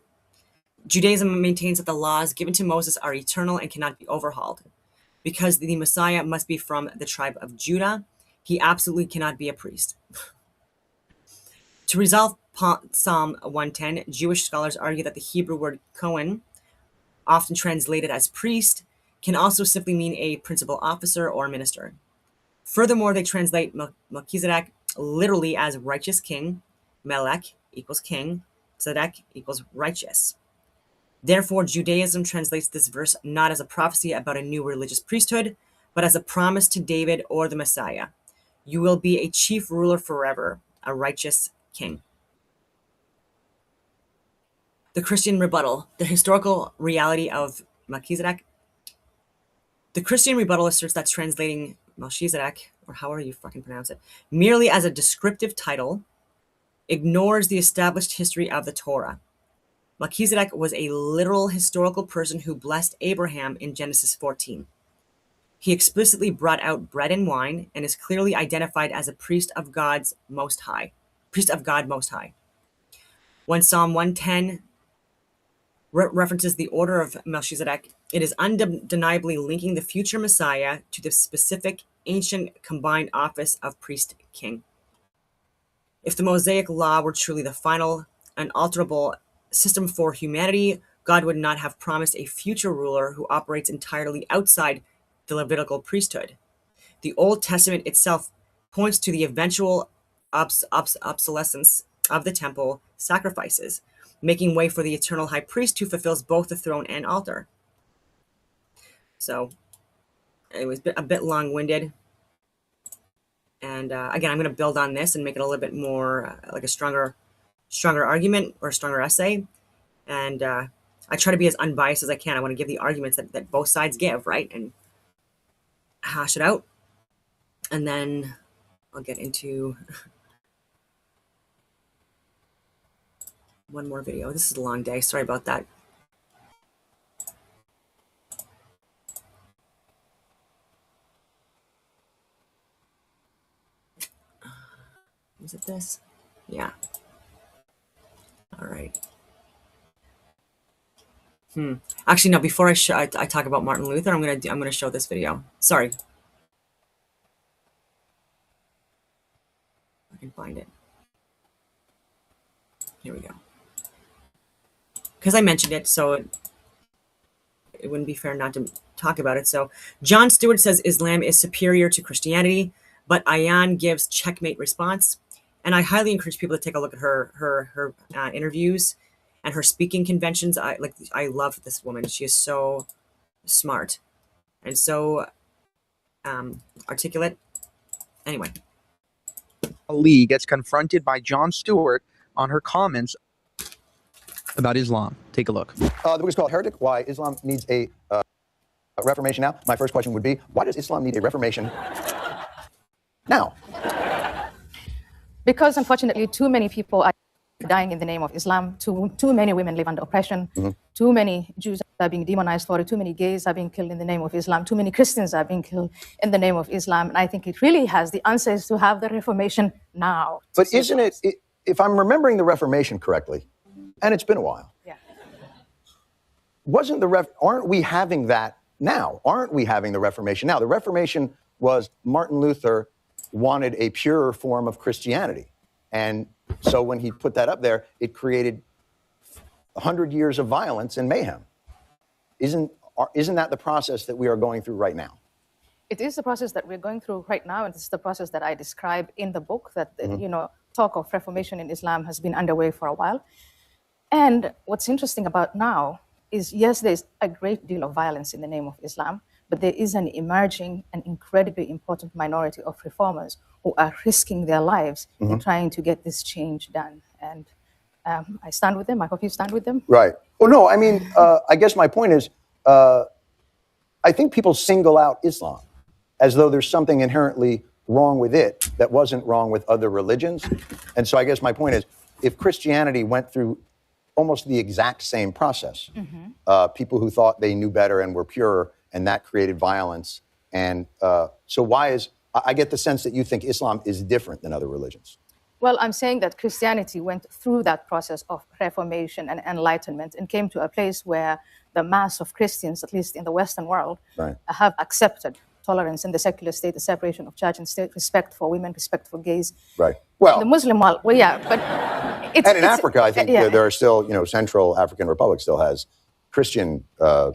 Judaism maintains that the laws given to Moses are eternal and cannot be overhauled. Because the Messiah must be from the tribe of Judah, he absolutely cannot be a priest. To resolve Psalm 110, Jewish scholars argue that the Hebrew word Cohen, often translated as priest, can also simply mean a principal officer or minister. Furthermore, they translate Melchizedek literally as righteous king. Melech equals king, Tzedek equals righteous. Therefore, Judaism translates this verse not as a prophecy about a new religious priesthood, but as a promise to David or the Messiah. You will be a chief ruler forever, a righteous king. The Christian rebuttal, the historical reality of Melchizedek. The Christian rebuttal asserts that translating Melchizedek, or however you fucking pronounce it, merely as a descriptive title ignores the established history of the Torah. Melchizedek was a literal historical person who blessed Abraham in Genesis 14. He explicitly brought out bread and wine and is clearly identified as a priest of God Most High. When Psalm 110 references the order of Melchizedek, it is undeniably linking the future Messiah to the specific ancient combined office of priest-king. If the Mosaic law were truly the final, unalterable system for humanity, God would not have promised a future ruler who operates entirely outside the Levitical priesthood. The Old Testament itself points to the eventual obsolescence of the temple sacrifices, making way for the eternal high priest who fulfills both the throne and altar. So it was a bit long-winded. And again, I'm going to build on this and make it a little bit more like a stronger argument or a stronger essay. And I try to be as unbiased as I can. I want to give the arguments that both sides give, right? And hash it out. And then I'll get into one more video. This is a long day. Sorry about that. Is it this? Yeah. All right. Actually, no. Before I talk about Martin Luther, I'm gonna show this video. Sorry. I can find it. Here we go. Because I mentioned it, so it wouldn't be fair not to talk about it. So John Stewart says Islam is superior to Christianity. but Ayan gives checkmate response. And I highly encourage people to take a look at her interviews and her speaking conventions. I love this woman. She is so smart and so articulate. Anyway,
Lee gets confronted by Jon Stewart on her comments about Islam. Take a look.
The book is called Heretic, Why Islam Needs a Reformation Now. My first question would be, why does Islam need a reformation now?
Because unfortunately, too many people are dying in the name of Islam. Too many women live under oppression. Too many Jews are being demonized for it. Too many gays are being killed in the name of Islam. Too many Christians are being killed in the name of Islam. And I think it really has the answer is to have the Reformation now.
But isn't it, if I'm remembering the Reformation correctly, and it's been a while, aren't we having that now? Aren't we having the Reformation now? The Reformation was Martin Luther wanted a purer form of Christianity. And so when he put that up there, it created 100 years of violence and mayhem. Isn't that the process that we are going through right now?
It is the process that we're going through right now, and it's the process that I describe in the book, that, talk of reformation in Islam has been underway for a while. And what's interesting about now is, yes, there's a great deal of violence in the name of Islam, but there is an emerging and incredibly important minority of reformers who are risking their lives in trying to get this change done. And I stand with them. I hope you stand with them.
Right. Well, no, I mean, I guess my point is, I think people single out Islam as though there's something inherently wrong with it that wasn't wrong with other religions. And so I guess my point is, if Christianity went through almost the exact same process, people who thought they knew better and were pure, and that created violence. And so I get the sense that you think Islam is different than other religions.
Well, I'm saying that Christianity went through that process of reformation and enlightenment and came to a place where the mass of Christians, at least in the Western world, have accepted tolerance in the secular state, the separation of church and state, respect for women, respect for gays.
Right. Well,
the Muslim world, but
and in Africa, I think there are still, Central African Republic still has Christian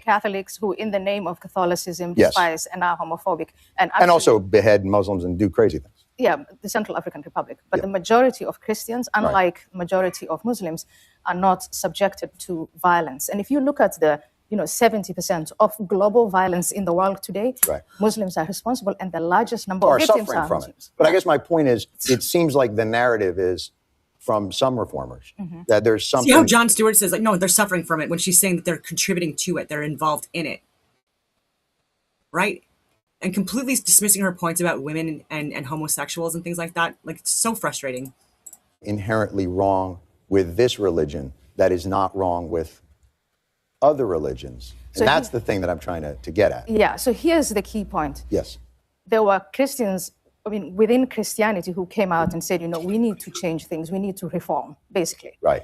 Catholics who, in the name of Catholicism, despise and are homophobic, and
also behead Muslims and do crazy things.
Yeah, the Central African Republic. But the majority of Christians, unlike majority of Muslims, are not subjected to violence. And if you look at the 70% of global violence in the world today, Muslims are responsible, and the largest number of victims
suffering
are
from
Muslims.
But I guess my point is, it seems like the narrative is from some reformers that there's something.
See how Jon Stewart says, no, they're suffering from it, when she's saying that they're contributing to it, they're involved in it, right? And completely dismissing her points about women and homosexuals and things like that. Like, it's so frustrating.
Inherently wrong with this religion that is not wrong with other religions. And that's the thing that I'm trying to get at.
Yeah, so here's the key point.
Yes.
There were Christians, within Christianity, who came out and said, we need to change things, we need to reform, basically.
Right.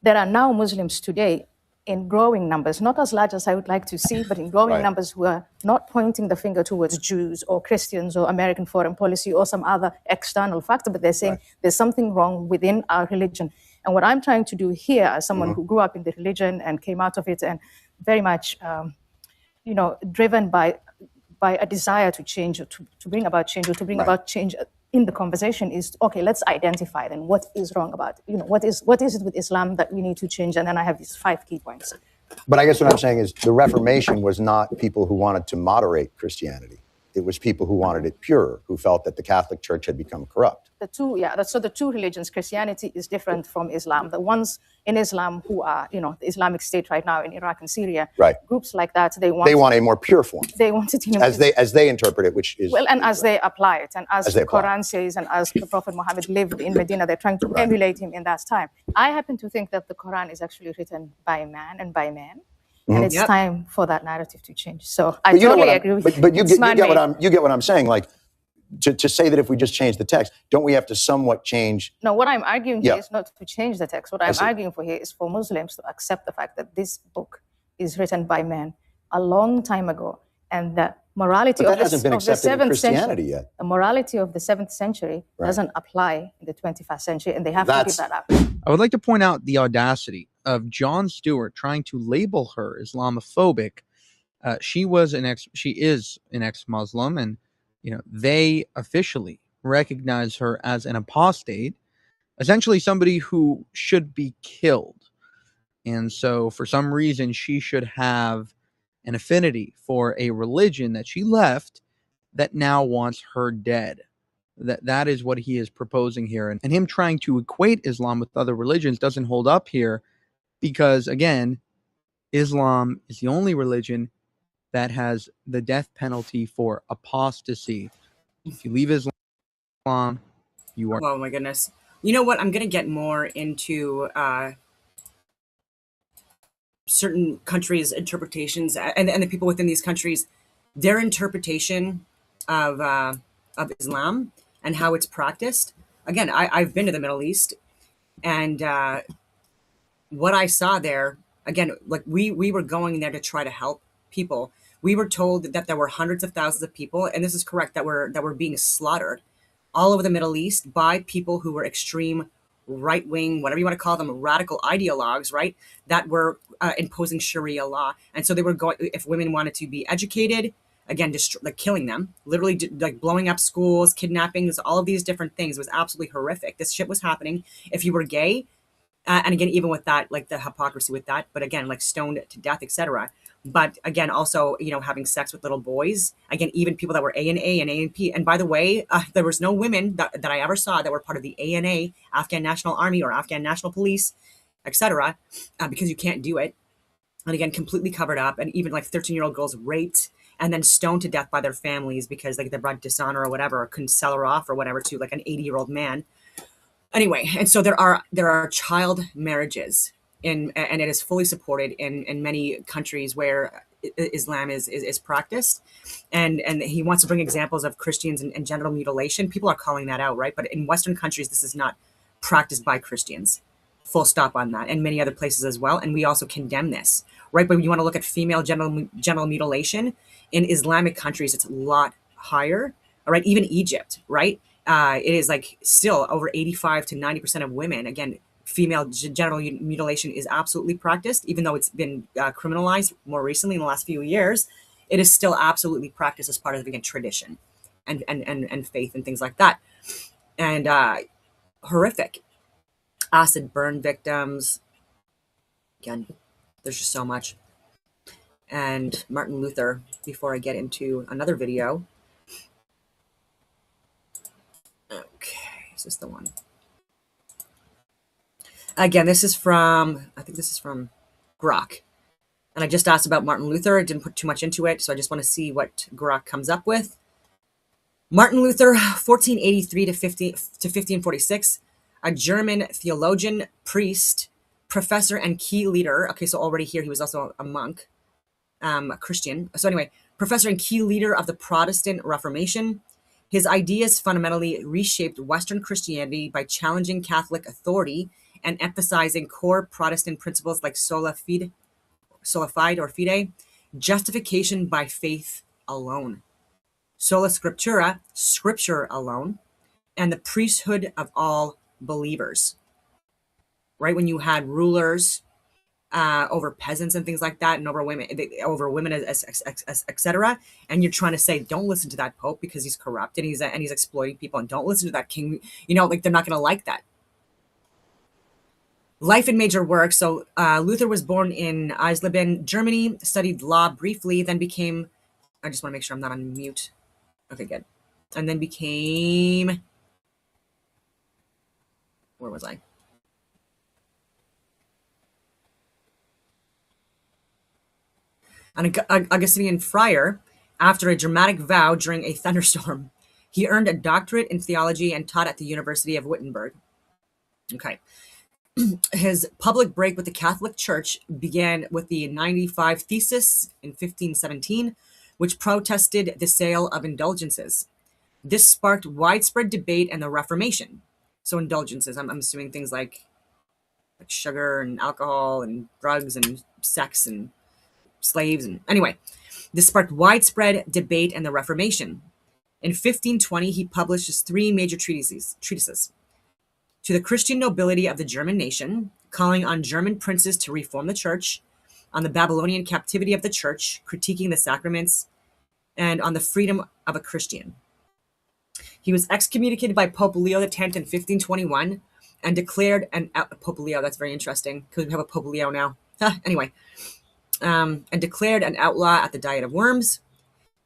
There are now Muslims today in growing numbers, not as large as I would like to see, but in growing numbers, who are not pointing the finger towards Jews or Christians or American foreign policy or some other external factor, but they're saying there's something wrong within our religion. And what I'm trying to do here, as someone who grew up in the religion and came out of it, and very much, driven by a desire to change, or to bring about change, or to bring about change in the conversation, is, okay, let's identify then what is wrong about it. What is it with Islam that we need to change? And then I have these 5 key points.
But I guess what I'm saying is the Reformation was not people who wanted to moderate Christianity. It was people who wanted it pure, who felt that the Catholic Church had become corrupt. So the two religions, Christianity is different from Islam. The ones in Islam who are, the Islamic State right now in Iraq and Syria, groups like that, they want a more pure form.
They want it
as they interpret it, which is
as they apply it, and as the Quran says, and as the Prophet Muhammad lived in Medina, they're trying to emulate him in that time. I happen to think that the Quran is actually written by man and by man. And it's time for that narrative to change. So I totally agree with you.
But you get what I'm saying. Like, to say that if we just change the text, don't we have to somewhat change?
No, what I'm arguing here is not to change the text. What I'm arguing for here is for Muslims to accept the fact that this book is written by men a long time ago, and the morality of the 7th century
yet.
The morality of the 7th century doesn't apply in the 21st century, and they have to keep that up.
I would like to point out the audacity of Jon Stewart trying to label her Islamophobic. She is an ex-Muslim, and
they officially recognize her as an apostate, essentially somebody who should be killed. And so for some reason, she should have an affinity for a religion that she left that now wants her dead. That is what he is proposing here. And him trying to equate Islam with other religions doesn't hold up here because, again, Islam is the only religion that has the death penalty for apostasy. If you leave Islam, you are...
Oh my goodness. You know what? I'm going to get more into certain countries' interpretations and the people within these countries, their interpretation of Islam and how it's practiced. Again, I've been to the Middle East, and what I saw there, again, like we were going there to try to help people. We were told that there were hundreds of thousands of people, and this is correct, that were being slaughtered all over the Middle East by people who were extreme right-wing, whatever you want to call them, radical ideologues, right? That were imposing Sharia law. And so they were going, if women wanted to be educated, again, like killing them, literally like blowing up schools, kidnappings, all of these different things. It was absolutely horrific. This shit was happening. If you were gay, and again, even with that, like the hypocrisy with that, but again, like stoned to death, etc. But again, also, having sex with little boys. Again, even people that were ANA and ANP. And by the way, there was no women that I ever saw that were part of the ANA, Afghan National Army or Afghan National Police, etc. Because you can't do it. And again, completely covered up. And even like 13-year-old girls raped and then stoned to death by their families because like they brought dishonor or whatever, or couldn't sell her off or whatever to like an 80-year-old man. Anyway, and so there are child marriages and it is fully supported in many countries where Islam is practiced, and he wants to bring examples of Christians and genital mutilation. People are calling that out, right? But in Western countries, this is not practiced by Christians. Full stop on that, and many other places as well. And we also condemn this, right? But when you want to look at female genital mutilation in Islamic countries, it's a lot higher. All right, even Egypt, right? It is like still over 85 to 90% of women, again, female genital mutilation is absolutely practiced, even though it's been criminalized more recently in the last few years. It is still absolutely practiced as part of, again, tradition and faith and things like that. And horrific. Acid burn victims. Again, there's just so much. And Martin Luther, before I get into another video. Okay, is this the one? Again, this is from, I think this is from Grok. And I just asked about Martin Luther. I didn't put too much into it, so I just want to see what Grok comes up with. Martin Luther, 1483 to 1546, a German theologian, priest, professor, and key leader. Okay, so already here he was also a monk, a Christian. So anyway, professor and key leader of the Protestant Reformation. His ideas fundamentally reshaped Western Christianity by challenging Catholic authority and emphasizing core Protestant principles like sola fide or fide, justification by faith alone, sola scriptura, scripture alone, and the priesthood of all believers. Right, when you had rulers over peasants and things like that, and over women, etc. And you're trying to say, don't listen to that pope because he's corrupt and he's exploiting people, and don't listen to that king. Like they're not going to like that. Life and major works. So Luther was born in Eisleben, Germany, studied law briefly, then became, I just want to make sure I'm not on mute. Okay, good. And then became, where was I? An Augustinian friar after a dramatic vow during a thunderstorm. He earned a doctorate in theology and taught at the University of Wittenberg. Okay. His public break with the Catholic Church began with the 95 Thesis in 1517, which protested the sale of indulgences. This sparked widespread debate and the Reformation. So indulgences, I'm assuming things like sugar and alcohol and drugs and sex and slaves. And anyway, this sparked widespread debate and the Reformation. In 1520, he published his three major treatises. To the Christian nobility of the German nation, calling on German princes to reform the church, on the Babylonian captivity of the church, critiquing the sacraments, and on the freedom of a Christian. He was excommunicated by Pope Leo X in 1521 and declared an Pope Leo. That's very interesting because we have a Pope Leo now. Anyway, and declared an outlaw at the Diet of Worms.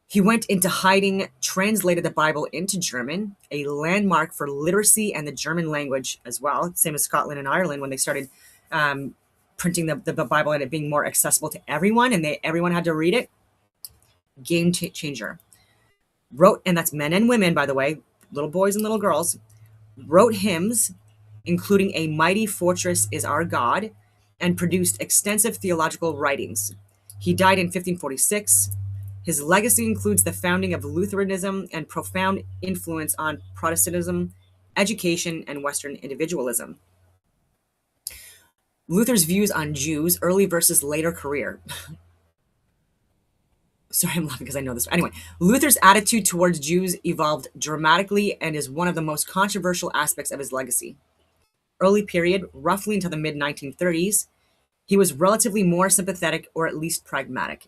He went into hiding, translated the Bible into German, a landmark for literacy and the German language as well. Same as Scotland and Ireland when they started printing the Bible and it being more accessible to everyone, and everyone had to read it. Game changer. Wrote, and that's men and women, by the way, little boys and little girls, wrote hymns, including A Mighty Fortress is Our God, and produced extensive theological writings. He died in 1546. His legacy includes the founding of Lutheranism and profound influence on Protestantism, education, and Western individualism. Luther's views on Jews, early versus later career. Sorry, I'm laughing because I know this. Anyway, Luther's attitude towards Jews evolved dramatically and is one of the most controversial aspects of his legacy. Early period, roughly until the mid-1930s, he was relatively more sympathetic or at least pragmatic.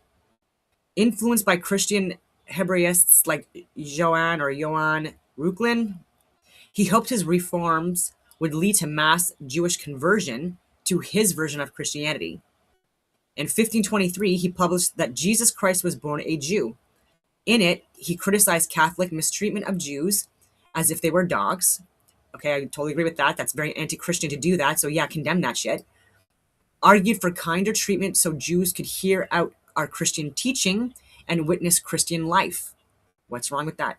Influenced by Christian Hebraists like Johann Reuchlin, he hoped his reforms would lead to mass Jewish conversion to his version of Christianity. In 1523, he published that Jesus Christ was born a Jew. In it, he criticized Catholic mistreatment of Jews as if they were dogs. Okay, I totally agree with that. That's very anti-Christian to do that. So yeah, condemn that shit. Argued for kinder treatment so Jews could hear out our Christian teaching and witness Christian life. What's wrong with that?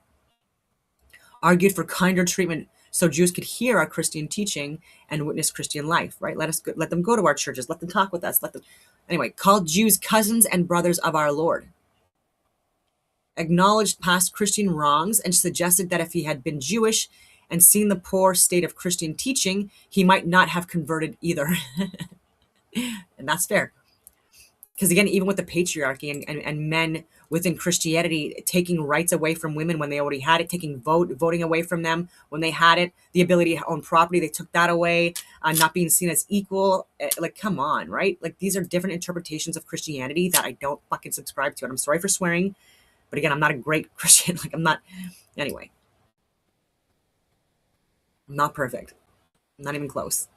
Argued for kinder treatment so Jews could hear our Christian teaching and witness Christian life, right? Let them go to our churches. Let them talk with us. Anyway, called Jews cousins and brothers of our Lord. Acknowledged past Christian wrongs and suggested that if he had been Jewish and seen the poor state of Christian teaching, he might not have converted either. And that's fair. Because again, even with the patriarchy and men within Christianity taking rights away from women when they already had it, taking voting away from them when they had it, the ability to own property, they took that away, not being seen as equal. Like, come on, right? Like, these are different interpretations of Christianity that I don't fucking subscribe to. And I'm sorry for swearing, but again, I'm not a great Christian. Like, I'm not, anyway. I'm not perfect. I'm not even close.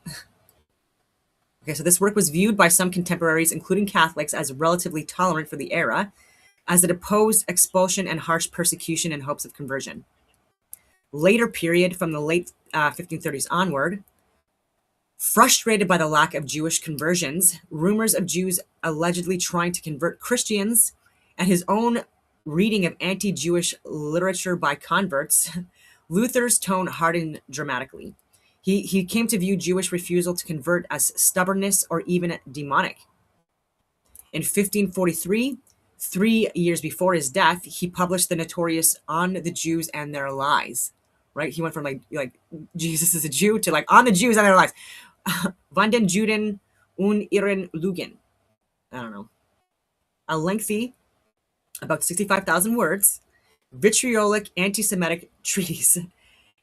Okay, so this work was viewed by some contemporaries, including Catholics, as relatively tolerant for the era, as it opposed expulsion and harsh persecution in hopes of conversion. Later period, from the late 1530s onward, frustrated by the lack of Jewish conversions, rumors of Jews allegedly trying to convert Christians, and his own reading of anti-Jewish literature by converts, Luther's tone hardened dramatically. He came to view Jewish refusal to convert as stubbornness or even demonic. In 1543, 3 years before his death, he published the notorious On the Jews and Their Lies. Right? He went from like Jesus is a Jew to like On the Jews and Their Lies. Von den Juden und ihren Lügen. I don't know. A lengthy, about 65,000 words, vitriolic anti-Semitic treatise.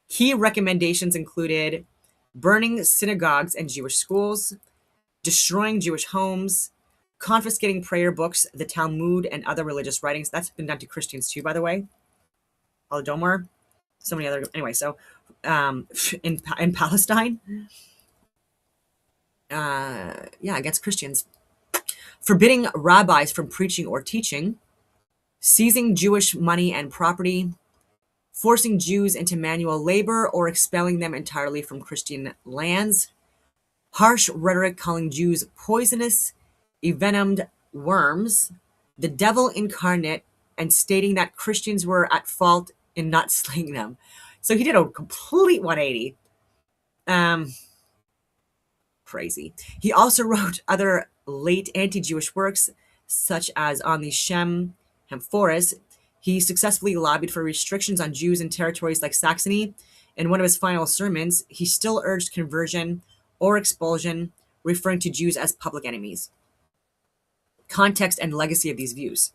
Key recommendations included burning synagogues and Jewish schools, destroying Jewish homes, confiscating prayer books, the Talmud, and other religious writings. That's been done to Christians too, by the way. Holodomor, so many other. Anyway, so in Palestine, against Christians, forbidding rabbis from preaching or teaching, seizing Jewish money and property, forcing Jews into manual labor or expelling them entirely from Christian lands, harsh rhetoric calling Jews poisonous, envenomed worms, the devil incarnate, and stating that Christians were at fault in not slaying them. So he did a complete 180. Crazy. He also wrote other late anti-Jewish works, such as On the Shem Hamphoras. He successfully lobbied for restrictions on Jews in territories like Saxony. In one of his final sermons, he still urged conversion or expulsion, referring to Jews as public enemies. Context and legacy of these views.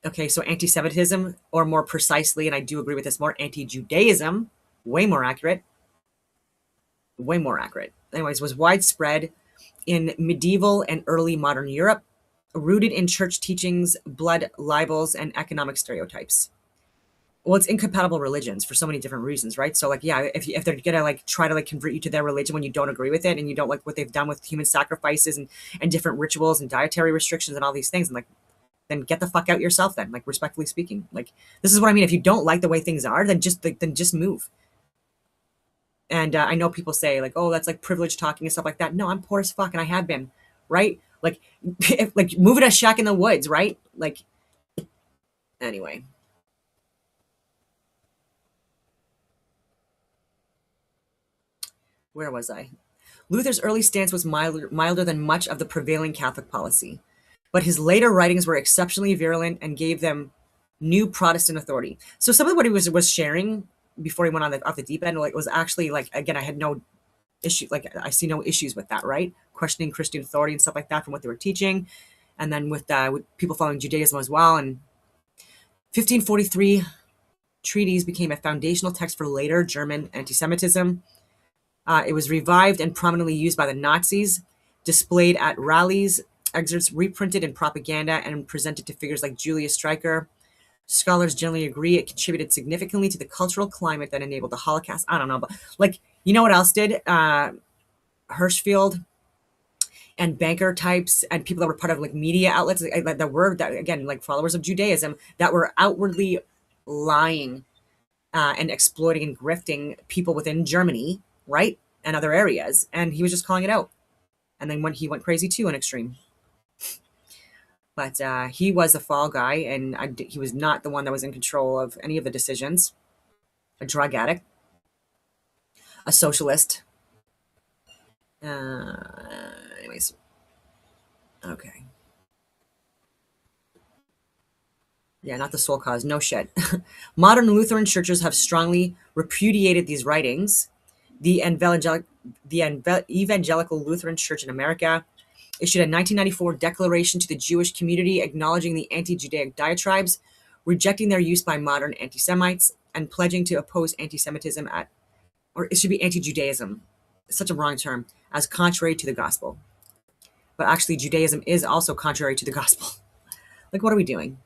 Okay, so anti-Semitism, or more precisely, and I do agree with this more, anti-Judaism, way more accurate. Way more accurate. Anyways, was widespread in medieval and early modern Europe, rooted in church teachings, blood libels, and economic stereotypes. well, it's incompatible religions for so many different reasons, right? So like, yeah, if they're gonna like try to like convert you to their religion when you don't agree with it and you don't like what they've done with human sacrifices and different rituals and dietary restrictions and all these things, and like, then get the fuck out yourself then, like, respectfully speaking. Like, this is what I mean. If you don't like the way things are, then just move. And I know people say like, oh, that's like privilege talking and stuff like that. No, I'm poor as fuck and I have been, right? Like, like moving a shack in the woods, right? Like, anyway. Where was I? Luther's early stance was milder than much of the prevailing Catholic policy, but his later writings were exceptionally virulent and gave them new Protestant authority. So some of what he was sharing before he went on off the deep end, like, was actually like, again, I had no issue, like I see no issues with that, right? Questioning Christian authority and stuff like that from what they were teaching, and then with people following Judaism as well. And 1543 treatise became a foundational text for later German anti-Semitism. It was revived and prominently used by the Nazis, displayed at rallies, excerpts reprinted in propaganda, and presented to figures like Julius Streicher. Scholars generally agree it contributed significantly to the cultural climate that enabled the Holocaust. I don't know, but like, you know what else did? Hirschfeld and banker types and people that were part of like media outlets that were, that again, like followers of Judaism, that were outwardly lying and exploiting and grifting people within Germany, right, and other areas, and he was just calling it out. And then when he went crazy too, an extreme. But he was a fall guy, and he was not the one that was in control of any of the decisions. A drug addict, a socialist. Anyways, okay. Yeah, not the sole cause. No shit. Modern Lutheran churches have strongly repudiated these writings. The Evangelical Lutheran Church in America issued a 1994 declaration to the Jewish community acknowledging the anti-Judaic diatribes, rejecting their use by modern anti-Semites, and pledging to oppose anti-Semitism or it should be anti-Judaism, such a wrong term, as contrary to the gospel. But actually, Judaism is also contrary to the gospel. Like, what are we doing?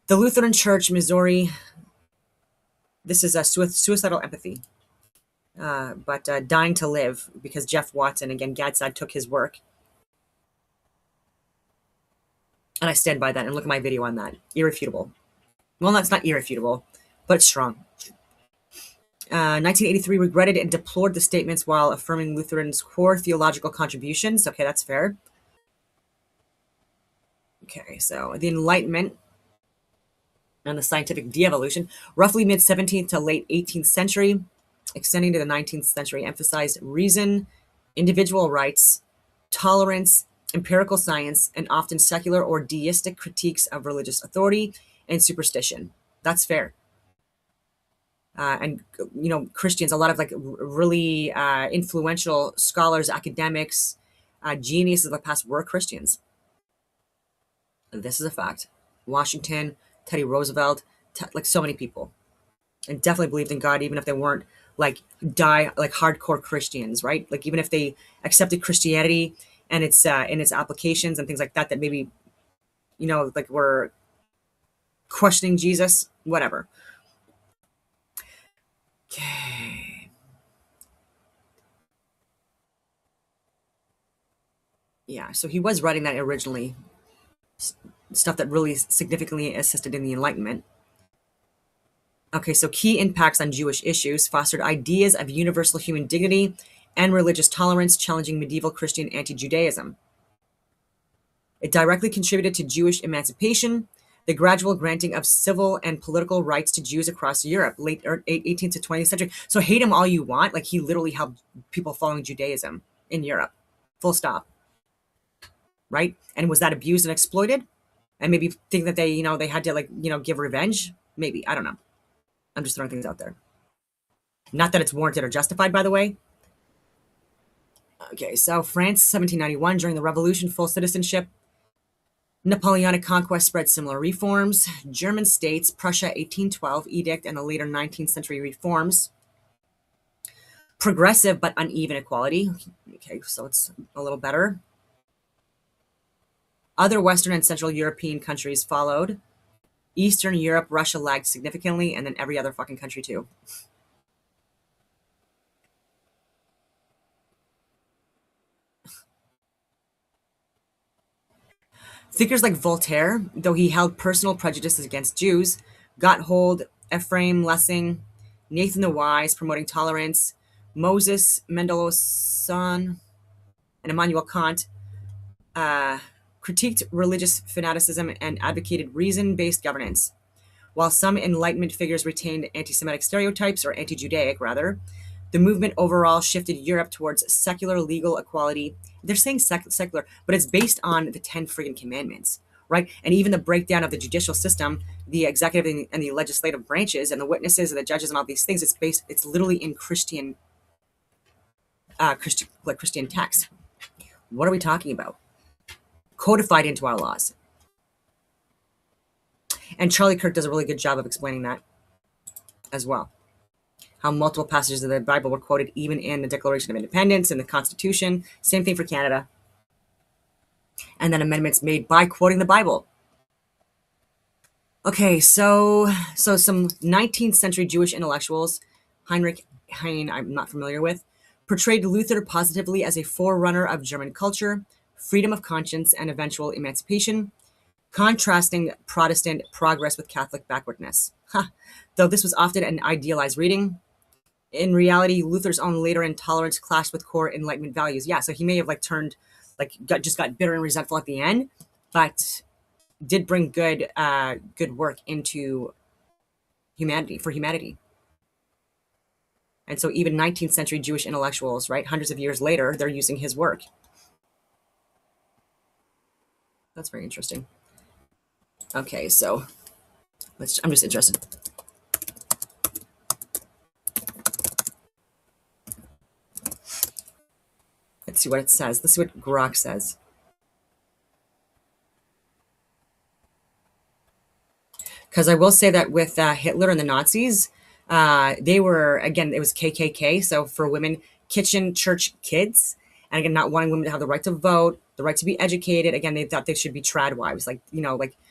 The Lutheran Church, Missouri. This is a suicidal empathy. But dying to live, because Jeff Watson, again, Gadsad took his work. And I stand by that, and look at my video on that. Irrefutable. Well, that's not irrefutable, but it's strong. 1983 regretted and deplored the statements while affirming Lutherans' core theological contributions. Okay, that's fair. Okay, so the Enlightenment and the scientific de-evolution, roughly mid-17th to late 18th century, extending to the 19th century, emphasized reason, individual rights, tolerance, empirical science, and often secular or deistic critiques of religious authority and superstition. That's fair. And, you know, Christians, a lot of like really influential scholars, academics, geniuses of the past were Christians. This is a fact. Washington, Teddy Roosevelt, like so many people, and definitely believed in God, even if they weren't like hardcore Christians, right? Like even if they accepted Christianity and its applications and things like that, that maybe, you know, like were questioning Jesus, whatever. Okay. Yeah, so he was writing that originally, stuff that really significantly assisted in the Enlightenment. Okay, so key impacts on Jewish issues: fostered ideas of universal human dignity and religious tolerance, challenging medieval Christian anti-Judaism. It directly contributed to Jewish emancipation, the gradual granting of civil and political rights to Jews across Europe, late 18th to 20th century. So hate him all you want, like he literally helped people following Judaism in Europe, full stop. Right? And was that abused and exploited? And maybe think that they, you know, they had to like, you know, give revenge? Maybe, I don't know. I'm just throwing things out there. Not that it's warranted or justified, by the way. Okay, so France, 1791, during the Revolution, full citizenship. Napoleonic conquest spread similar reforms. German states, Prussia, 1812 edict, and the later 19th century reforms. Progressive but uneven equality. Okay, so it's a little better. Other Western and Central European countries followed. Eastern Europe, Russia lagged significantly, and then every other fucking country too. Thinkers like Voltaire, though he held personal prejudices against Jews, Gotthold, Ephraim Lessing, Nathan the Wise, promoting tolerance, Moses Mendelssohn, and Immanuel Kant, critiqued religious fanaticism and advocated reason-based governance. While some Enlightenment figures retained anti-Semitic stereotypes, or anti-Judaic rather, the movement overall shifted Europe towards secular legal equality. They're saying secular, but it's based on the 10 friggin' commandments, right? And even the breakdown of the judicial system, the executive and the legislative branches, and the witnesses and the judges and all these things, it's literally in Christian text. What are we talking about? Codified into our laws. And Charlie Kirk does a really good job of explaining that as well. How multiple passages of the Bible were quoted even in the Declaration of Independence and the Constitution. Same thing for Canada. And then amendments made by quoting the Bible. Okay, so some 19th century Jewish intellectuals, Heinrich Heine, I'm not familiar with, portrayed Luther positively as a forerunner of German culture, freedom of conscience, and eventual emancipation, contrasting Protestant progress with Catholic backwardness. Though this was often an idealized reading, in reality, Luther's own later intolerance clashed with core Enlightenment values. Yeah, so he may have got bitter and resentful at the end, but did bring good work into humanity. And so even 19th century Jewish intellectuals, right, hundreds of years later, they're using his work. That's very interesting. Okay, so I'm just interested. Let's see what it says. Let's see what Grok says. Because I will say that with Hitler and the Nazis, they were, again, it was KKK. So for women, kitchen, church, kids. And again, not wanting women to have the right to vote, the right to be educated. Again, they thought they should be trad wives, like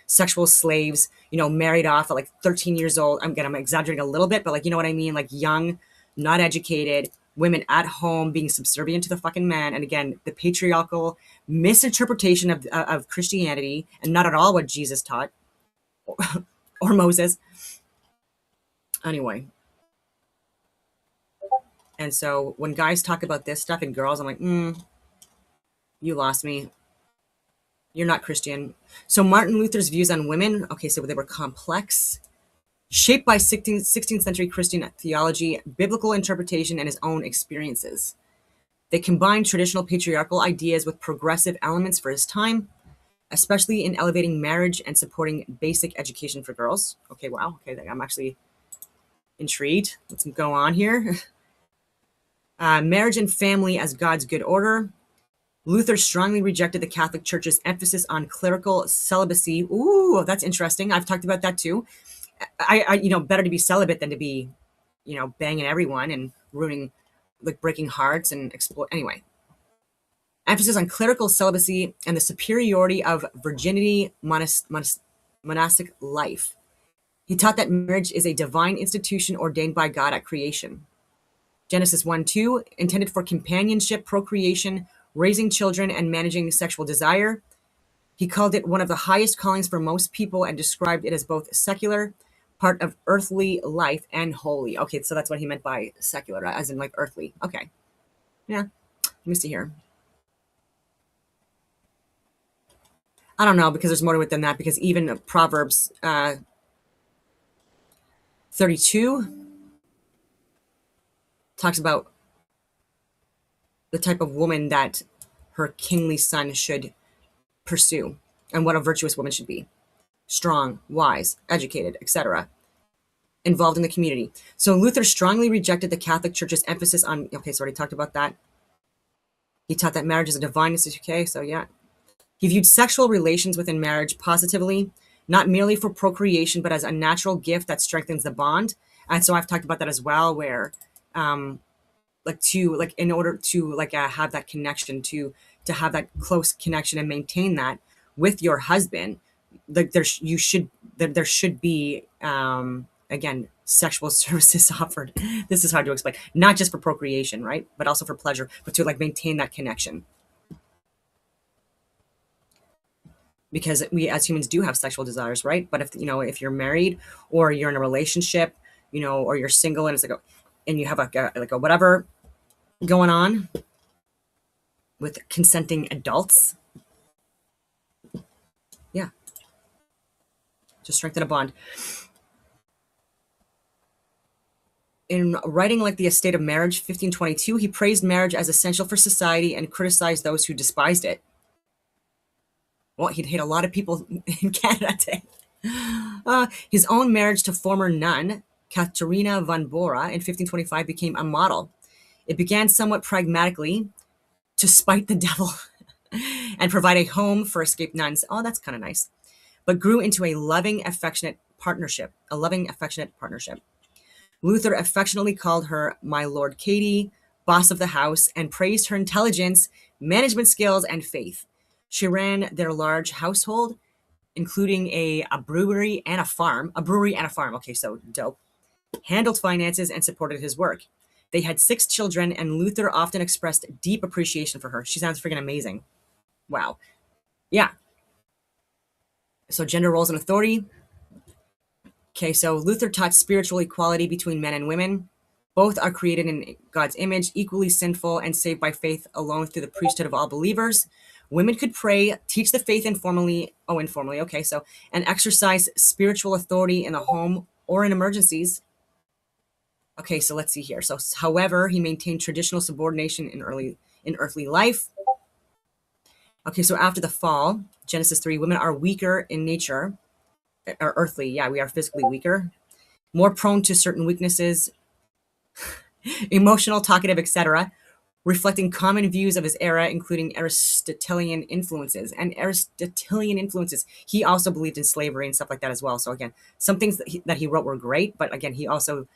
sexual slaves, married off at like 13 years old. I'm exaggerating a little bit, but like, you know what I mean? Like young, not educated, women at home being subservient to the fucking man. And again, the patriarchal misinterpretation of Christianity, and not at all what Jesus taught or Moses. Anyway. And so when guys talk about this stuff and girls, I'm like, you lost me. You're not Christian. So Martin Luther's views on women, okay, so they were complex, shaped by 16th century Christian theology, biblical interpretation, and his own experiences. They combined traditional patriarchal ideas with progressive elements for his time, especially in elevating marriage and supporting basic education for girls. Okay, wow. Okay, I'm actually intrigued. Let's go on here. Marriage and family as God's good order. Luther strongly rejected the Catholic Church's emphasis on clerical celibacy. Ooh, that's interesting. I've talked about that too. I better to be celibate than to be, banging everyone and ruining, like breaking hearts and anyway. Emphasis on clerical celibacy and the superiority of virginity monastic life. He taught that marriage is a divine institution ordained by God at creation. Genesis 1:2, intended for companionship, procreation, raising children, and managing sexual desire. He called it one of the highest callings for most people and described it as both secular, part of earthly life, and holy. Okay, so that's what he meant by secular, as in like earthly. Okay. Yeah. Let me see here. I don't know, because there's more to it than that, because even Proverbs 32 talks about the type of woman that her kingly son should pursue and what a virtuous woman should be. Strong, wise, educated, etc. Involved in the community. So Luther strongly rejected the Catholic Church's emphasis on, okay, so I already talked about that. He taught that marriage is a divine institution. Okay, so yeah. He viewed sexual relations within marriage positively, not merely for procreation, but as a natural gift that strengthens the bond. And so I've talked about that as well, where in order to have that connection, to have that close connection and maintain that with your husband, like there should be, again, sexual services offered. This is hard to explain, not just for procreation, right? But also for pleasure, but to like maintain that connection. Because we as humans do have sexual desires, right? But if you're married or you're in a relationship, or you're single and it's like and you have like a whatever going on with consenting adults, yeah, to strengthen a bond. In writing like the Estate of Marriage, 1522, he praised marriage as essential for society and criticized those who despised it. Well, he'd hate a lot of people in Canada today. His own marriage to former nun, Katharina von Bora, in 1525 became a model. It began somewhat pragmatically to spite the devil and provide a home for escaped nuns. Oh, that's kind of nice. But grew into a loving, affectionate partnership. Luther affectionately called her "My Lord Katie," boss of the house, and praised her intelligence, management skills, and faith. She ran their large household, including a brewery and a farm. Okay, so dope. Handled finances and supported his work. They had 6 children, and Luther often expressed deep appreciation for her. She sounds freaking amazing. Wow. Yeah. So gender roles and authority. Okay, so Luther taught spiritual equality between men and women. Both are created in God's image, equally sinful and saved by faith alone through the priesthood of all believers. Women could pray, teach the faith informally, okay, so, and exercise spiritual authority in the home or in emergencies. Okay, so let's see here. So, however, he maintained traditional subordination in earthly life. Okay, so after the fall, Genesis 3, women are weaker in nature, or earthly, yeah, we are physically weaker, more prone to certain weaknesses, emotional, talkative, etc., reflecting common views of his era, including Aristotelian influences. He also believed in slavery and stuff like that as well. So again, some things that he wrote were great, but again, he also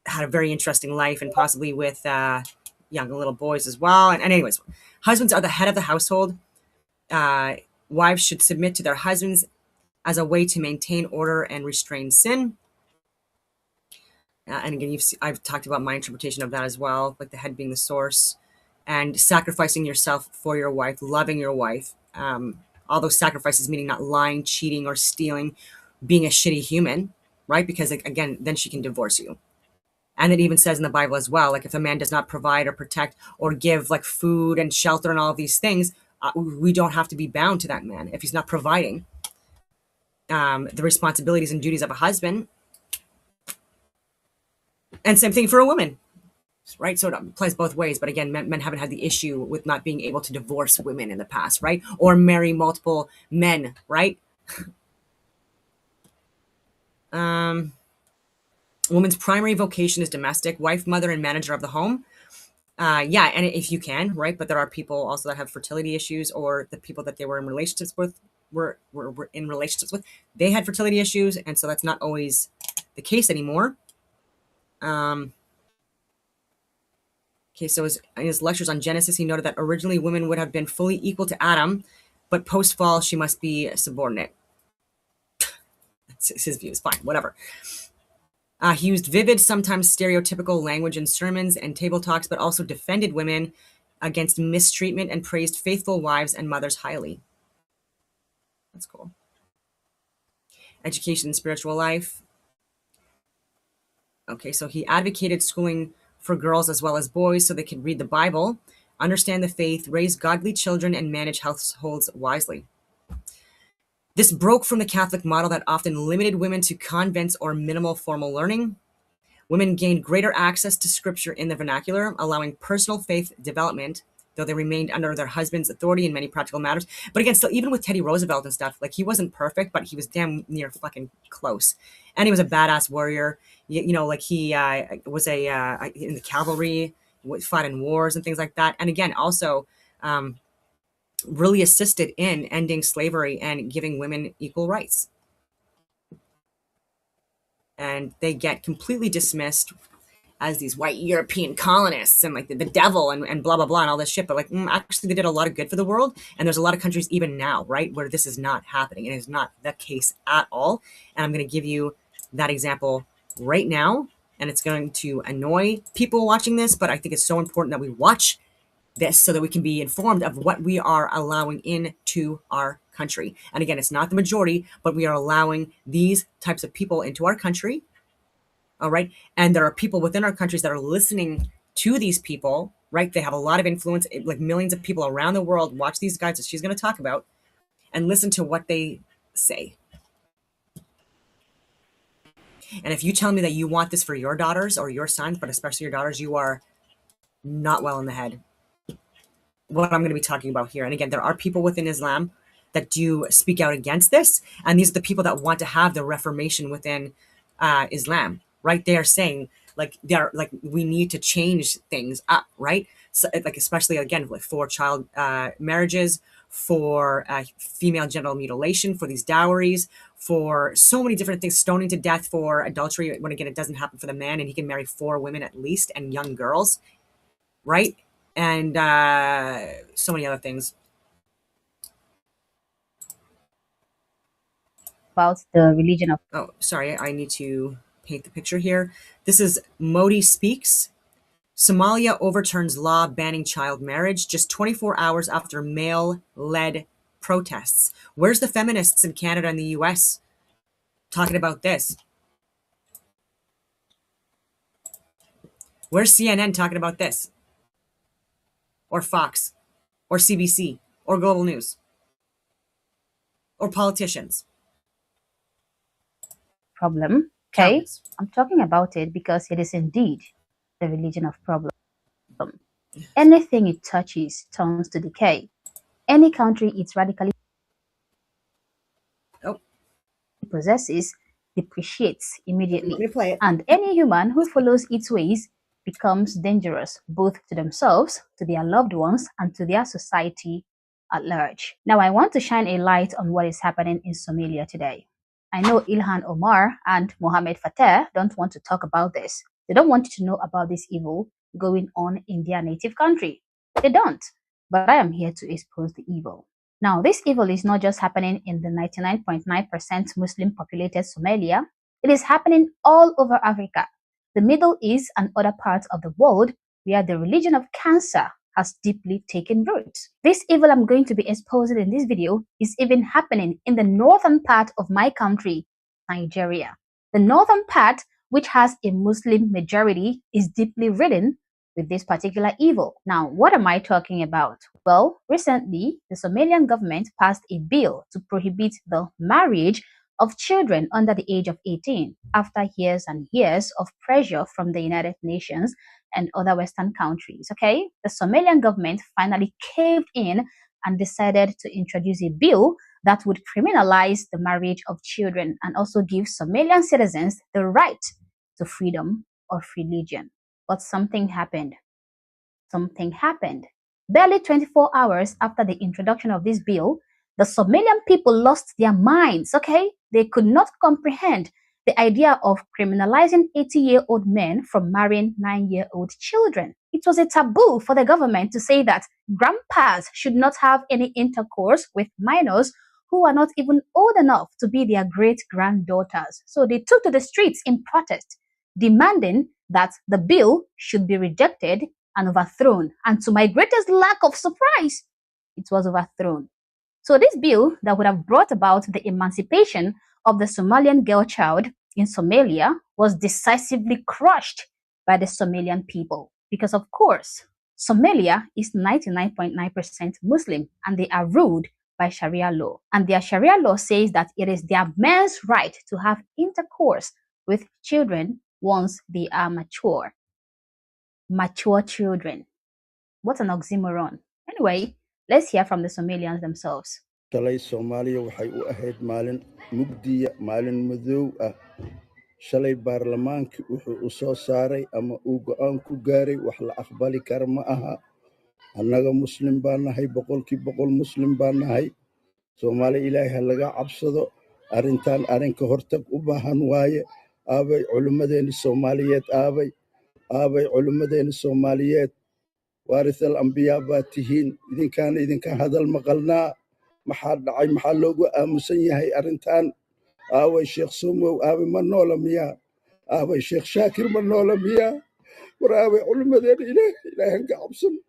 had a very interesting life, and possibly with young little boys as well. And anyways, husbands are the head of the household. Wives should submit to their husbands as a way to maintain order and restrain sin. And again, I've talked about my interpretation of that as well, like the head being the source, and sacrificing yourself for your wife, loving your wife. All those sacrifices, meaning not lying, cheating, or stealing, being a shitty human, right? Because again, then she can divorce you. And it even says in the Bible as well, like if a man does not provide or protect or give like food and shelter and all of these things, we don't have to be bound to that man if he's not providing. The responsibilities and duties of a husband. And same thing for a woman, right? So it applies both ways. But again, men haven't had the issue with not being able to divorce women in the past, right? Or marry multiple men, right? Woman's primary vocation is domestic, wife, mother, and manager of the home. Yeah, and if you can, right? But there are people also that have fertility issues, or the people that they were in relationships with were in relationships with, they had fertility issues, and so that's not always the case anymore. Okay, so in his lectures on Genesis, he noted that originally women would have been fully equal to Adam, but post-fall, she must be subordinate. That's his views, fine, whatever. He used vivid, sometimes stereotypical language in sermons and table talks, but also defended women against mistreatment and praised faithful wives and mothers highly. That's cool. Education and spiritual life. Okay, so he advocated schooling for girls as well as boys so they could read the Bible, understand the faith, raise godly children, and manage households wisely. This broke from the Catholic model that often limited women to convents or minimal formal learning. Women gained greater access to scripture in the vernacular, allowing personal faith development, though they remained under their husband's authority in many practical matters. But again, still, even with Teddy Roosevelt and stuff, like he wasn't perfect, but he was damn near fucking close. And he was a badass warrior. You know, like he was in the cavalry, fought in wars and things like that. And again, also really assisted in ending slavery and giving women equal rights. And they get completely dismissed as these white European colonists and like the devil and blah, blah, blah, and all this shit. But like, actually, they did a lot of good for the world. And there's a lot of countries even now, right, where this is not happening. And it's not the case at all. And I'm going to give you that example right now. And it's going to annoy people watching this, but I think it's so important that we watch this so that we can be informed of what we are allowing into our country. And again, it's not the majority, but we are allowing these types of people into our country. All right. And there are people within our countries that are listening to these people, right? They have a lot of influence, like millions of people around the world watch these guys that she's going to talk about and listen to what they say. And if you tell me that you want this for your daughters or your sons, but especially your daughters, you are not well in the head. What I'm going to be talking about here. And again, there are people within Islam that do speak out against this. And these are the people that want to have the reformation within Islam, right? They are saying like, we need to change things up, right? So like, especially again, like for child marriages, for female genital mutilation, for these dowries, for so many different things, stoning to death for adultery, when again, it doesn't happen for the man and he can marry 4 women at least and young girls, right? And so many other things.
About the religion of...
Oh, sorry, I need to paint the picture here. This is Modi Speaks. Somalia overturns law banning child marriage just 24 hours after male-led protests. Where's the feminists in Canada and the US talking about this? Where's CNN talking about this? Or Fox, or CBC, or Global News, or politicians?
Problem. Okay, I'm talking about it because it is indeed the religion of problem. Anything it touches turns to decay. Any country it radically possesses depreciates immediately. And any human who follows its ways becomes dangerous both to themselves, to their loved ones, and to their society at large. Now, I want to shine a light on what is happening in Somalia today. I know Ilhan Omar and Mohammed Fateh don't want to talk about this. They don't want you to know about this evil going on in their native country. They don't. But I am here to expose the evil. Now, this evil is not just happening in the 99.9% Muslim populated Somalia. It is happening all over Africa, the Middle East, and other parts of the world where the religion of cancer has deeply taken root. This evil I'm going to be exposing in this video is even happening in the northern part of my country, Nigeria. The northern part, which has a Muslim majority, is deeply ridden with this particular evil. Now, what am I talking about? Well, recently, the Somalian government passed a bill to prohibit the marriage of children under the age of 18 after years and years of pressure from the United Nations and other Western countries, okay? The Somalian government finally caved in and decided to introduce a bill that would criminalize the marriage of children and also give Somalian citizens the right to freedom of religion. But something happened. Something happened. Barely 24 hours after the introduction of this bill, the Somalian people lost their minds, okay? They could not comprehend the idea of criminalizing 80-year-old men from marrying 9-year-old children. It was a taboo for the government to say that grandpas should not have any intercourse with minors who are not even old enough to be their great-granddaughters. So they took to the streets in protest, demanding that the bill should be rejected and overthrown. And to my greatest lack of surprise, it was overthrown. So this bill that would have brought about the emancipation of the Somalian girl child in Somalia was decisively crushed by the Somalian people. Because of course, Somalia is 99.9% Muslim and they are ruled by Sharia law. And their Sharia law says that it is their men's right to have intercourse with children once they are mature. Mature children. What an oxymoron. Anyway, let's hear from the Somalians themselves.
shalay Soomaaliya waxay u ahayd maalin mugdiya, maalin madow ah. Shalay baarlamaankii wuxuu u soo saaray ama uu go'aan ku gaaray wax la aqbali kara ma aha. Annaga Muslim baan nahay, boqolkiiba boqol Muslim baan nahay. Soomaali Ilaahay ha laga cabsado. Arrintan arrinka hortag u baahan waaye. Aabay culimmadeena Soomaaliyeed aabay. aabay culimmadeena soomaaliyeed waarithal ambiyaa baa tihiin idinka hadal maqalnaa maxaa dhacay maxaa loogu aamusan yahay arrintan aaway sheekh sumow aabay ma noola miyaa aabay sheekh shaakir ma noola miyaa war aabay culimmadeena ilaahay hanka cabsano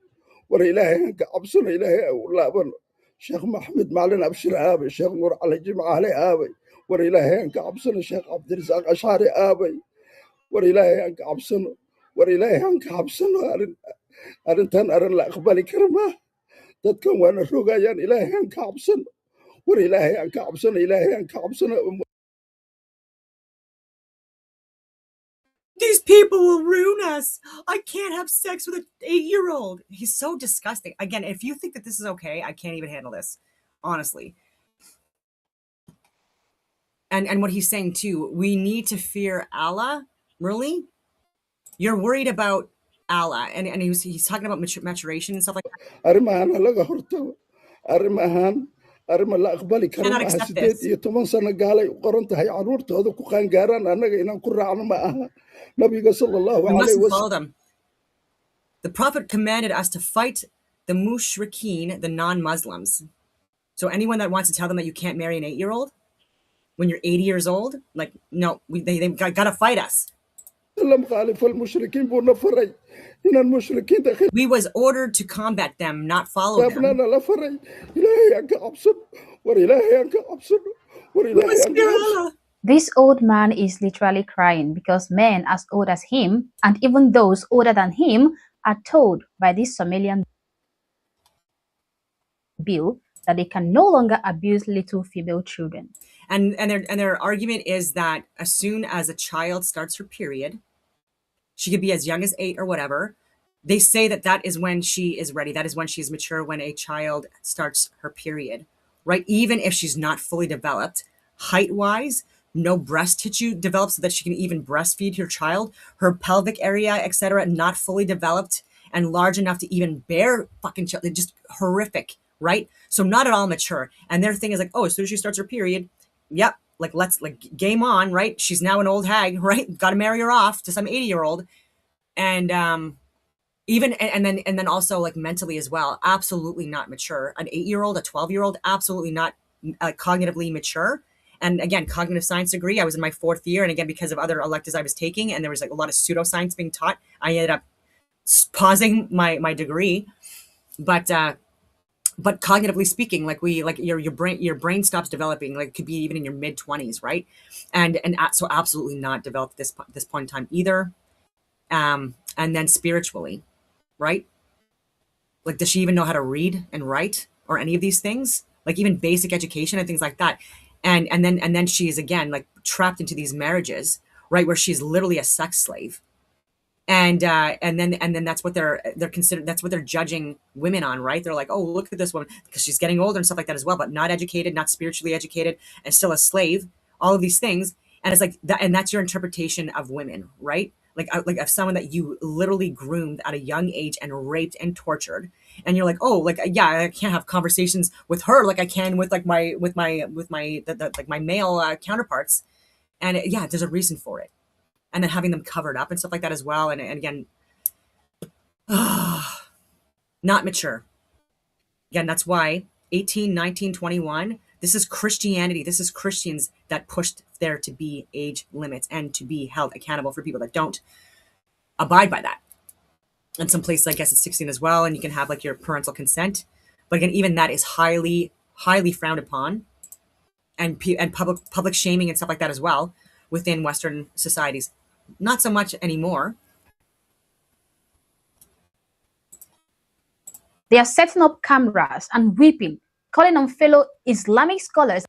war ilaahay hanka cabsano ilaahay u laabano sheekh maxamed macalin abshir aabay sheekh nuur cali jimcaale aabay war ilaahay hanka cabsano sheekh cabdirasaaq ashcaari aabay war ilaahay hanka cabsano war ilaahay hanka cabsano arrintan arrin la aqbali kara maaha dadkan waana rogayaan ilaahay hanka cabsano war ilaahay hanka cabsano ilaahay hanka cabsano
These people will ruin us. I can't have sex with an 8-year-old. He's so disgusting. Again, if you think that this is okay, I can't even handle this, honestly. And what he's saying too, we need to fear Allah. Really? You're worried about Allah, and he's talking about maturation and stuff like that.
arrimahan laga hortago arrima la aqbali karo
Cannot
maaha
accept
18 sano gaalay u qoran tahay caruurtooda ku qaangaaraan annaga inaan ku raacno ma aha nabiga sallallahu
We
alayhi
mustn't
wasallam
follow them. The Prophet commanded us to fight the mushrikeen, the non-Muslims. So anyone that wants to tell them that you can't marry an 8-year-old when you're 80 years old, like, no, they gotta fight us.
خالف المشركين بو نفري إن المشركين داخل
We was ordered to combat them, not follow them.
أبنانا لا فري إلهي أنك عبسن وإلهي أنك عبسن وإلهي أنك عبسن.
This old man is literally crying because men as old as him and even those older than him are told by this Somalian bill that they can no longer abuse little female children.
And their argument is that as soon as a child starts her period, she could be as young as 8 or whatever. They say that that is when she is ready. That is when she's mature, when a child starts her period, right? Even if she's not fully developed, height-wise, no breast tissue develops so that she can even breastfeed her child. Her pelvic area, etc., not fully developed and large enough to even bear fucking child. Just horrific, right? So not at all mature. And their thing is like, oh, as soon as she starts her period, yep, like let's like game on, right? She's now an old hag, right? Got to marry her off to some 80-year-old. And even and then also like mentally as well, absolutely not mature. An 8-year-old, a 12-year-old, absolutely not cognitively mature. And again, cognitive science degree, I was in my 4th year, and again, because of other electives I was taking, and there was like a lot of pseudoscience being taught, I ended up pausing my degree. But cognitively speaking, like your brain stops developing, like it could be even in your mid-20s, right? And so absolutely not developed at this point in time either. And then spiritually, right? Like, does she even know how to read and write or any of these things? Like even basic education and things like that. And then she is again like trapped into these marriages, right, where she's literally a sex slave. And then that's what they're considered, that's what they're judging women on, right? They're like, oh, look at this woman because she's getting older and stuff like that as well, but not educated, not spiritually educated, and still a slave, all of these things. And it's like that, and that's your interpretation of women, right? Like of someone that you literally groomed at a young age and raped and tortured. And you're like, oh, like, yeah, I can't have conversations with her like I can with like my male counterparts. And yeah, there's a reason for it. And then having them covered up and stuff like that as well. And again, not mature. Again, that's why 18, 19, 21, this is Christianity. This is Christians that pushed there to be age limits and to be held accountable for people that don't abide by that. In some places, I guess it's 16 as well. And you can have like your parental consent. But again, even that is highly, highly frowned upon, and public shaming and stuff like that as well within Western societies. Not so much anymore.
They are setting up cameras and weeping, calling on fellow Islamic scholars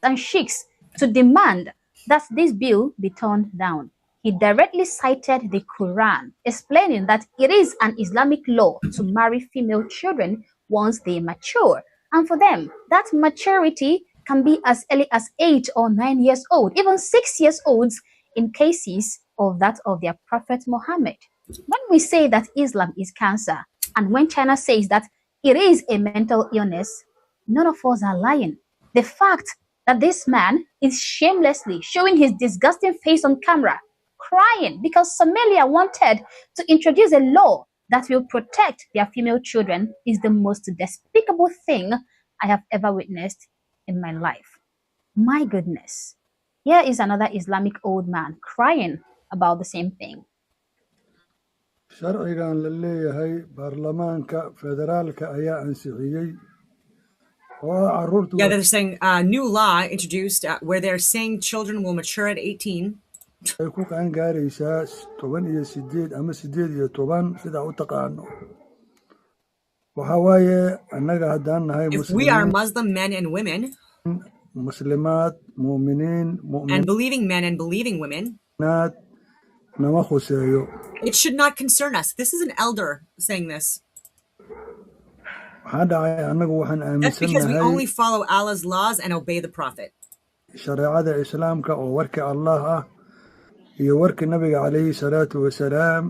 and sheikhs to demand that this bill be turned down. He directly cited the Quran, explaining that it is an Islamic law to marry female children once they mature. And for them, that maturity can be as early as 8 or 9 years old, even 6 years old in cases of that of their Prophet Muhammad. When we say that Islam is cancer, and when China says that it is a mental illness, none of us are lying. The fact that this man is shamelessly showing his disgusting face on camera, crying because Somalia wanted to introduce a law that will protect their female children is the most despicable thing I have ever witnessed in my life. My goodness. Here is another Islamic old man crying about the same thing.
sharcigan la leeyahay baarlamaanka federaalka ayaa ansixiyey oo carruurtu
Yeah, they're saying new law introduced where they're saying children will mature at 18.
ay ku qaangaaraysaa 18 ama 18 sidaa u taqaano. Waxa waaye annaga haddaan nahay
If we are Muslim men and women,
muslimaad, mu'miniin,
and believing men and believing women,
nama khuseeyo.
It should not concern us. This is an elder saying this.
Waxaa dhacay annagu waxaan
That's because we
aaminsanahay
only follow Allah's laws and obey the Prophet.
shareecada islaamka oo warka Allah ah iyo warka nabiga calayhi salaatu wasalaam,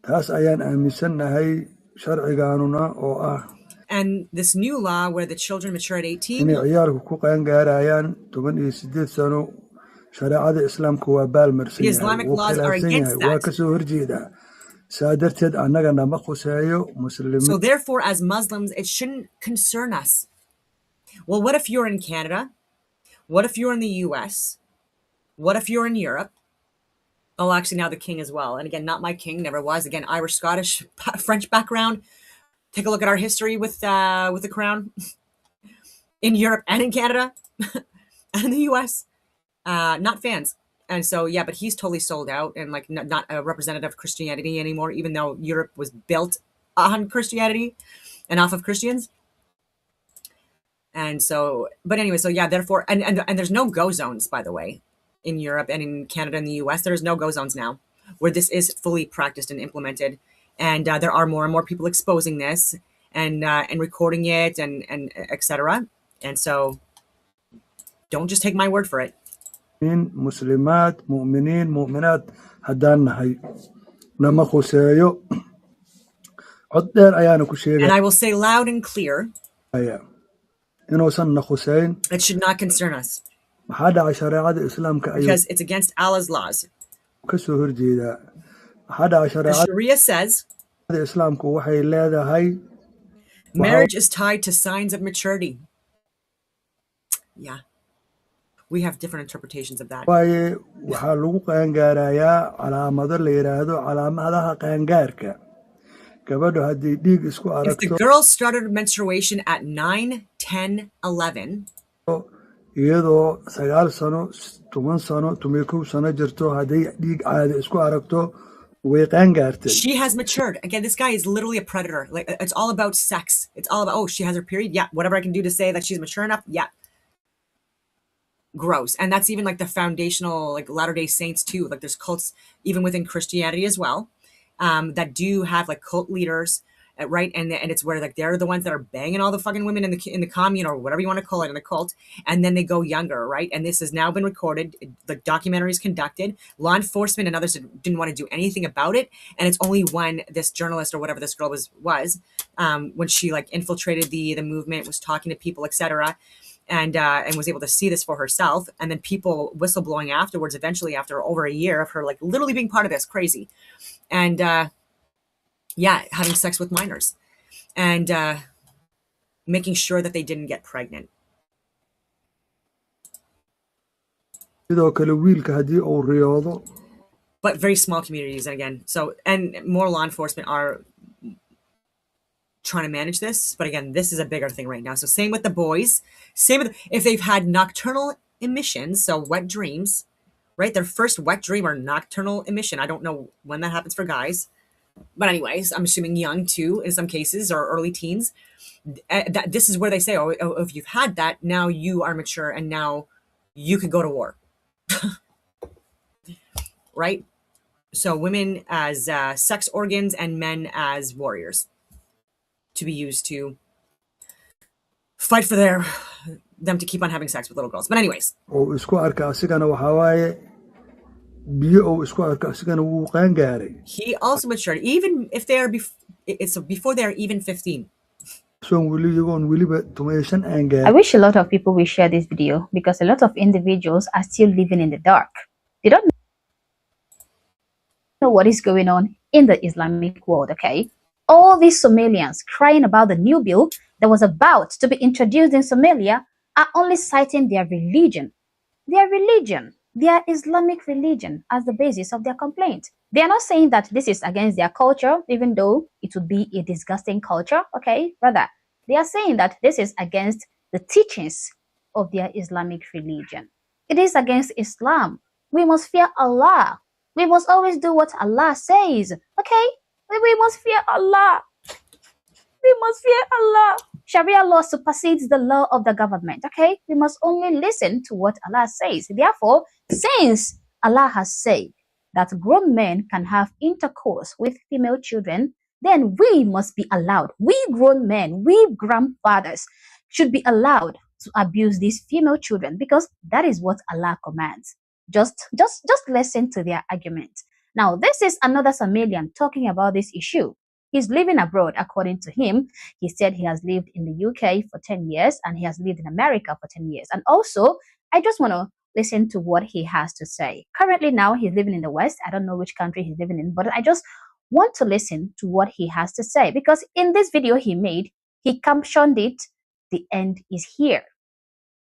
taas ayaan aaminsanahay sharcigaanuna oo ah
And this new law where the children mature at 18,
inay ciyaalku ku qaangaarayaan 18 sano, shareecada islaamka waa baalmarsan
the
yahay,
Islamic
wuu
laws are
khilaafsan
against
yahay, waa
that.
ka soo horjeedaa. Saa darteed annaga nama khuseeyo
So
muslimiin.
therefore, as Muslims, it shouldn't concern us. Well, what if you're in Canada? What if you're in the US? What if you're in Europe? Oh, actually, now the king as well. And again, not my king, never was. Again, Irish, Scottish, French background. Take a look at our history with the crown in Europe and in Canada and in the US. Not fans. And so, yeah, but he's totally sold out and like not a representative of Christianity anymore, even though Europe was built on Christianity and off of Christians. And so, but anyway, so yeah, therefore, and there's no go zones, by the way, in Europe and in Canada and the US. There's no go zones now where this is fully practiced and implemented. And there are more and more people exposing this and recording it and etc. And so don't just take my word for it.
muslimaad, mu'miniin, mu'minaad haddaan nahay nama khuseeyo. Cod dheer ayaana ku
And I will say loud and clear,
sheegaya inuusan na khuseyn.
it should not concern us
Maxaa dhacay shareecada islaamka ayuu
because it's against Allah's laws.
ka soo horjeedaa. Maxaa dhacay
The
shareecada
Sharia says
islaamku waxay leedahay
marriage is tied to signs of maturity. Yeah. We have different interpretations of that.
waaye waxaa lagu qaangaarayaa calaamado la yidhaahdo calaamadaha qaangaarka. Gabadhu haddii dhiig isku
If the
aragto
girl started menstruation at 9, 10, 11,
iyadoo 9 sano, 10 sano, 11 sano jirto, hadday dhiig caadi isku aragto way qaangaartay.
she has matured. Again, this guy is literally a predator. Like it's all about sex. It's all about, oh, she has her period. Yeah. Whatever I can do to say that she's mature enough. Yeah. Gross. And that's even like the foundational, like Latter-day Saints too. Like there's cults even within Christianity as well, that do have like cult leaders, right? And it's where like they're the ones that are banging all the fucking women in the commune or whatever you want to call it, in the cult, and then they go younger, right? And this has now been recorded. The documentary is conducted. Law enforcement and others didn't want to do anything about it, and it's only when this journalist or whatever this girl was when she like infiltrated the movement, was talking to people, etc. And was able to see this for herself, and then people whistleblowing afterwards, eventually after over a year of her like literally being part of this, crazy, and yeah, having sex with minors and making sure that they didn't get pregnant.
sidoo kale wiilka haddii uu riyoodo.
But very small communities, and again, so and more law enforcement are trying to manage this, but again, this is a bigger thing right now. So same with the boys, same with if they've had nocturnal emissions, so wet dreams, right? Their first wet dream or nocturnal emission. I don't know when that happens for guys, but anyways, I'm assuming young too in some cases, or early teens. That this is where they say, oh, if you've had that, now you are mature and now you could go to war. Right? So women as sex organs and men as warriors to be used to fight for them to keep on having sex with little girls. But anyways,
oo isku arka asigana waxaa waaye biyo oo isku arka asigana wuu qaangaaray.
he also matured, even if they are before they are even 15.
Soon weli iyagoon weliba 15 aan gaarin.
I wish a lot of people will share this video because a lot of individuals are still living in the dark. They don't know what is going on in the Islamic world, okay? All these Somalians crying about the new bill that was about to be introduced in Somalia are only citing their religion, their Islamic religion, as the basis of their complaint. They are not saying that this is against their culture, even though it would be a disgusting culture, okay? Rather, they are saying that this is against the teachings of their Islamic religion. It is against Islam. We must fear Allah. We must always do what Allah says, okay? We must fear Allah. We must fear Allah. Sharia law supersedes the law of the government, okay? We must only listen to what Allah says. Therefore, since Allah has said that grown men can have intercourse with female children, then we must be allowed. We grown men, we grandfathers should be allowed to abuse these female children because that is what Allah commands. Just listen to their argument. Now, this is another Somalian talking about this issue. He's living abroad, according to him. He said he has lived in the UK for 10 years and he has lived in America for 10 years. And also, I just want to listen to what he has to say. Currently now, he's living in the West. I don't know which country he's living in, but I just want to listen to what he has to say because in this video he made, he captioned it, "The end is here."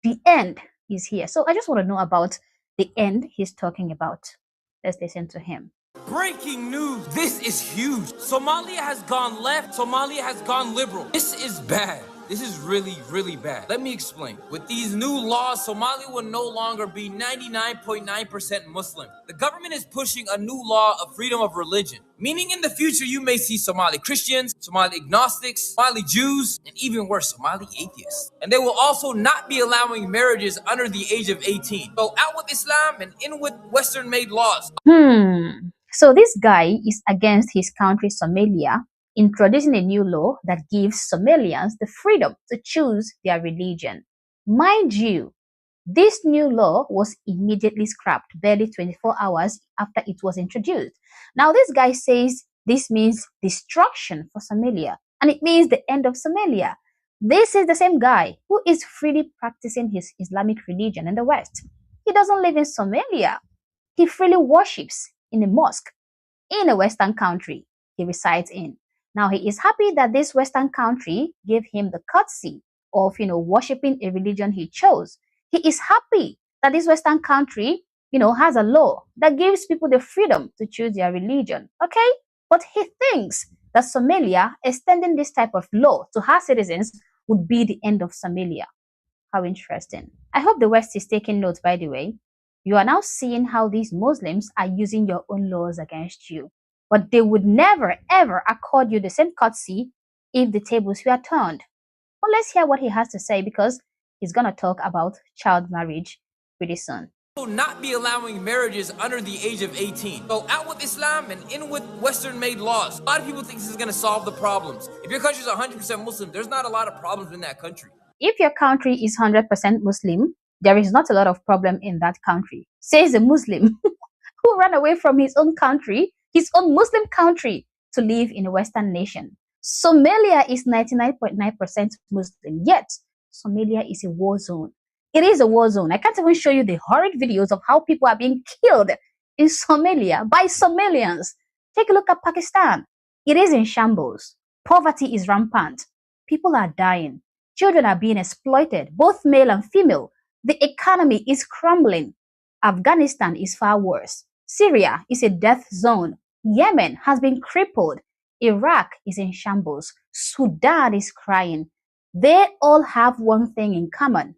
The end is here. So I just want to know about the end he's talking about. Let's listen to him.
Breaking news. This is huge. Somalia has gone left. Somalia has gone liberal. This is bad. This is really, really bad. Let me explain. With these new laws, Somalia will no longer be 99.9% Muslim. The government is pushing a new law of freedom of religion, meaning in the future you may see Somali Christians, Somali agnostics, Somali Jews, and even worse, Somali atheists. And they will also not be allowing marriages under the age of 18. So out with Islam and in with Western-made laws.
So this guy is against his country, Somalia, introducing a new law that gives Somalians the freedom to choose their religion. Mind you, this new law was immediately scrapped barely 24 hours after it was introduced. Now this guy says this means destruction for Somalia and it means the end of Somalia. This is the same guy who is freely practicing his Islamic religion in the West. He doesn't live in Somalia. He freely worships in a mosque in a Western country he resides in. Now, he is happy that this Western country gave him the courtesy of, worshipping a religion he chose. He is happy that this Western country, has a law that gives people the freedom to choose their religion, okay? But he thinks that Somalia extending this type of law to her citizens would be the end of Somalia. How interesting. I hope the West is taking notes, by the way. You are now seeing how these Muslims are using your own laws against you. But they would never, ever accord you the same courtesy if the tables were turned. Well, let's hear what he has to say because he's going to talk about child marriage pretty soon.
Will not be allowing marriages under the age of 18. So out with Islam and in with Western-made laws. A lot of people think this is going to solve the problems. If your country is 100% Muslim, there's not a lot of problems in that country.
If your country is 100% Muslim, there is not a lot of problem in that country, says a Muslim who ran away from his own country, his own Muslim country, to live in a Western nation. Somalia is 99.9% Muslim, yet Somalia is a war zone. It is a war zone. I can't even show you the horrid videos of how people are being killed in Somalia by Somalians. Take a look at Pakistan. It is in shambles. Poverty is rampant. People are dying. Children are being exploited, both male and female. The economy is crumbling. Afghanistan is far worse. Syria is a death zone. Yemen has been crippled. Iraq is in shambles. Sudan is crying. They all have one thing in common: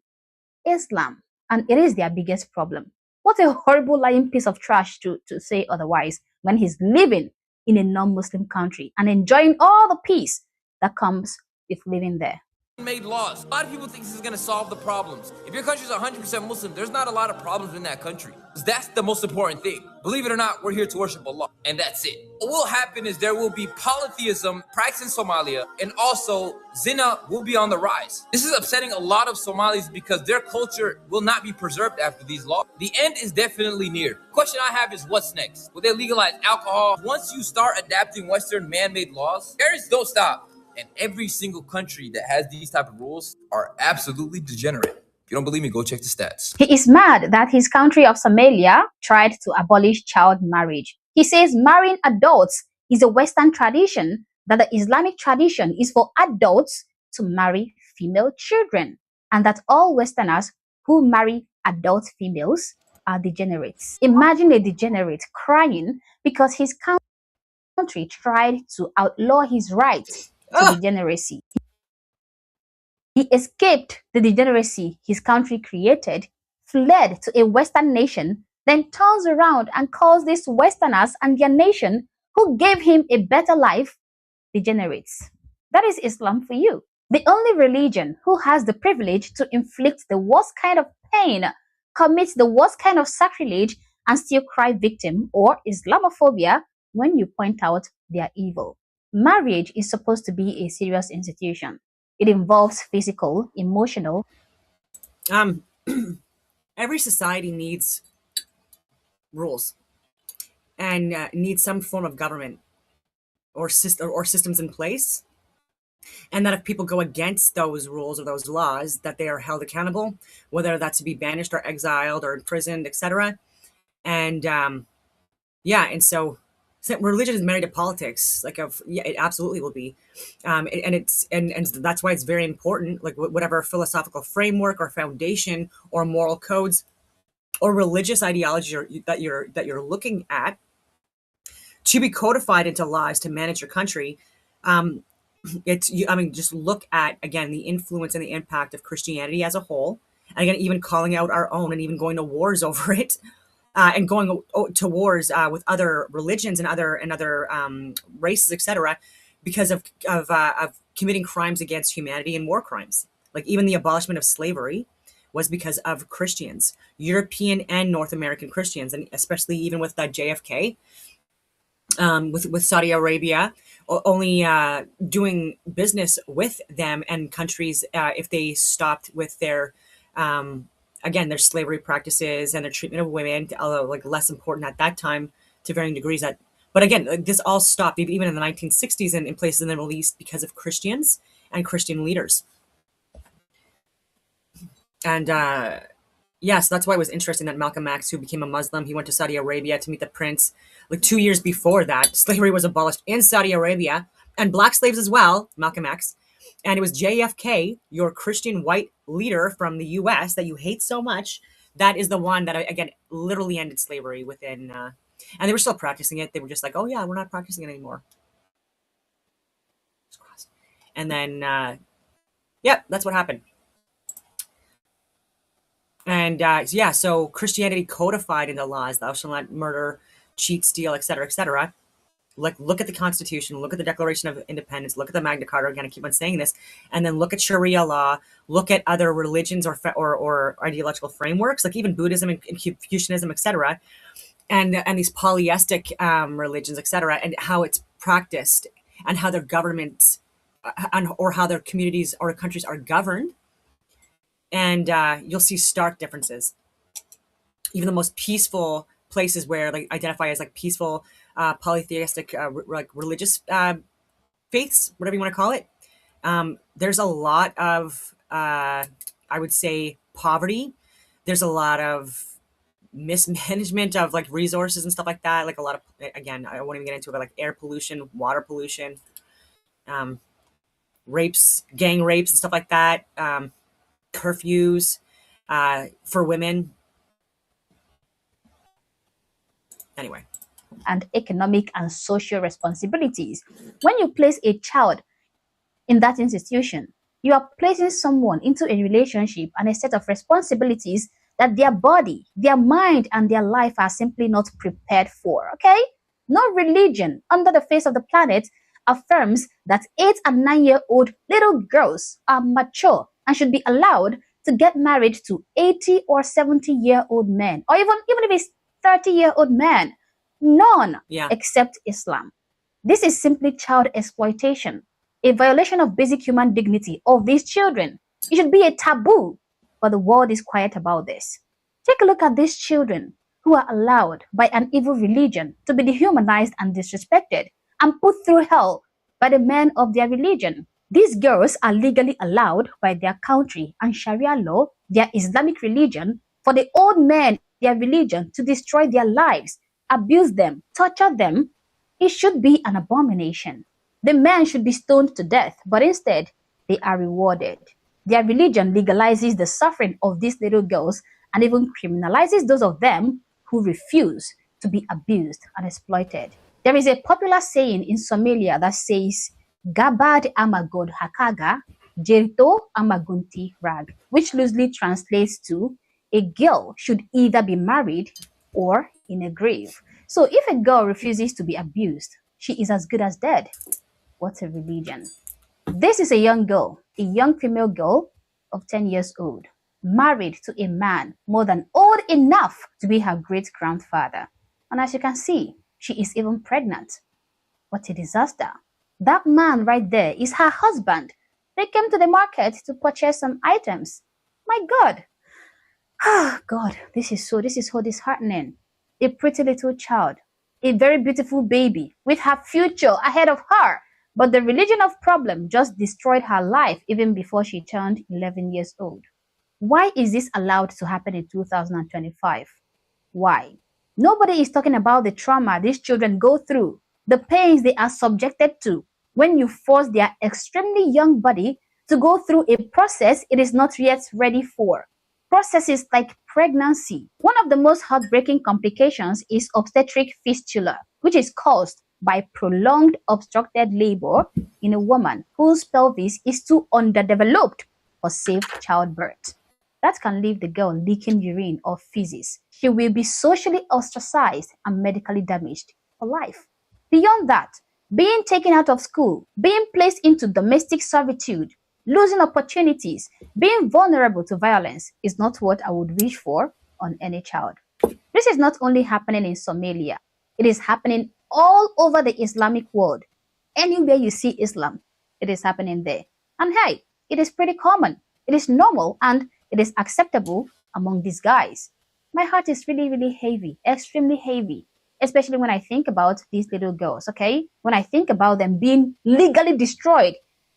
Islam. And it is their biggest problem. What a horrible lying piece of trash to say otherwise when he's living in a non-Muslim country and enjoying all the peace that comes with living there.
Made laws. A lot of people think this is going to solve the problems. If your country is 100% Muslim, there's not a lot of problems in that country. That's the most important thing. Believe it or not, we're here to worship Allah, and that's it. What will happen is there will be polytheism practiced in Somalia, and also zina will be on the rise. This is upsetting a lot of Somalis because their culture will not be preserved after these laws. The end is definitely near. The question I have is what's next? Will they legalize alcohol? Once you start adapting Western man-made laws, terrorists don't stop. And every single country that has these type of rules are absolutely degenerate. If you don't believe me, go check the stats.
He is mad that his country of Somalia tried to abolish child marriage. He says marrying adults is a Western tradition, that the Islamic tradition is for adults to marry female children, and that all Westerners who marry adult females are degenerates. Imagine a degenerate crying because his country tried to outlaw his right to degeneracy. He escaped the degeneracy his country created, fled to a Western nation, then turns around and calls these Westerners and their nation who gave him a better life degenerates. That is Islam for you. The only religion who has the privilege to inflict the worst kind of pain, commit the worst kind of sacrilege, and still cry victim or Islamophobia when you point out their evil. Marriage is supposed to be a serious institution. It involves physical, emotional.
Every society needs rules and needs some form of government or systems in place. And that if people go against those rules or those laws, that they are held accountable, whether that's to be banished or exiled or imprisoned, etc. And and so religion is married to politics. It absolutely will be, and that's why it's very important. Like whatever philosophical framework or foundation or moral codes or religious ideology that you're looking at to be codified into laws to manage your country. Just look at, again, the influence and the impact of Christianity as a whole. And again, even calling out our own and even going to wars over it, and going to wars with other religions and other races, etc., because of committing crimes against humanity and war crimes. Like even the abolishment of slavery was because of Christians, European and North American Christians, and especially even with JFK, with Saudi Arabia, only doing business with them and countries if they stopped with their their slavery practices and their treatment of women, although less important at that time to varying degrees. But again, this all stopped even in the 1960s and in places in the Middle East because of Christians and Christian leaders. And so that's why it was interesting that Malcolm X, who became a Muslim, he went to Saudi Arabia to meet the prince. 2 years before that, slavery was abolished in Saudi Arabia, and black slaves as well, Malcolm X. And it was JFK, your Christian white leader from the US that you hate so much, that is the one that, again, literally ended slavery within, and they were still practicing it. They were just like, oh yeah, we're not practicing it anymore. And then, that's what happened. And so Christianity codified into laws, thou shalt not murder, cheat, steal, etc., etc. Look at the Constitution, look at the Declaration of Independence, look at the Magna Carta. Again, I keep on saying this, and then look at Sharia law, look at other religions or ideological frameworks, like even Buddhism and Confucianism, etc., and these polytheistic religions, etc., and how it's practiced and how their governments or how their communities or countries are governed. And you'll see stark differences. Even the most peaceful places where identify as peaceful polytheistic religious faiths, whatever you want to call it, there's a lot of I would say poverty. There's a lot of mismanagement of resources and stuff like that. A lot of, again, I won't even get into it, but air pollution, water pollution, rapes, gang rapes and stuff like that. Curfews for women. Anyway.
And economic and social responsibilities. When you place a child in that institution, you are placing someone into a relationship and a set of responsibilities that their body, their mind, and their life are simply not prepared for, okay? No religion under the face of the planet affirms that 8 and 9-year-old little girls are mature and should be allowed to get married to 80 or 70-year-old men, or even if it's 30-year-old men. None, except Islam. This is simply child exploitation, a violation of basic human dignity of these children. It should be a taboo, but the world is quiet about this. Take a look at these children who are allowed by an evil religion to be dehumanized and disrespected and put through hell by the men of their religion. These girls are legally allowed by their country and Sharia law, their Islamic religion, for the old men, their religion, to destroy their lives abuse them, torture them, it should be an abomination. The men should be stoned to death, but instead, they are rewarded. Their religion legalizes the suffering of these little girls and even criminalizes those of them who refuse to be abused and exploited. There is a popular saying in Somalia that says, Gabad amagod hakaga, Jerto amagunti rag, which loosely translates to, a girl should either be married or in a grave. So if a girl refuses to be abused, she is as good as dead. What a religion. This is a young girl, a young female girl of 10 years old, married to a man more than old enough to be her great-grandfather. And as you can see, she is even pregnant. What a disaster. That man right there is her husband. They came to the market to purchase some items. My God. Ah, God, this is so disheartening. A pretty little child, a very beautiful baby with her future ahead of her. But the religion of problem just destroyed her life even before she turned 11 years old. Why is this allowed to happen in 2025? Why? Nobody is talking about the trauma these children go through, the pains they are subjected to when you force their extremely young body to go through a process it is not yet ready for. Processes like pregnancy. One of the most heartbreaking complications is obstetric fistula, which is caused by prolonged obstructed labor in a woman whose pelvis is too underdeveloped for safe childbirth. That can leave the girl leaking urine or feces. She will be socially ostracized and medically damaged for life. Beyond that, being taken out of school, being placed into domestic servitude, losing opportunities, being vulnerable to violence is not what I would wish for on any child. This is not only happening in Somalia, it is happening all over the Islamic world. Anywhere you see Islam, it is happening there. And hey, it is pretty common, it is normal, and it is acceptable among these guys. My heart is really, really heavy, extremely heavy, especially when I think about these little girls, okay? When I think about them being legally destroyed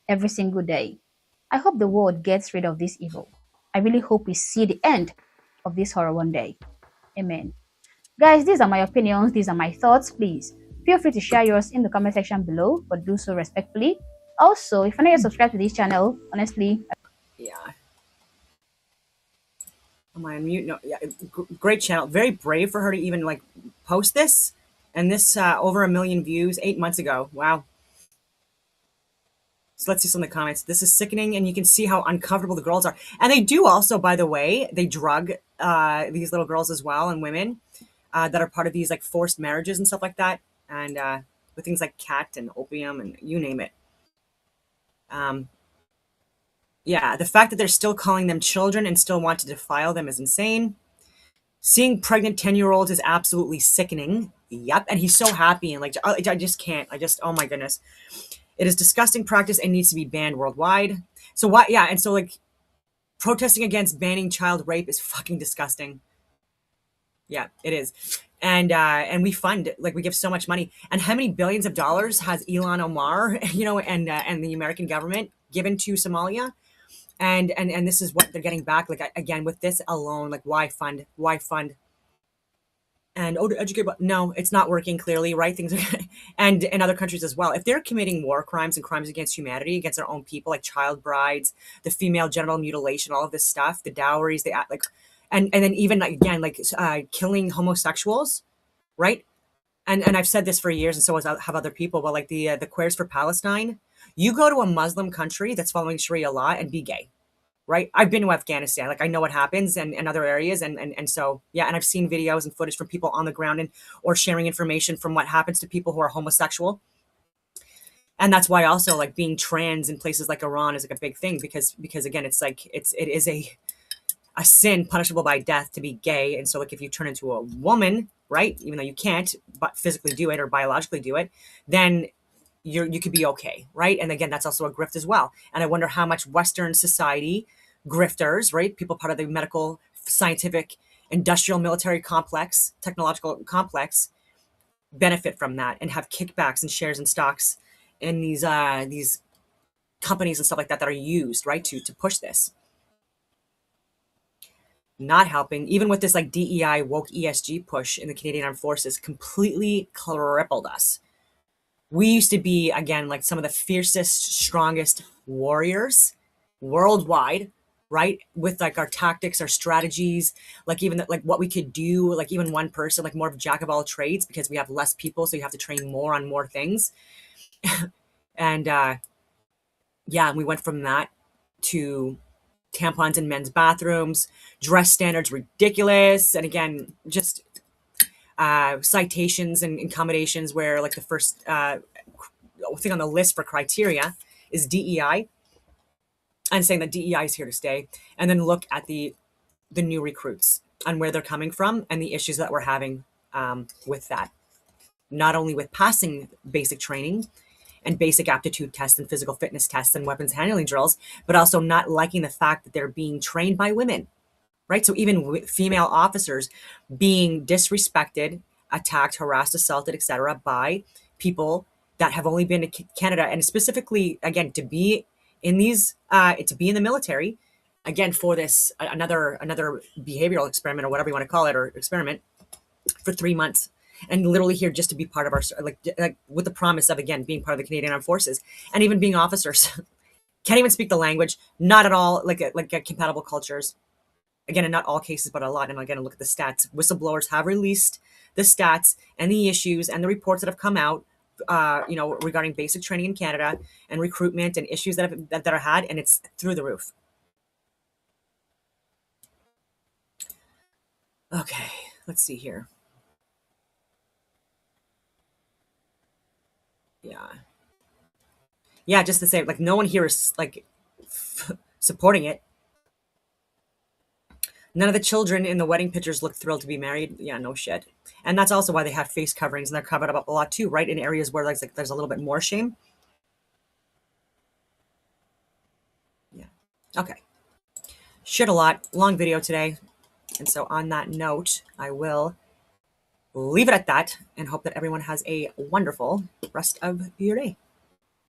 every single day. I hope the world gets rid of this evil. I really hope we see the end of this horror one day. Amen. Guys, these are my opinions. These are my thoughts. Please feel free to share yours in the comment section below, but do so respectfully. Also, if you're not yet subscribed to this channel, honestly,
yeah. Am I on mute? No. Yeah. Great channel. Very brave for her to even like post this, and this over 1 million views 8 months ago. Wow. So let's see some of the comments. This is sickening, and you can see how uncomfortable the girls are. And they do also, by the way, they drug these little girls as well, and women that are part of these like forced marriages and stuff like that, and with things like cat and opium and you name it. Yeah, the fact that they're still calling them children and still want to defile them is insane. Seeing pregnant 10-year-olds is absolutely sickening. Yep, and he's so happy and like I just can't. Oh my goodness. It is disgusting practice and needs to be banned worldwide. So why? Yeah, and so like protesting against banning child rape is fucking disgusting. Yeah, it is. And we fund, like we give so much money. And how many billions of dollars has Elon Omar, you know, and the American government given to Somalia? And this is what they're getting back. Like again, with this alone, like why fund? And to educate, but no, it's not working clearly, right? Things are, and in other countries as well. If they're committing war crimes and crimes against humanity, against their own people, like child brides, the female genital mutilation, all of this stuff, the dowries, they act like, and then even like, again, like killing homosexuals, right? And I've said this for years, and so have other people. But like the Queers for Palestine, you go to a Muslim country that's following Sharia law and be gay. Right. I've been to Afghanistan. Like I know what happens and other areas. And so, yeah. And I've seen videos and footage from people on the ground and or sharing information from what happens to people who are homosexual. And that's why also like being trans in places like Iran is like a big thing because again, it's like it is a sin punishable by death to be gay. And so like if you turn into a woman, right, even though you can't but physically do it or biologically do it, then you could be okay, right? And again, that's also a grift as well. And I wonder how much Western society grifters, right, people part of the medical, scientific, industrial, military complex, technological complex, benefit from that and have kickbacks and shares and stocks in these companies and stuff like that that are used, right, to push this. not helping, even with this like DEI woke ESG push in the Canadian Armed Forces, completely crippled us. We used to be, again, like some of the fiercest, strongest warriors worldwide, right? With like our tactics, our strategies, like even like what we could do, like even one person, like more of a jack of all trades, because we have less people, so you have to train more on more things. And yeah, and we went from that to tampons in men's bathrooms, dress standards ridiculous, and again, just citations and accommodations where like the first thing on the list for criteria is DEI, and saying that DEI is here to stay, and then look at the new recruits and where they're coming from and the issues that we're having with that. Not only with passing basic training and basic aptitude tests and physical fitness tests and weapons handling drills, but also not liking the fact that they're being trained by women, right? So even female officers being disrespected, attacked, harassed, assaulted, etc., by people that have only been to Canada, and specifically, again, to be in these, to be in the military, again, for this another behavioral experiment or whatever you want to call it, or experiment for 3 months, and literally here just to be part of our, like with the promise of, again, being part of the Canadian Armed Forces, and even being officers. Can't even speak the language, not at all like compatible cultures. Again, in not all cases, but a lot. And again, look at the stats. Whistleblowers have released the stats and the issues and the reports that have come out, regarding basic training in Canada and recruitment and issues that are had, and it's through the roof. Okay, let's see here. Yeah, just to say, like, no one here is like supporting it. None of the children in the wedding pictures look thrilled to be married. Yeah, no shit. And that's also why they have face coverings, and they're covered up a lot too, right? In areas where like there's a little bit more shame. Yeah. Okay. Shit a lot. Long video today. And so on that note, I will leave it at that and hope that everyone has a wonderful rest of your day.